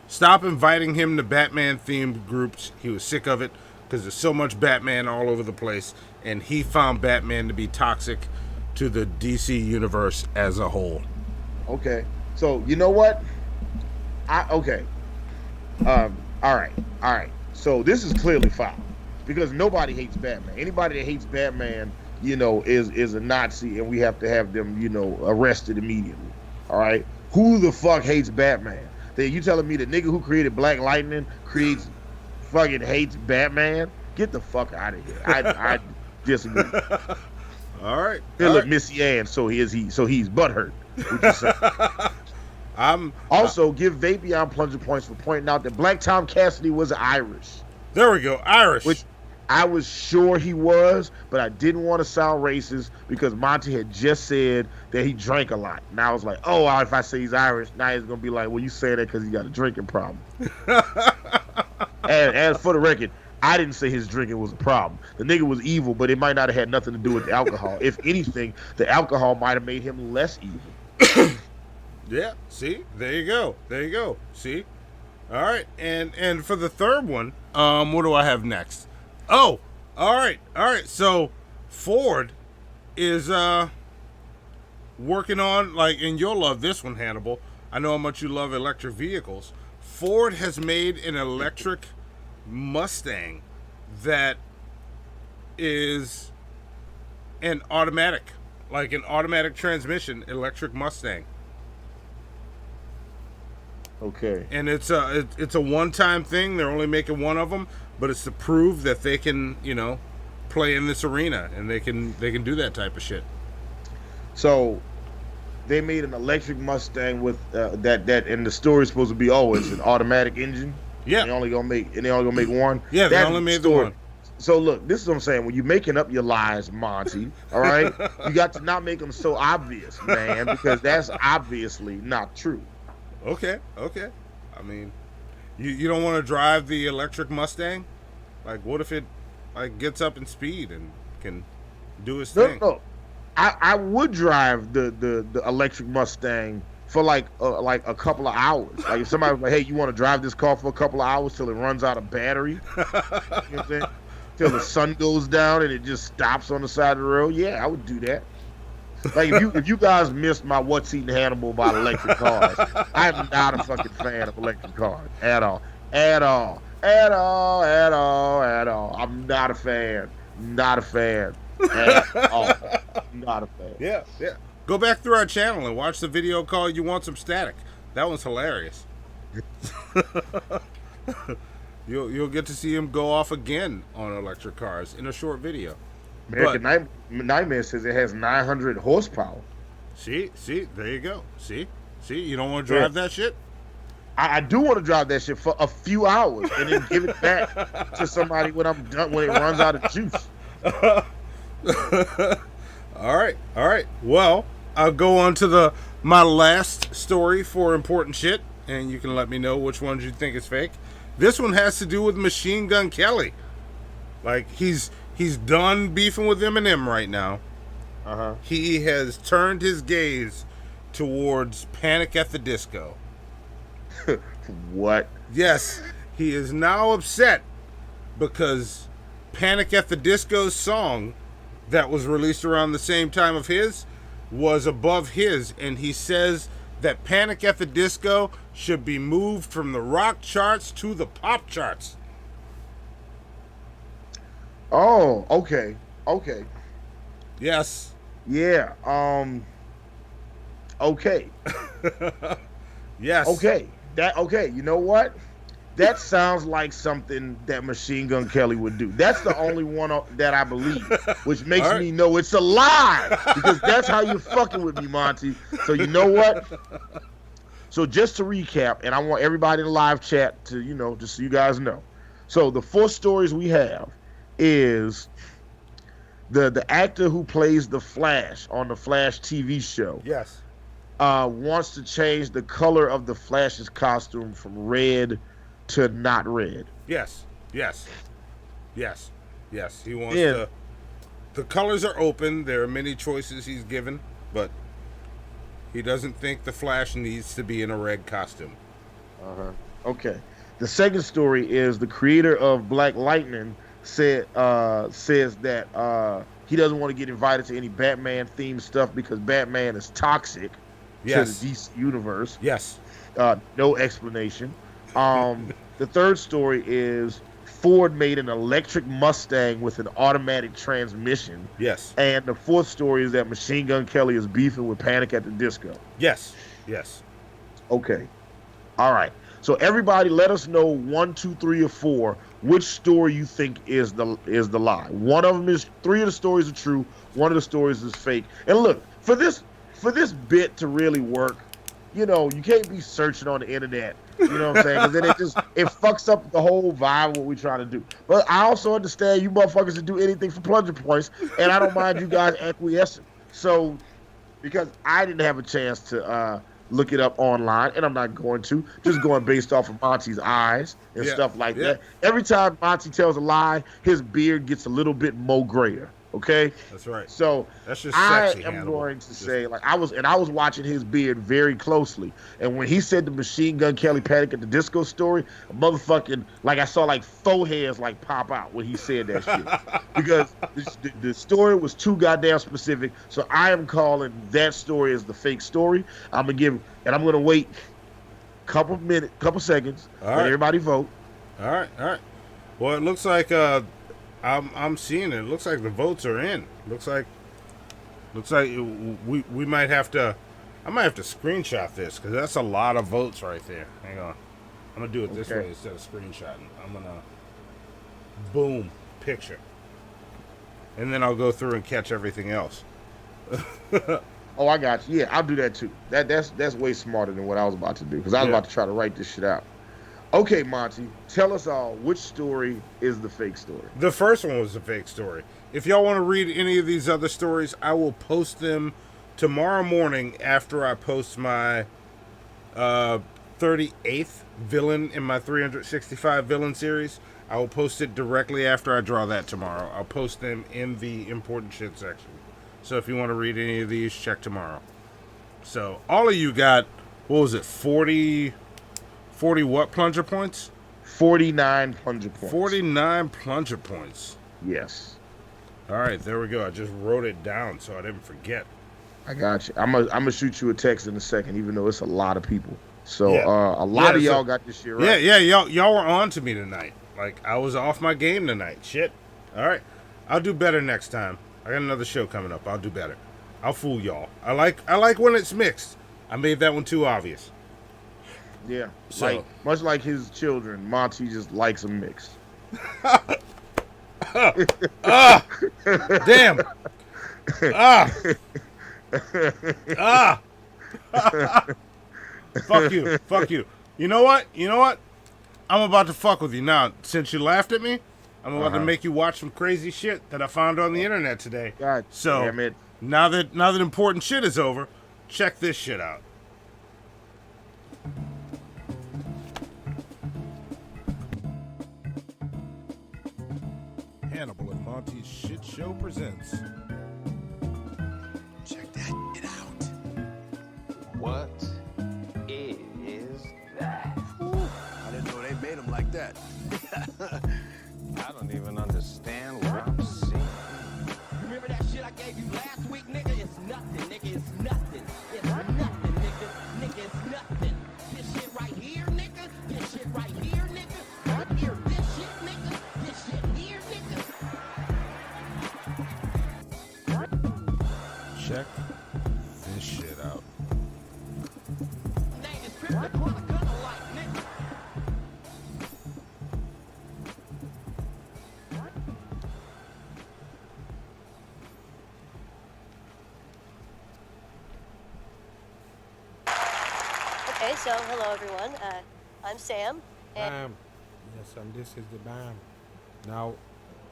stop inviting him to Batman-themed groups. He was sick of it because there's so much Batman all over the place, and he found Batman to be toxic to the DC universe as a whole. Okay, so you know what? All right. So this is clearly foul because nobody hates Batman. Anybody that hates Batman, is a Nazi, and we have to have them, arrested immediately. All right. Who the fuck hates Batman? You telling me the nigga who created Black Lightning fucking hates Batman? Get the fuck out of here. I disagree. All right. Look, Missy Ann, so he's butthurt. Also, give Vapion plunger points for pointing out that Black Tom Cassidy was Irish. There we go, Irish. Which I was sure he was, but I didn't want to sound racist because Monty had just said that he drank a lot. And I was like, oh, if I say he's Irish, now he's going to be like, well, you say that because he got a drinking problem. and for the record, I didn't say his drinking was a problem. The nigga was evil, but it might not have had nothing to do with the alcohol. If anything, the alcohol might have made him less evil. Yeah, see? There you go. See? All right. And for the third one, what do I have next? Oh, all right. So Ford is working on, and you'll love this one, Hannibal. I know how much you love electric vehicles. Ford has made an electric Mustang that is an automatic transmission electric Mustang. Okay. And it's a one-time thing. They're only making one of them, but it's to prove that they can, play in this arena and they can do that type of shit. So they made an electric Mustang with that, and the story's supposed to be it's an automatic engine. Yeah. They're only gonna make one. Yeah, they only made the one. So look, this is what I'm saying. When you're making up your lies, Monty, all right, you got to not make them so obvious, man, because that's obviously not true. Okay. I mean, you don't want to drive the electric Mustang? Like, what if it gets up in speed and can do its thing? No. I would drive the electric Mustang for like a couple of hours. Like if somebody was like, hey, you want to drive this car for a couple of hours till it runs out of battery? You know what I'm saying? Till the sun goes down and it just stops on the side of the road. Yeah, I would do that. Like if you guys missed my What's Eating Hannibal about electric cars, I'm not a fucking fan of electric cars at all. I'm not a fan. Not a fan at all. Not a fan. Yeah. Go back through our channel and watch the video called "You Want Some Static." That one's hilarious. You'll get to see him go off again on electric cars in a short video. American Nightmare says it has 900 horsepower. See, there you go. See, you don't want to drive that shit? I do want to drive that shit for a few hours and then give it back to somebody when I'm done, when it runs out of juice. All right. Well, I'll go on to my last story for important shit, and you can let me know which ones you think is fake. This one has to do with Machine Gun Kelly. Like, he's done beefing with Eminem right now. He has turned his gaze towards Panic at the Disco. What? Yes, he is now upset because Panic at the Disco's song that was released around the same time of his was above his, and he says that Panic at the Disco should be moved from the rock charts to the pop charts. Oh, okay. Yes. Yeah. Okay. Yes. Okay. You know what? That sounds like something that Machine Gun Kelly would do. That's the only one that I believe, which makes me know it's a lie, because that's how you're fucking with me, Monty. So you know what? So just to recap, and I want everybody in the live chat to, just so you guys know. So the 4 stories we have is the actor who plays the Flash on the Flash TV show. Yes. Wants to change the color of the Flash's costume from red to not red. Yes. He wants to. The colors are open. There are many choices he's given, but he doesn't think the Flash needs to be in a red costume. Okay. The second story is the creator of Black Lightning says that he doesn't want to get invited to any Batman themed stuff because Batman is toxic to the DC universe. Yes. No explanation. The third story is Ford made an electric Mustang with an automatic transmission. Yes. And the fourth story is that Machine Gun Kelly is beefing with Panic at the Disco. Yes. Yes. Okay. All right. So everybody, let us know 1, 2, 3, or 4 which story you think is the lie. One of them is 3 of the stories are true. One of the stories is fake. And look, for this bit to really work, you can't be searching on the internet. You know what I'm saying? Because then it fucks up the whole vibe of what we're trying to do. But I also understand you motherfuckers to do anything for plunger points, and I don't mind you guys acquiescing. So, because I didn't have a chance to look it up online, and I'm not going to, just going based off of Monty's eyes and stuff like that. Every time Monty tells a lie, his beard gets a little bit more grayer. Okay, that's right. So that's just I sexy, am Hannibal. going to say, like, I was watching his beard very closely, and when he said the Machine Gun Kelly Panic at the Disco story, a motherfucking, like, I saw like 4 hairs like pop out when he said that shit because the story was too goddamn specific. So I am calling that story as the fake story. I'm gonna wait a couple seconds, let everybody vote. All right. Well, it looks like I'm seeing it. It looks like the votes are in. Looks like we might have to. I might have to screenshot this because that's a lot of votes right there. Hang on, I'm gonna do it this way instead of screenshotting. I'm gonna boom picture, and then I'll go through and catch everything else. Oh, I got you. Yeah, I'll do that too. That's way smarter than what I was about to do because I was about to try to write this shit out. Okay, Monty, tell us all which story is the fake story. The first one was a fake story. If y'all want to read any of these other stories, I will post them tomorrow morning after I post my 38th villain in my 365 villain series. I will post it directly after I draw that tomorrow. I'll post them in the important shit section. So if you want to read any of these, check tomorrow. So all of you got, what was it, 40 what plunger points? 49 plunger points. 49 plunger points. Yes. All right, there we go. I just wrote it down so I didn't forget. I got you. I'm gonna shoot you a text in a second, even though it's a lot of people. So a lot of y'all got this shit right. Yeah, y'all were on to me tonight. Like, I was off my game tonight. Shit. All right, I'll do better next time. I got another show coming up. I'll do better. I'll fool y'all. I like when it's mixed. I made that one too obvious. Yeah, So- much like his children, Monty just likes them mixed. Damn. Fuck you. You know what? I'm about to fuck with you now. Since you laughed at me, I'm about to make you watch some crazy shit that I found on the internet today. God damn it. Now that important shit is over, check this shit out. Hannibal and Monty's Shit Show presents. Check that shit out. What is that? I didn't know they made them like that. I don't even understand what I'm seeing. Remember that shit I gave you last week, nigga? It's nothing, nigga. It's nothing. It's nothing, nigga. Nigga, it's nothing. This shit right here, nigga. This shit right here, nigga. Right here, this shit, nigga. This shit here, nigga. Check this shit out. Name is Chris the Corner Gunner like, nigga. Okay, so hello everyone. I'm Sam. And Yes, and this is the BAM. Now,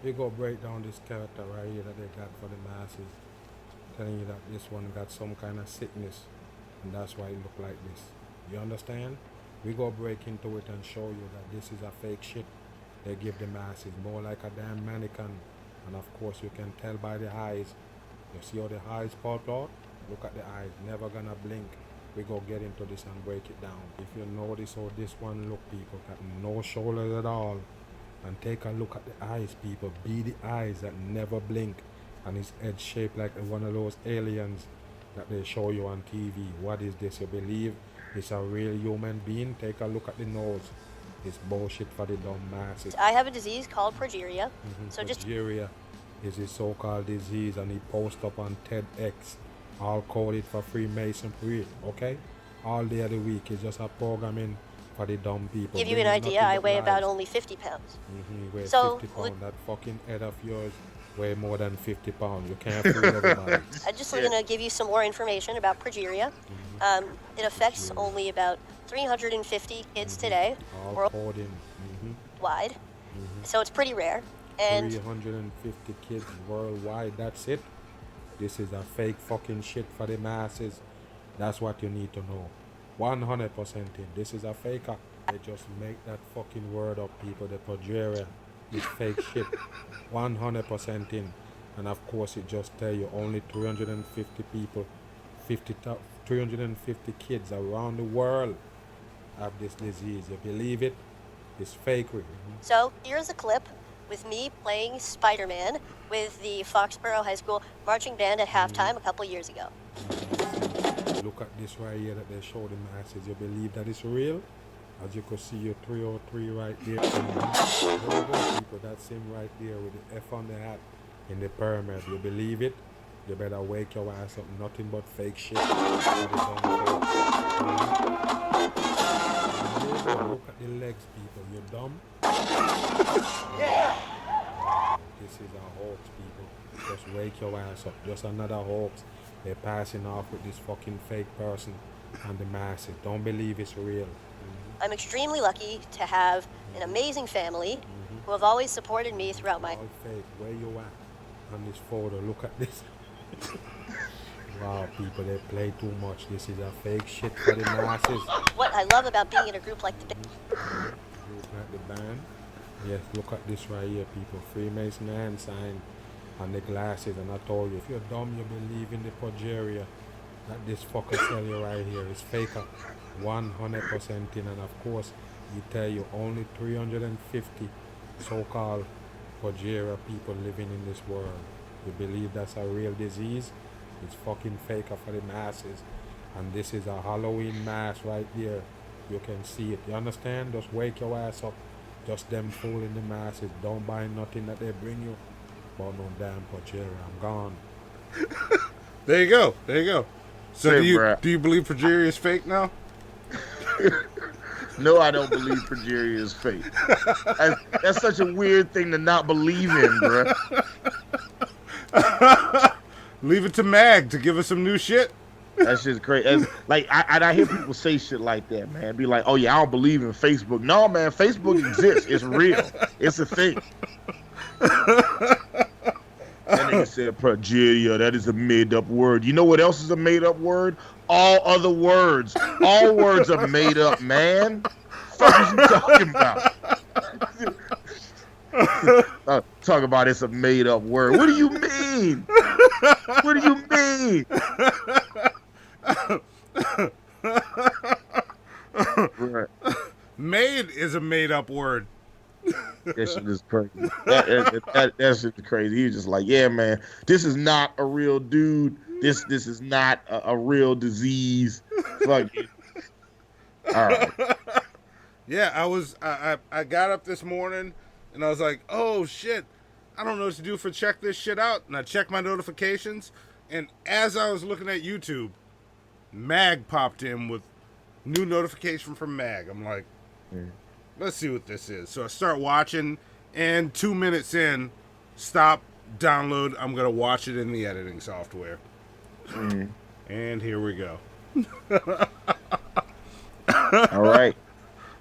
we go break down this character right here that they got for the masses. Telling you that this one got some kind of sickness, and that's why it look like this. You understand? We go break into it and show you that this is a fake shit. They give the masses more like a damn mannequin. And of course, you can tell by the eyes. You see how the eyes pop out? Look at the eyes, never gonna blink. we go get into this and break it down. If you notice how this one look, people, got no shoulders at all. And take a look at the eyes, people. Beady eyes that never blink. And his head shaped like one of those aliens that they show you on TV. What is this? You believe it's a real human being? Take a look at the nose. It's bullshit for the dumb masses. I have a disease called progeria. So progeria is a so-called disease, and he posts up on TEDx, all coded for Freemasonry, okay? All day of the week is just a programming for the dumb people. Give you an idea, I weigh about only 50 pounds. You weigh So, 50 pounds. That fucking head of yours weigh more than 50 pounds. You can't fool everybody. I'm just going to give you some more information about progeria. It affects only about 350 kids today, All coding. worldwide. So it's pretty rare. And 350 kids worldwide, that's it. This is a fake fucking shit for the masses. That's what you need to know. 100% in. This is a faker. They just make that fucking word up, people. The progeria is fake shit. 100% in. And of course it just tell you only 350 people, 350 kids around the world have this disease. You believe it? It's fakery. so here's a clip with me playing Spider-Man with the Foxborough High School marching band at halftime a couple years ago. Look at this right here that they show the masses. You believe that it's real? As you can see, your 303 right there. There you go, people. That's him right there with the F on the hat in the pyramid. You believe it? You better wake your ass up. Nothing but fake shit. Look at the legs, people. You dumb? This is a hoax, people. Just wake your ass up. Just another hoax. They're passing off with this fucking fake person and the masses. Don't believe it's real. I'm extremely lucky to have an amazing family who have always supported me throughout my... All fake. Where you at on this photo? Look at this. Wow, people, they play too much. This is a fake shit for the masses. What I love about being in a group like the... Look at the band. Yes, look at this right here, people. Freemason hand sign and the glasses. And I told you, if you're dumb, you believe in the progeria that this fucker tell you right here. It's faker. 100% in. And of course, he tell you only 350 so-called progeria people living in this world. You believe that's a real disease? It's fucking faker for the masses. And this is a Halloween mask right there. You can see it. You understand? Just wake your ass up. Just them fooling the masses. Don't buy nothing that they bring you. But no damn progeria. I'm gone. There you go. There you go. So do you believe progeria is fake now? No, I don't believe progeria is fake. That's such a weird thing to not believe in, bro. Leave it to Mag to give us some new shit. That shit's crazy. Like I hear people say shit like that, man. Be like, "Oh yeah, I don't believe in Facebook." No, man, Facebook exists. It's real. It's a thing. That nigga said progeria. That is a made-up word. You know what else is a made-up word? All other words. All words are made up, man. What are you talking about? Talk about it's a made-up word. What do you mean? What do you mean? Right. Made is a made-up word. That shit is crazy. That shit is crazy. He was just like, yeah, man, this is not a real dude. This is not a real disease. Fuck it. All right. Yeah, I got up this morning and I was like, oh shit, I don't know what to do for check this shit out. And I checked my notifications, and as I was looking at YouTube, Mag popped in with new notification from Mag. I'm like, let's see what this is. So I start watching, and 2 minutes in, stop, download. I'm going to watch it in the editing software. And here we go. All right.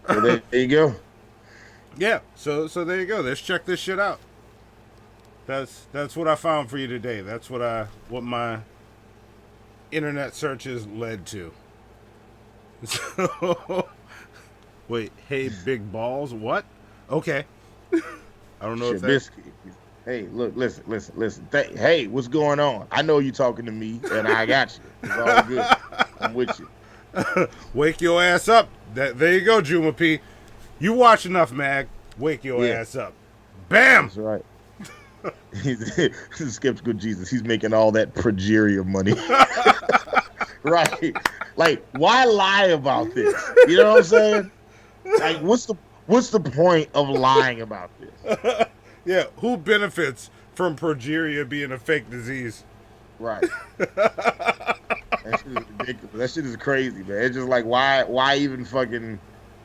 So there you go. Yeah, so there you go. Let's check this shit out. That's what I found for you today. That's what my internet searches led to. So, wait, hey, big balls, what? Okay. I don't know if that... Hey, look, listen. Hey, what's going on? I know you talking to me, and I got you. It's all good. I'm with you. Wake your ass up. There you go, Juma P. You watch enough, Mag. Wake your ass up. Bam! That's right. He's skeptical Jesus. He's making all that progeria money. Right. Like, why lie about this? You know what I'm saying? Like, what's the point of lying about this? Yeah, who benefits from progeria being a fake disease? Right. That shit is ridiculous. That shit is crazy, man. It's just like, why even fucking,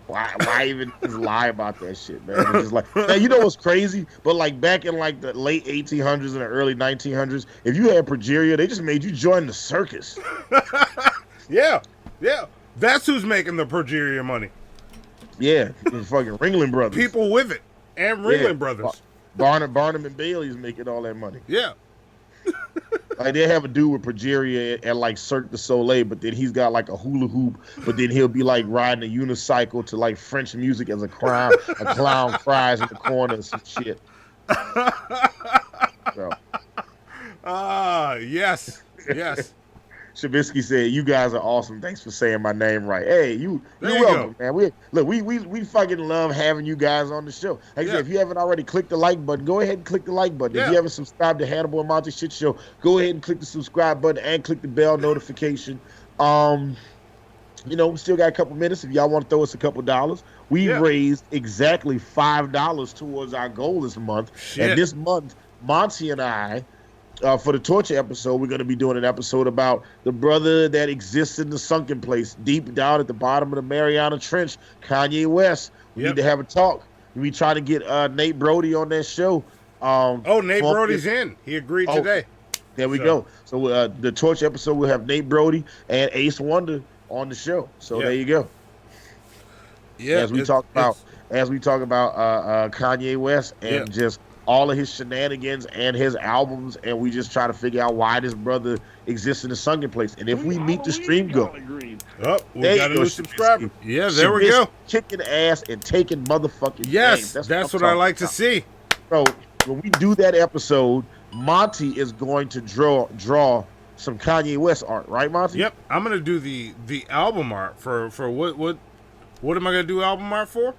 why even just lie about that shit, man? It's just like, man, you know what's crazy? But like back in like the late 1800s and the early 1900s, if you had progeria, they just made you join the circus. Yeah. That's who's making the progeria money. Yeah, it's fucking Ringling Brothers. People with it, and Ringling Brothers. Barnum and Bailey's making all that money. Yeah. Like they have a dude with progeria at like Cirque du Soleil, but then he's got like a hula hoop, but then he'll be like riding a unicycle to like French music as a clown cries in the corner and some shit. So. Yes. Shabisky said, "You guys are awesome. Thanks for saying my name right." Hey, you're welcome, man. We fucking love having you guys on the show. Like I said, if you haven't already clicked the like button, go ahead and click the like button. If you haven't subscribed to Hannibal and Monty Shit Show, go ahead and click the subscribe button and click the bell notification. We still got a couple minutes. If y'all want to throw us a couple dollars, we've raised exactly $5 towards our goal this month. And this month, Monty and I. For the Torture episode, we're going to be doing an episode about the brother that exists in the sunken place, deep down at the bottom of the Mariana Trench, Kanye West. We need to have a talk. We try to get Nate Brody on that show. Nate Brody's in. He agreed today. There we go. So the Torture episode, we'll have Nate Brody and Ace Wonder on the show. So there you go. Yeah. As we talk about Kanye West and just all of his shenanigans and his albums, and we just try to figure out why this brother exists in the sunken place. And if we meet the stream goal, we got a new subscriber. Yeah, there we go. Kicking ass and taking motherfucking names. That's what I like to see. Bro, when we do that episode, Monty is going to draw some Kanye West art, right, Monty? Yep, I'm gonna do the album art for what am I gonna do album art for?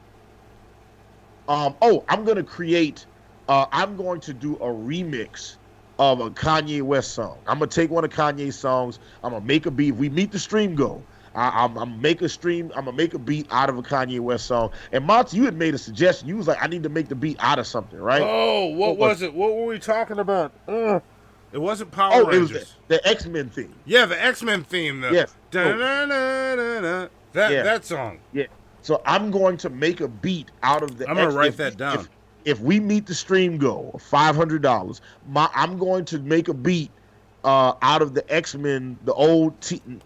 I'm gonna create. I'm going to do a remix of a Kanye West song. I'm going to take one of Kanye's songs. I'm going to make a beat. If we meet the stream goal, I'm going to make a beat out of a Kanye West song. And Monty, you had made a suggestion. You was like, I need to make the beat out of something, right? Oh, what was it? What were we talking about? It wasn't Power Rangers. It was the X-Men theme. Yeah, the X-Men theme. Yes. That song. Yeah. So I'm going to make a beat out of the I'm going to write that down. If we meet the stream goal of $500, I'm going to make a beat out of the X-Men, the old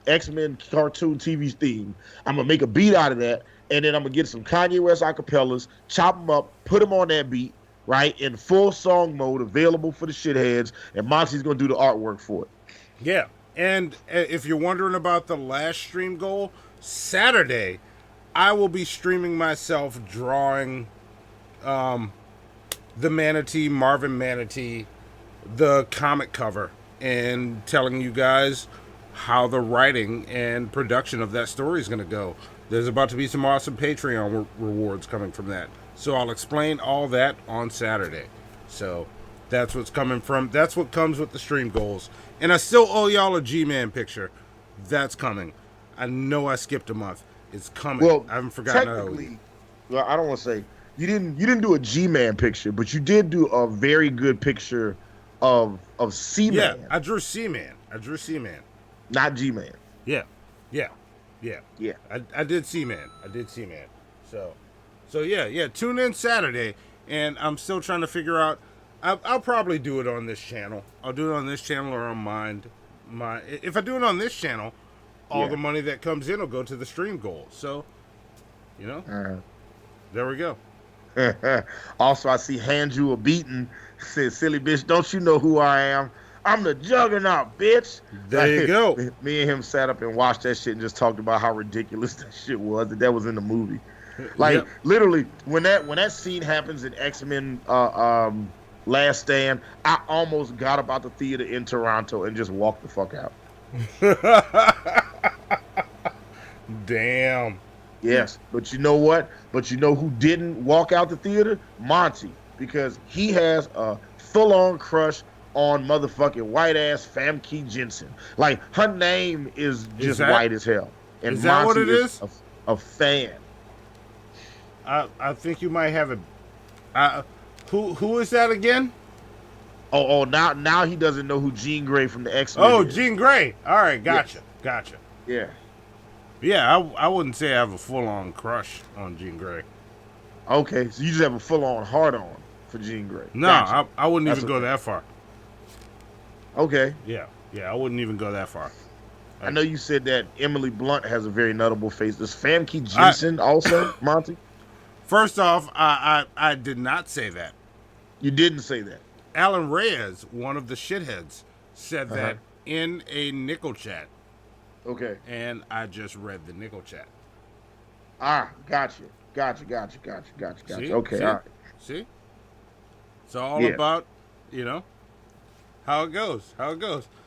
X-Men cartoon TV theme. I'm going to make a beat out of that, and then I'm going to get some Kanye West acapellas, chop them up, put them on that beat, right, in full song mode, available for the shitheads, and Monty's going to do the artwork for it. Yeah, and if you're wondering about the last stream goal, Saturday, I will be streaming myself drawing the Manatee, Marvin Manatee, the comic cover, and telling you guys how the writing and production of that story is going to go. There's about to be some awesome Patreon rewards coming from that. So I'll explain all that on Saturday. So that's what's coming from. That's what comes with the stream goals. And I still owe y'all a G-Man picture. That's coming. I know I skipped a month. It's coming. Well, I haven't forgotten. Technically, well, I don't want to say you didn't do a G-Man picture, but you did do a very good picture of C-Man. Yeah, I drew C-Man. Not G-Man. Yeah. I did C-Man. So yeah. Tune in Saturday, and I'm still trying to figure out. I'll probably do it on this channel. I'll do it on this channel or on mine. If I do it on this channel, all the money that comes in will go to the stream goal. So, there we go. Also, I see Handrew a beating. Says, silly bitch, don't you know who I am? I'm the Juggernaut, bitch. There you go. Me and him sat up and watched that shit and just talked about how ridiculous that shit was. That was in the movie. Like, literally, when that scene happens in X-Men Last Stand, I almost got up out the theater in Toronto and just walked the fuck out. Damn. Yes, but you know what? But you know who didn't walk out the theater? Monty, because he has a full-on crush on motherfucking white-ass Famke Jensen. Like, her name is just white as hell. And is that what it is? A fan. I think you might have a... who is that again? Oh, now he doesn't know who Jean Grey from the X-Men is. Jean Grey. All right, gotcha. Yeah. Yeah, I wouldn't say I have a full-on crush on Jean Grey. Okay, so you just have a full-on hard-on for Jean Grey. No, Gotcha. I wouldn't even go that far. Okay. Yeah, I wouldn't even go that far. I know you said that Emily Blunt has a very notable face. Does Famke Jensen also, Monty? First off, I did not say that. You didn't say that. Alan Reyes, one of the shitheads, said that in a nickel chat. Okay. And I just read the nickel chat. Gotcha. See? Okay, See? all right. See? It's all about, how it goes.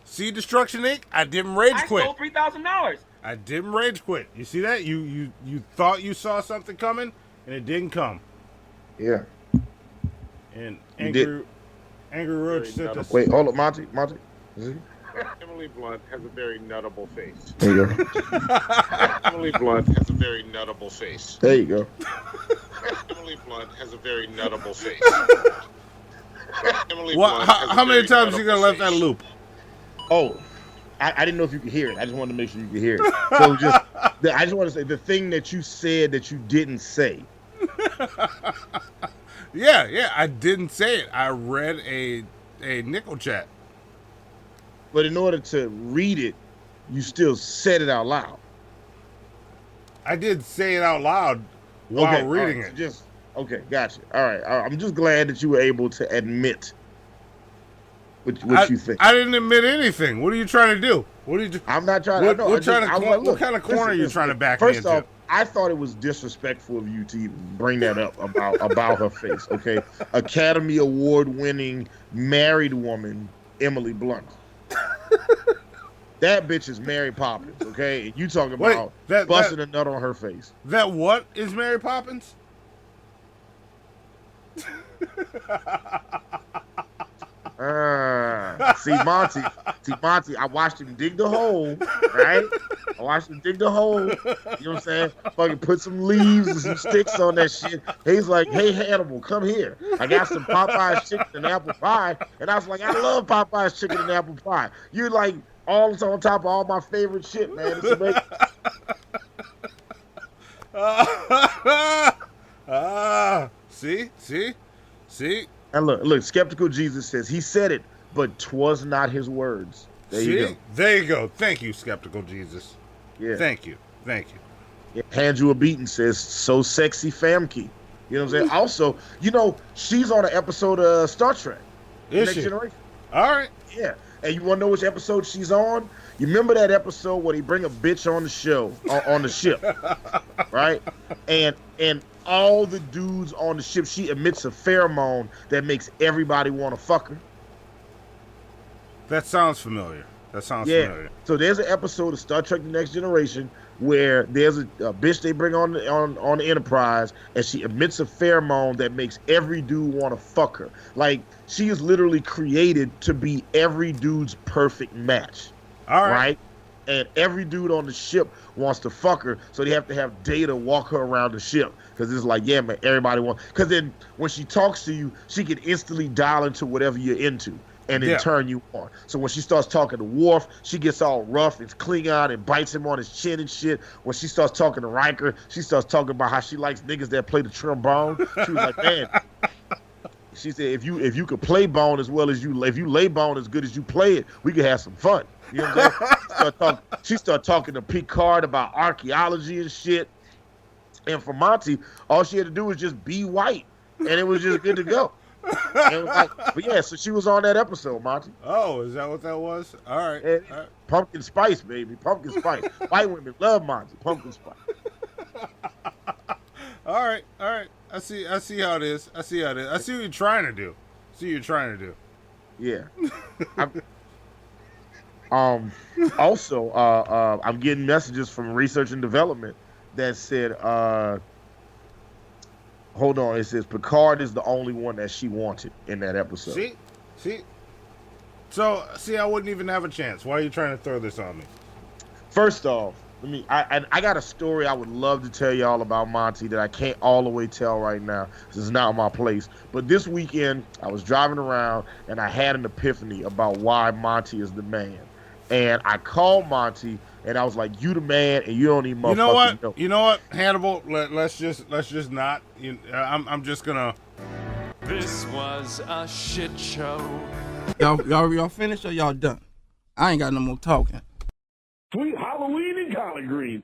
See Destruction Inc.? I didn't rage quit. I stole $3,000. I didn't rage quit. You see that? You thought you saw something coming, and it didn't come. Yeah. And Angry Roach said this. Wait, hold up, Monty. Is it? Emily Blunt has a very nuttable face. There you go. Emily Blunt has a very nuttable face. There you go. Emily Blunt has a very nuttable face. How many times are you going to let that loop? Oh, I didn't know if you could hear it. I just wanted to make sure you could hear it. So I just want to say the thing that you said that you didn't say. Yeah, I didn't say it. I read a nickel chat. But in order to read it, you still said it out loud. I did say it out loud while reading it. Okay, gotcha. All right, I'm just glad that you were able to admit what you think. I didn't admit anything. What are you trying to do? I'm not trying. What kind of corner are you trying to back me into? First off, I thought it was disrespectful of you to even bring that up about her face. Okay, Academy Award winning married woman Emily Blunt. That bitch is Mary Poppins, okay? And you talking about busting a nut on her face. That what is Mary Poppins? See, Monty, I watched him dig the hole, right? You know what I'm saying? Fucking put some leaves and some sticks on that shit. He's like, hey, Hannibal, come here. I got some Popeye's chicken and apple pie. And I was like, I love Popeye's chicken and apple pie. You're like, all on top of all my favorite shit, man. It's amazing. See? And look, Skeptical Jesus says, he said it, but 'twas not his words. There you go. There you go. Thank you, Skeptical Jesus. Yeah. Thank you. Yeah, Andrew Beaton says, so sexy Famke. You know what I'm saying? Also, she's on an episode of Star Trek. Is Next she? Generation. All right. Yeah. And you want to know which episode she's on? You remember that episode where they bring a bitch on the show, on the ship, right? And all the dudes on the ship, she emits a pheromone that makes everybody want to fuck her. That sounds familiar. Familiar. So there's an episode of Star Trek: The Next Generation where there's a bitch they bring on the Enterprise, and she emits a pheromone that makes every dude want to fuck her. Like, she is literally created to be every dude's perfect match. All right? And every dude on the ship wants to fuck her, so they have to have Data walk her around the ship. Because it's like, yeah, man, everybody wants... Because then when she talks to you, she can instantly dial into whatever you're into and then turn you on. So when she starts talking to Worf, she gets all rough and Klingon and bites him on his chin and shit. When she starts talking to Riker, she starts talking about how she likes niggas that play the trombone. She was like, man... She said, if you could play bone as well as if you lay bone as good as you play it, we could have some fun. You know what I'm saying? She started talking to Picard about archaeology and shit. And for Monty, all she had to do was just be white, and it was just good to go. And it was like, but yeah, so she was on that episode, Monty. Oh, is that what that was? All right. And pumpkin spice, baby, pumpkin spice. White women love Monty, pumpkin spice. All right. I see how it is. I see what you're trying to do. Yeah. Also, I'm getting messages from research and development that said, hold on, it says Picard is the only one that she wanted in that episode. See. So, I wouldn't even have a chance. Why are you trying to throw this on me? First off, I got a story I would love to tell y'all about Monty that I can't all the way tell right now. This is not my place. But this weekend, I was driving around and I had an epiphany about why Monty is the man. And I called Monty and I was like, "You the man, and you don't even motherfucking know." You know what, Hannibal? Let's just not. I'm just gonna. This was a shit show. Y'all finished or y'all done? I ain't got no more talking. Sweet Halloween in Collard Green.